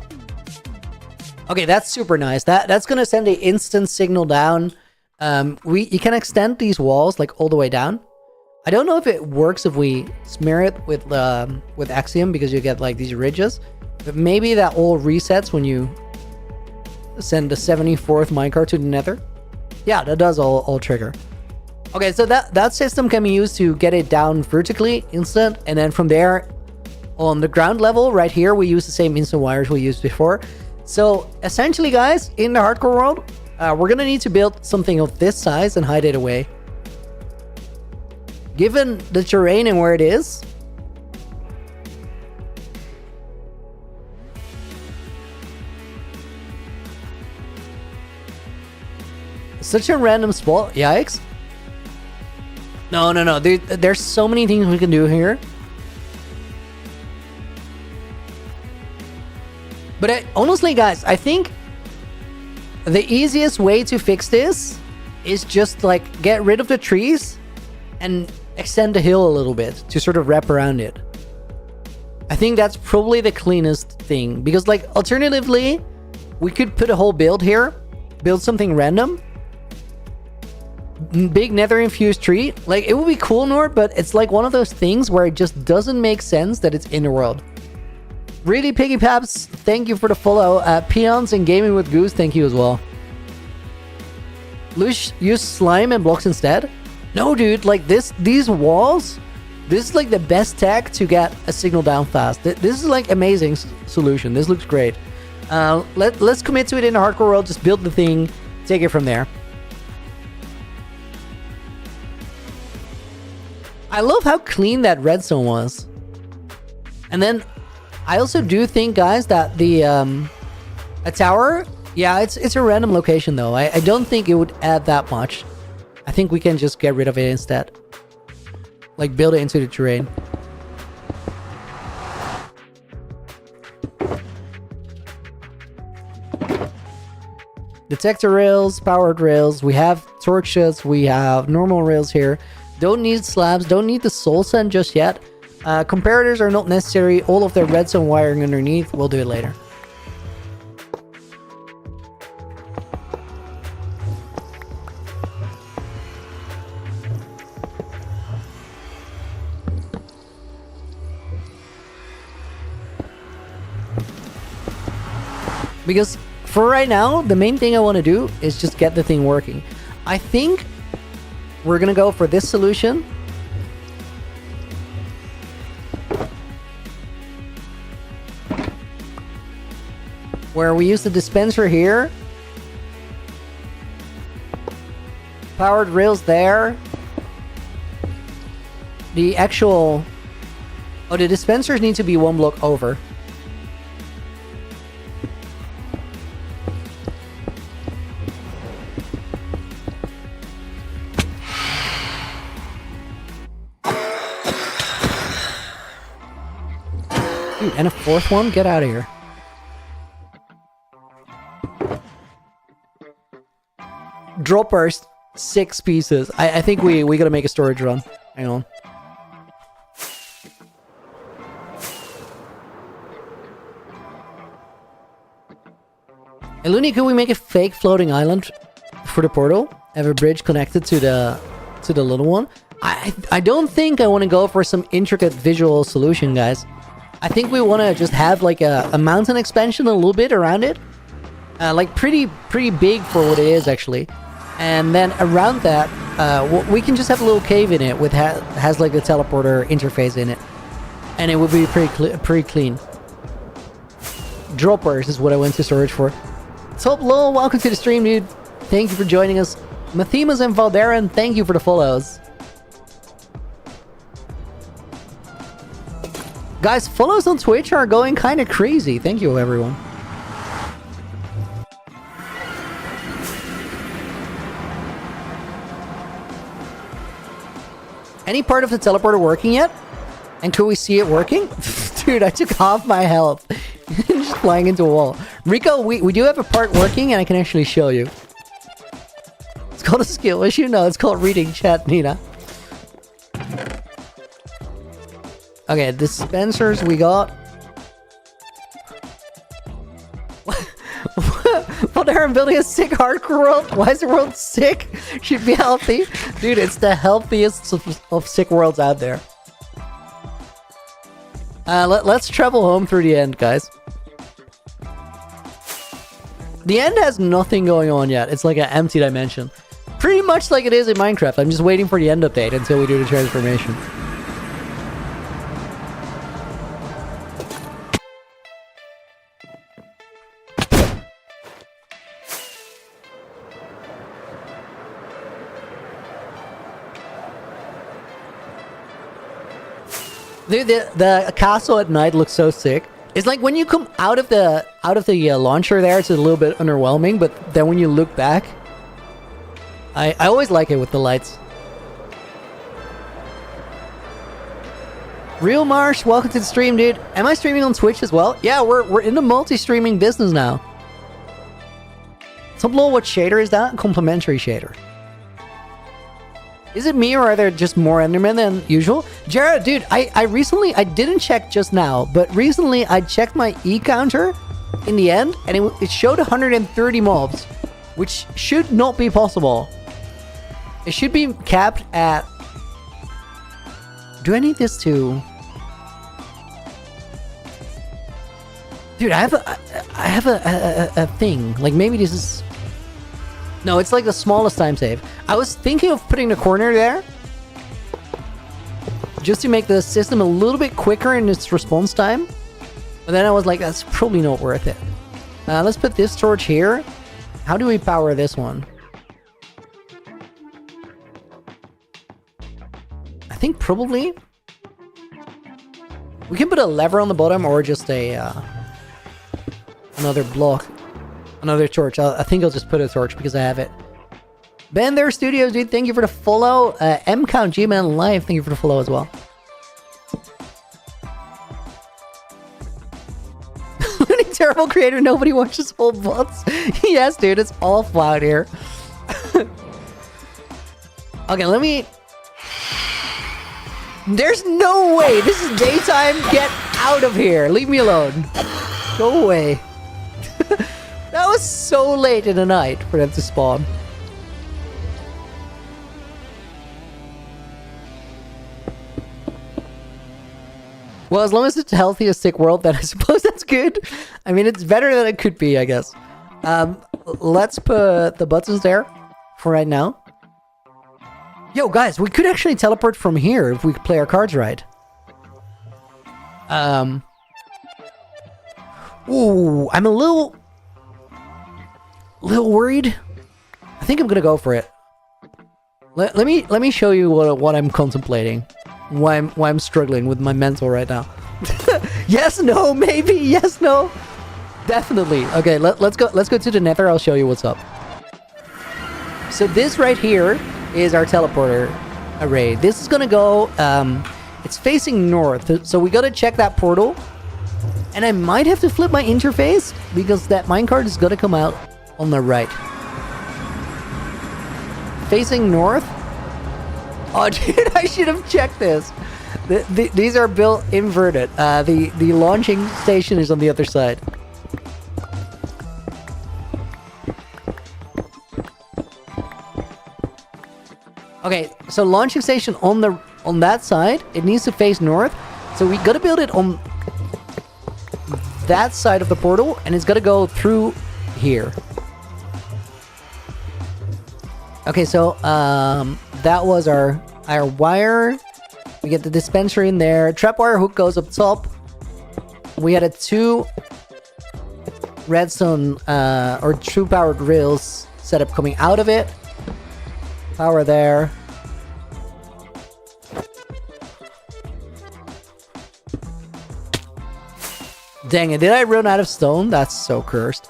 Okay, that's super nice. That's gonna send an instant signal down. You can extend these walls like all the way down. I don't know if it works if we smear it with Axiom, because you get like these ridges. But maybe that all resets when you send the 74th minecart to the nether. Yeah, that does all trigger. Okay, so that system can be used to get it down vertically, instant, and then from there, on the ground level, right here, we use the same instant wires we used before. So essentially, guys, in the hardcore world, we're gonna need to build something of this size and hide it away. Given the terrain and where it is, such a random spot. Yikes. No. There's so many things we can do here. But honestly, guys, I think the easiest way to fix this is just like get rid of the trees and extend the hill a little bit to sort of wrap around it. I think that's probably the cleanest thing, because like alternatively, we could put a whole build here, build something random. Big nether infused tree. Like, it would be cool, Nord, but it's like one of those things where it just doesn't make sense that it's in the world. Really, Piggy Paps, thank you for the follow. Peons and Gaming with Goose, thank you as well. Lush, use slime and blocks instead? No, dude, like these walls, This is like the best tech to get a signal down fast. This is like amazing solution. This looks great. Let's commit to it in the hardcore world. Just build the thing, take it from there. I love how clean that redstone was. And then I also do think, guys, that the a tower, yeah, it's a random location though. I don't think it would add that much. I think we can just get rid of it instead. Like build it into the terrain. Detector rails, powered rails. We have torches. We have normal rails here. Don't need slabs. Don't need the soul sand just yet. Comparators are not necessary. All of the redstone wiring underneath. We'll do it later. Because for right now, the main thing I want to do is just get the thing working. I think we're going to go for this solution. Where we use the dispenser here. Powered rails there. The actual... Oh, the dispensers need to be one block over. Dude, and a fourth one? Get out of here. Droppers, 6 pieces. I think we gotta make a storage run. Hang on. Hey, Looney, could we make a fake floating island for the portal? Have a bridge connected to the little one? I don't think I want to go for some intricate visual solution, guys. I think we want to just have like a mountain expansion a little bit around it. Like pretty big for what it is actually. And then around that, we can just have a little cave in it with has like the teleporter interface in it. And it would be pretty clean. Droppers is what I went to storage for. Top Low, welcome to the stream, dude. Thank you for joining us. Mathemas and Valderan, thank you for the follows. Guys, follows on Twitch are going kind of crazy. Thank you, everyone. Any part of the teleporter working yet? And could we see it working? Dude, I took half my health. Just flying into a wall. Rico, we do have a part working and I can actually show you. It's called a skill issue? No, it's called reading chat, Nina. Okay, dispensers we got. Well, they're building a sick hardcore world. Why is the world sick? Should be healthy. Dude, it's the healthiest of sick worlds out there. Let's travel home through the end, guys. The end has nothing going on yet. It's like an empty dimension. Pretty much like it is in Minecraft. I'm just waiting for the end update until we do the transformation. Dude, the castle at night looks so sick. It's like when you come out of the launcher there, it's a little bit underwhelming, but then when you look back, I always like it with the lights. Real Marsh, welcome to the stream, dude. Am I streaming on Twitch as well? Yeah, we're in the multi-streaming business now. Some blow, what shader is that? Complementary shader. Is it me or are there just more Endermen than usual? Jared, dude, I recently, I didn't check just now, but recently I checked my E counter in the end and it showed 130 mobs, which should not be possible. It should be capped at... Do I need this to... Dude, I have a thing. Like maybe this is... No, it's like the smallest time save. I was thinking of putting the corner there. just to make the system a little bit quicker in its response time. But then I was like, that's probably not worth it. Let's put this torch here. How do we power this one? I think probably we can put a lever on the bottom or just a another block, another torch. I think I'll just put a torch because I have it. Ben there Studios, dude, thank you for the follow. MCount Gman Live, thank you for the follow as well. Terrible creator, nobody watches whole bots. Yes, dude, it's awful out here. Okay, let me... There's no way! This is daytime! Get out of here! Leave me alone! Go away. That was so late in the night for them to spawn. Well, as long as it's a healthy, a sick world, then I suppose that's good. I mean, it's better than it could be, I guess. Let's put the buttons there for right now. Yo, guys, we could actually teleport from here if we play our cards right. Ooh, I'm a little worried. I think I'm gonna go for it. Let me show you what I'm contemplating. Why I'm struggling with my mental right now. Yes, no, maybe. Yes, no. Definitely. Okay, let's go to the nether. I'll show you what's up. So this right here is our teleporter array. This is gonna go, it's facing north. So we gotta check that portal. And I might have to flip my interface because that minecart is gonna come out on the right. Facing north. Oh, dude, I should have checked this. These are built inverted. The launching station is on the other side. Okay, so launching station on that side, it needs to face north. So we gotta build it on that side of the portal, and it's gotta go through here. Okay, so that was our wire. We get the dispenser in there. Trapwire hook goes up top. We had a 2 redstone or true powered rails setup coming out of it. Power there. Dang it, did I run out of stone? That's so cursed.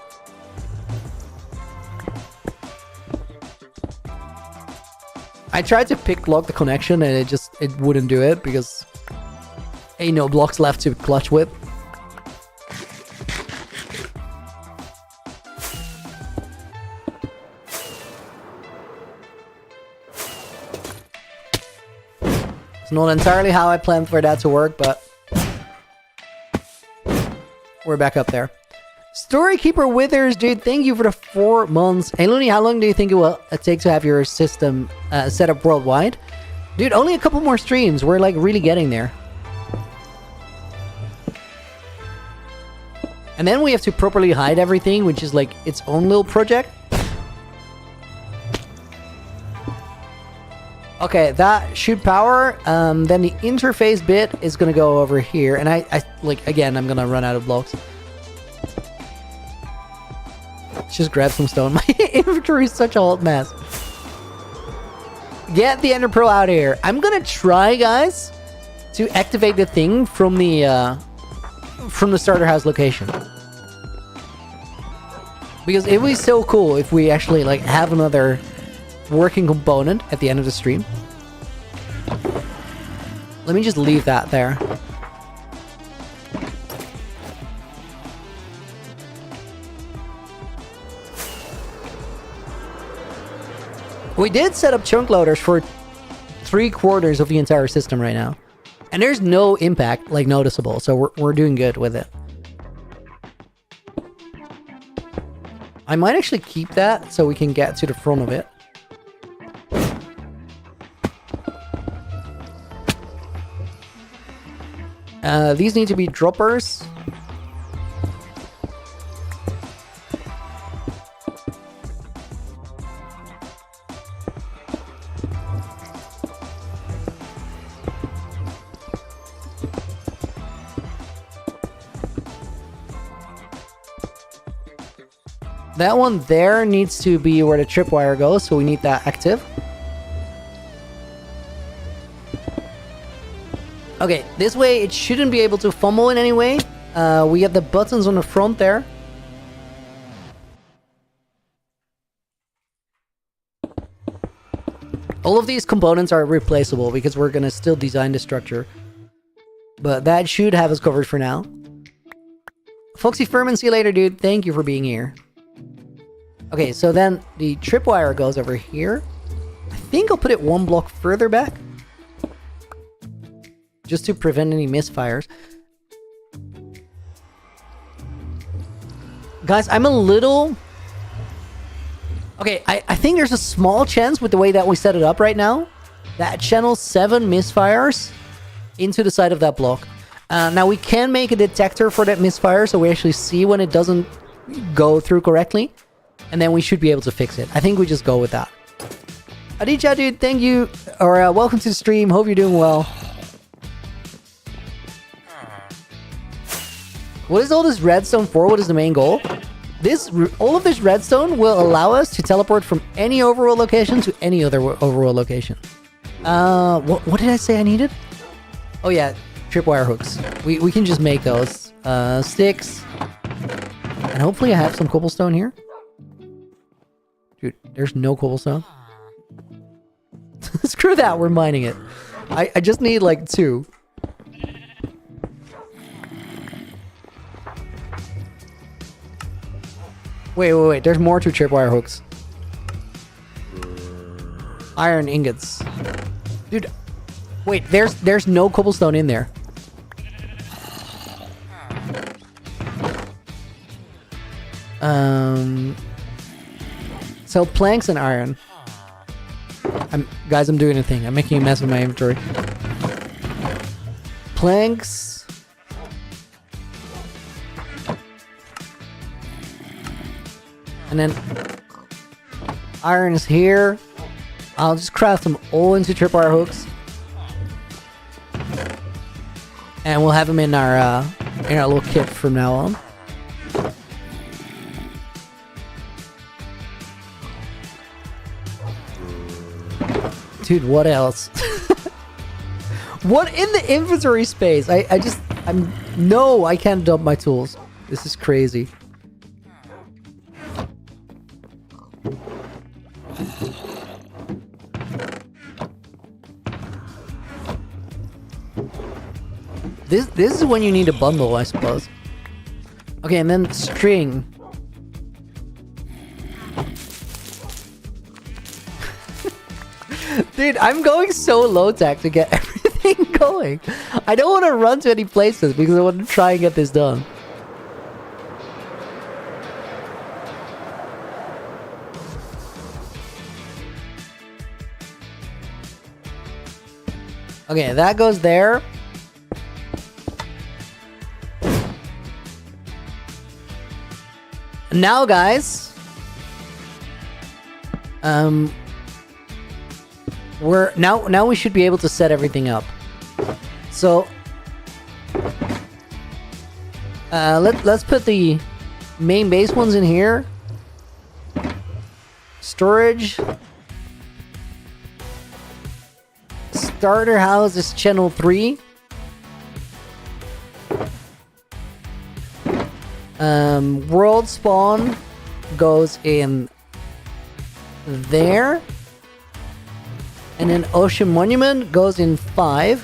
I tried to pick lock the connection and it wouldn't do it because ain't no blocks left to clutch with. It's not entirely how I planned for that to work, but we're back up there. Storykeeper Withers, dude, thank you for the 4 months. Hey, Looney, how long do you think it will take to have your system set up worldwide? Dude, only a couple more streams. We're, like, really getting there. And then we have to properly hide everything, which is, like, its own little project. Okay, that should power. Then the interface bit is gonna go over here. And I like, again, I'm gonna run out of blocks. Just grab some stone. My inventory is such a hot mess. Get the Ender Pearl out of here. I'm gonna try, guys, to activate the thing from the starter house location. Because it would be so cool if we actually like have another working component at the end of the stream. Let me just leave that there. We did set up chunk loaders for 3/4 of the entire system right now. And there's no impact, like, noticeable. So we're doing good with it. I might actually keep that so we can get to the front of it. These need to be droppers. That one there needs to be where the tripwire goes, so we need that active. Okay, this way it shouldn't be able to fumble in any way. We have the buttons on the front there. All of these components are replaceable because we're gonna still design the structure. But that should have us covered for now. Foxy Furman, see you later, dude. Thank you for being here. Okay, so then the tripwire goes over here. I think I'll put it one block further back. Just to prevent any misfires. Guys, I'm a little... Okay, I think there's a small chance with the way that we set it up right now that channels 7 misfires into the side of that block. Now we can make a detector for that misfire so we actually see when it doesn't go through correctly. And then we should be able to fix it. I think we just go with that. Aditya, dude, thank you. Or welcome to the stream. Hope you're doing well. What is all this redstone for? What is the main goal? All of this redstone will allow us to teleport from any overworld location to any other overworld location. What did I say I needed? Oh yeah, tripwire hooks. We can just make those. Sticks. And hopefully I have some cobblestone here. Dude, there's no cobblestone. Screw that, we're mining it. I just need like 2. Wait. There's more to tripwire hooks. Iron ingots. Dude, wait, there's no cobblestone in there. So planks and iron. Guys, I'm doing a thing. I'm making a mess of my inventory. Planks. And then iron is here. I'll just craft them all into tripwire hooks. And we'll have them in our little kit from now on. Dude, what else? What in the inventory space? I can't dump my tools. This is crazy. This is when you need a bundle, I suppose. Okay, and then string. Dude, I'm going so low tech to get everything going. I don't want to run to any places because I want to try and get this done. Okay, that goes there. Now, guys, now we should be able to set everything up. So, let's put the main base ones in here. Storage. Starter house is channel 3. World spawn goes in there. And then Ocean Monument goes in 5.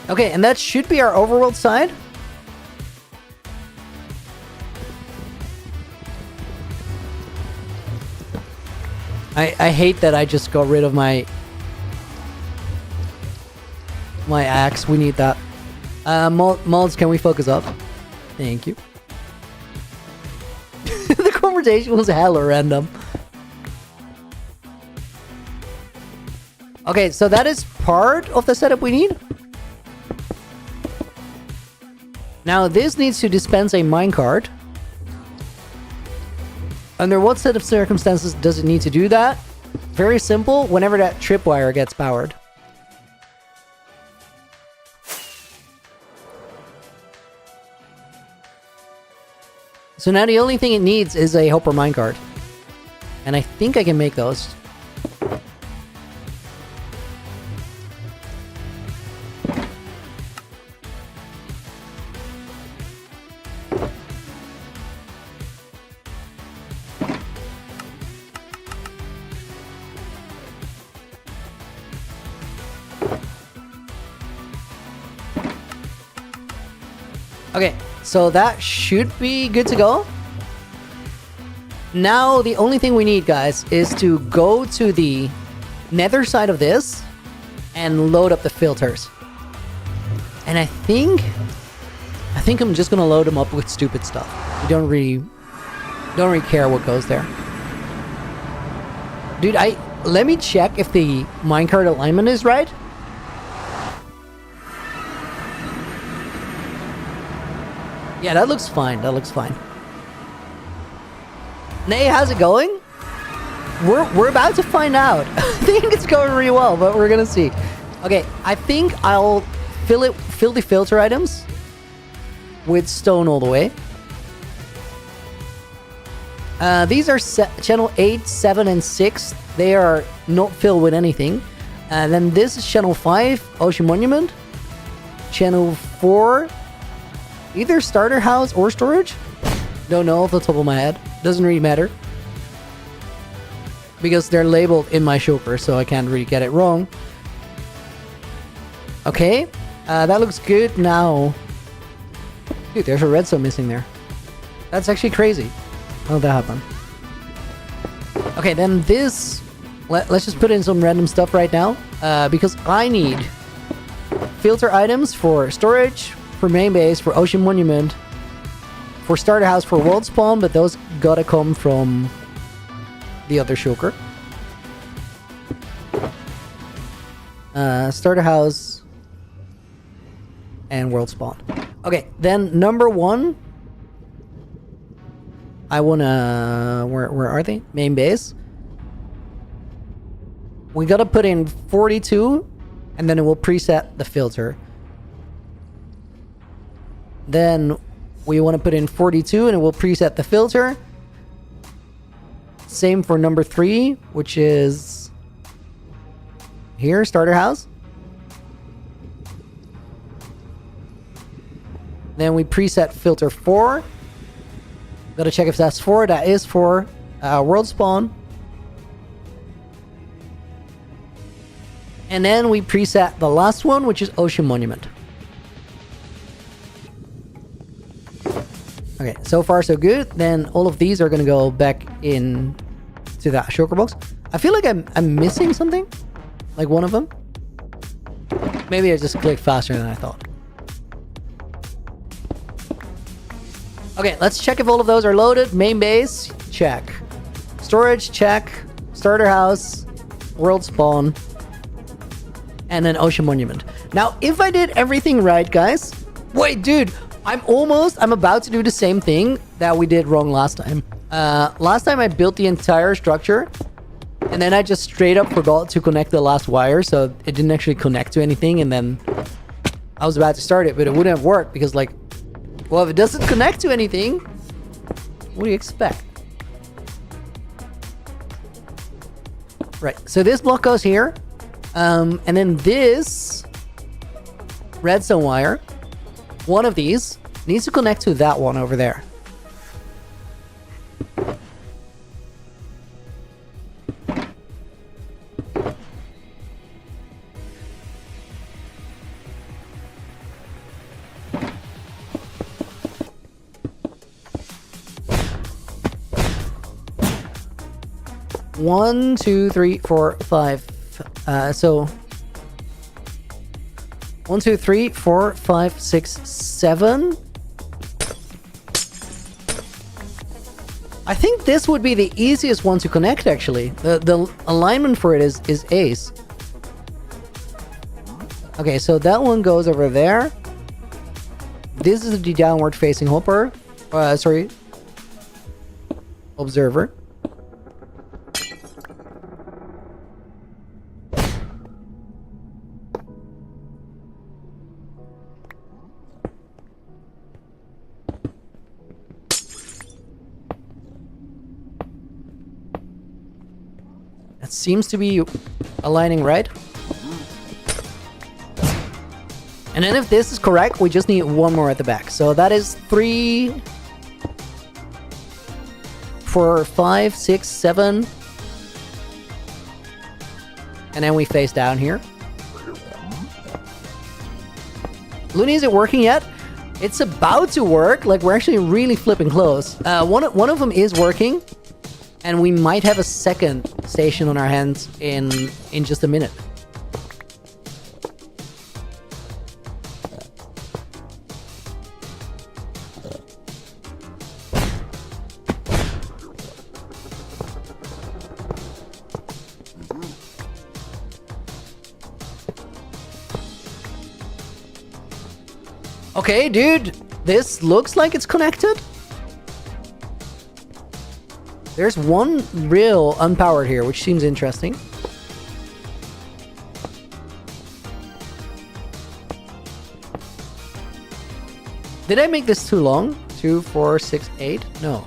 Okay, and that should be our overworld side. I hate that I just got rid of my axe. We need that. Molds, can we focus up? Thank you. The conversation was hella random. Okay, so that is part of the setup we need. Now this needs to dispense a minecart. Under what set of circumstances does it need to do that? Very simple, whenever that tripwire gets powered. So now the only thing it needs is a hopper minecart. And I think I can make those. Okay, so that should be good to go. Now, the only thing we need, guys, is to go to the nether side of this and load up the filters. And I think I'm just gonna load them up with stupid stuff. We don't really care what goes there. Dude, let me check if the minecart alignment is right. Yeah, that looks fine. That looks fine. Nay, how's it going? We're about to find out. I think it's going really well, but we're gonna see. Okay, I think I'll fill the filter items with stone all the way. These are channel 8, 7, and 6. They are not filled with anything. And then this is channel 5, Ocean Monument. Channel 4, either starter house or storage. Don't know off the top of my head. Doesn't really matter. Because they're labeled in my shulker, so I can't really get it wrong. Okay, that looks good now. Dude, there's a redstone missing there. That's actually crazy. How did that happen? Okay, then this... Let's just put in some random stuff right now. Because I need filter items for storage, for main base, for Ocean Monument, for starter house, for world spawn, but those gotta come from the other shulker. Starter house and world spawn. Okay, then number 1. I wanna... Where are they? Main base. We gotta put in 42, and then it will preset the filter. Then we want to put in 42, and it will preset the filter. Same for number 3, which is here, starter house. Then we preset filter 4. Gotta check if that's 4. That is 4. World spawn. And then we preset the last one, which is Ocean Monument. Okay, so far so good. Then all of these are gonna go back in to that shulker box. I feel like I'm missing something, like one of them. Maybe I just clicked faster than I thought. Okay, let's check if all of those are loaded. Main base, check. Storage, check. Starter house, world spawn, and then Ocean Monument. Now, if I did everything right, guys... Wait, dude! I'm about to do the same thing that we did wrong last time. Last time I built the entire structure, and then I just straight up forgot to connect the last wire, so it didn't actually connect to anything, and then I was about to start it, but it wouldn't have worked, because like... Well, if it doesn't connect to anything, what do you expect? Right, so this block goes here. And then this redstone wire, one of these, needs to connect to that one over there. One, two, three, four, five. So 1, 2, 3, 4, 5, 6, 7. I think this would be the easiest one to connect, actually. The alignment for it is ace. Okay, so that one goes over there. This is the downward facing hopper. Sorry. Observer. It seems to be aligning right. And then if this is correct, we just need one more at the back. So that is 3, 4, 5, 6, 7. And then we face down here. Looney, is it working yet? It's about to work. Like, we're actually really flipping close. One of them is working. And we might have a second station on our hands in just a minute. Okay, dude, this looks like it's connected. There's one real unpowered here, which seems interesting. Did I make this too long? 2, 4, 6, 8? No.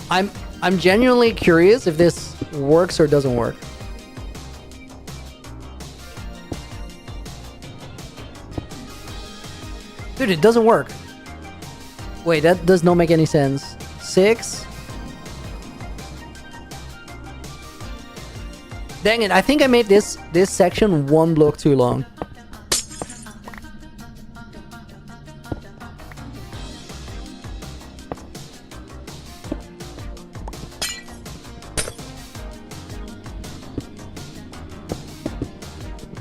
I'm genuinely curious if this works or doesn't work. Dude, it doesn't work. Wait, that does not make any sense. 6. Dang it, I think I made this section one block too long.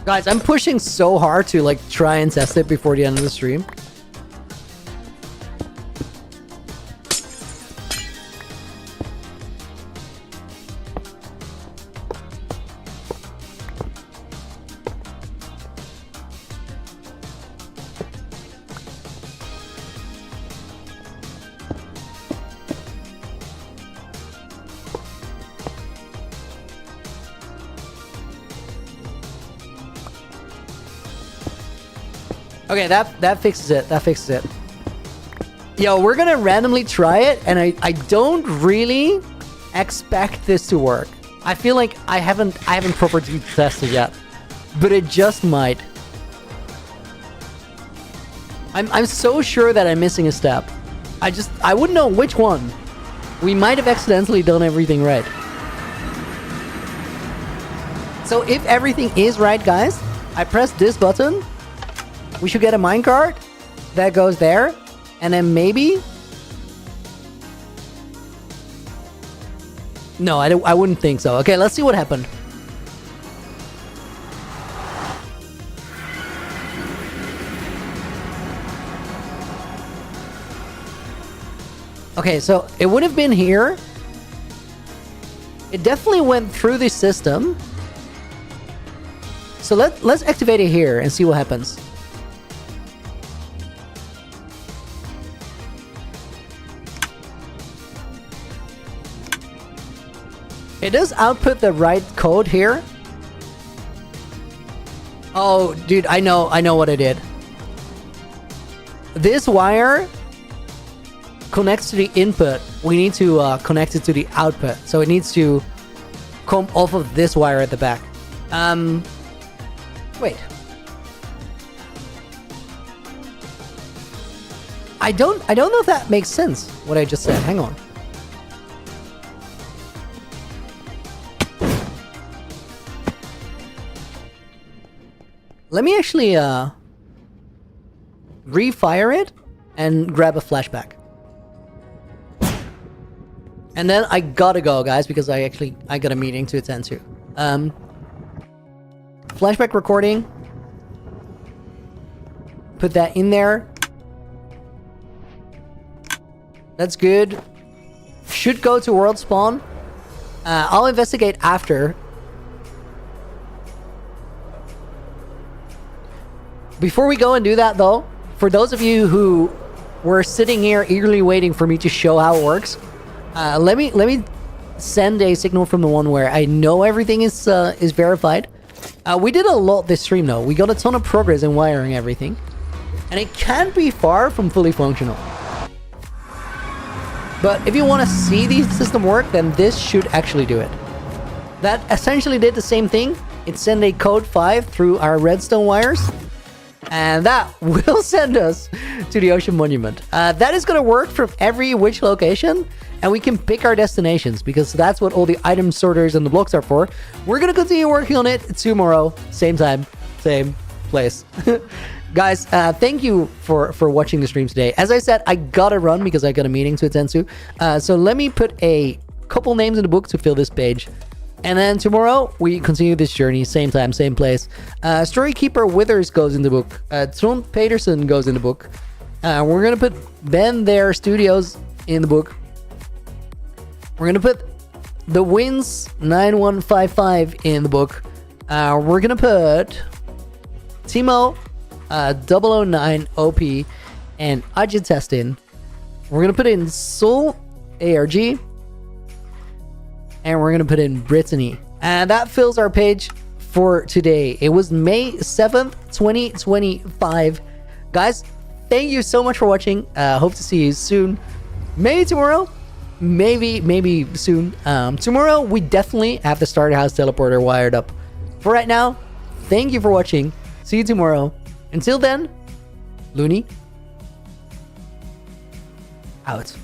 Guys, I'm pushing so hard to like try and test it before the end of the stream. Okay, that fixes it. That fixes it. Yo, we're gonna randomly try it, and I don't really expect this to work. I feel like I haven't properly tested yet, but it just might. I'm so sure that I'm missing a step. I wouldn't know which one. We might have accidentally done everything right. So if everything is right, guys, I press this button. We should get a minecart that goes there, and then maybe... No, I wouldn't think so. Okay, let's see what happened. Okay, so it would have been here. It definitely went through the system. So let's activate it here and see what happens. It does output the right code here. Oh, dude, I know what I did. This wire connects to the input. We need to connect it to the output. So it needs to come off of this wire at the back. Wait. I don't know if that makes sense, what I just said. Hang on. Let me actually refire it and grab a flashback. And then I gotta go, guys, because I got a meeting to attend to. Flashback recording. Put that in there. That's good. Should go to world spawn. I'll investigate after. Before we go and do that, though, for those of you who were sitting here eagerly waiting for me to show how it works, let me send a signal from the one where I know everything is verified. We did a lot this stream, though. We got a ton of progress in wiring everything, and it can't be far from fully functional. But if you want to see the system work, then this should actually do it. That essentially did the same thing. It sent a code 5 through our redstone wires, and that will send us to the ocean monument. That is going to work from every which location, and we can pick our destinations because that's what all the item sorters and the blocks are for. We're going to continue working on it tomorrow, same time, same place. Guys, thank you for watching the stream today. As I said, I gotta run because I got a meeting to attend to. So let me put a couple names in the book to fill this page. And then tomorrow, we continue this journey. Same time, same place. Storykeeper Withers goes in the book. Trond Peterson goes in the book. We're going to put Ben There Studios in the book. We're going to put The Wins 9155 in the book. We're going to put Timo 009 OP and Ajit Testin. We're going to put in Soul ARG. And we're going to put in Brittany. And that fills our page for today. It was May 7th, 2025. Guys, thank you so much for watching. Hope to see you soon. Maybe tomorrow. Maybe soon. Tomorrow, we definitely have the starter house teleporter wired up. For right now, thank you for watching. See you tomorrow. Until then, Looney out.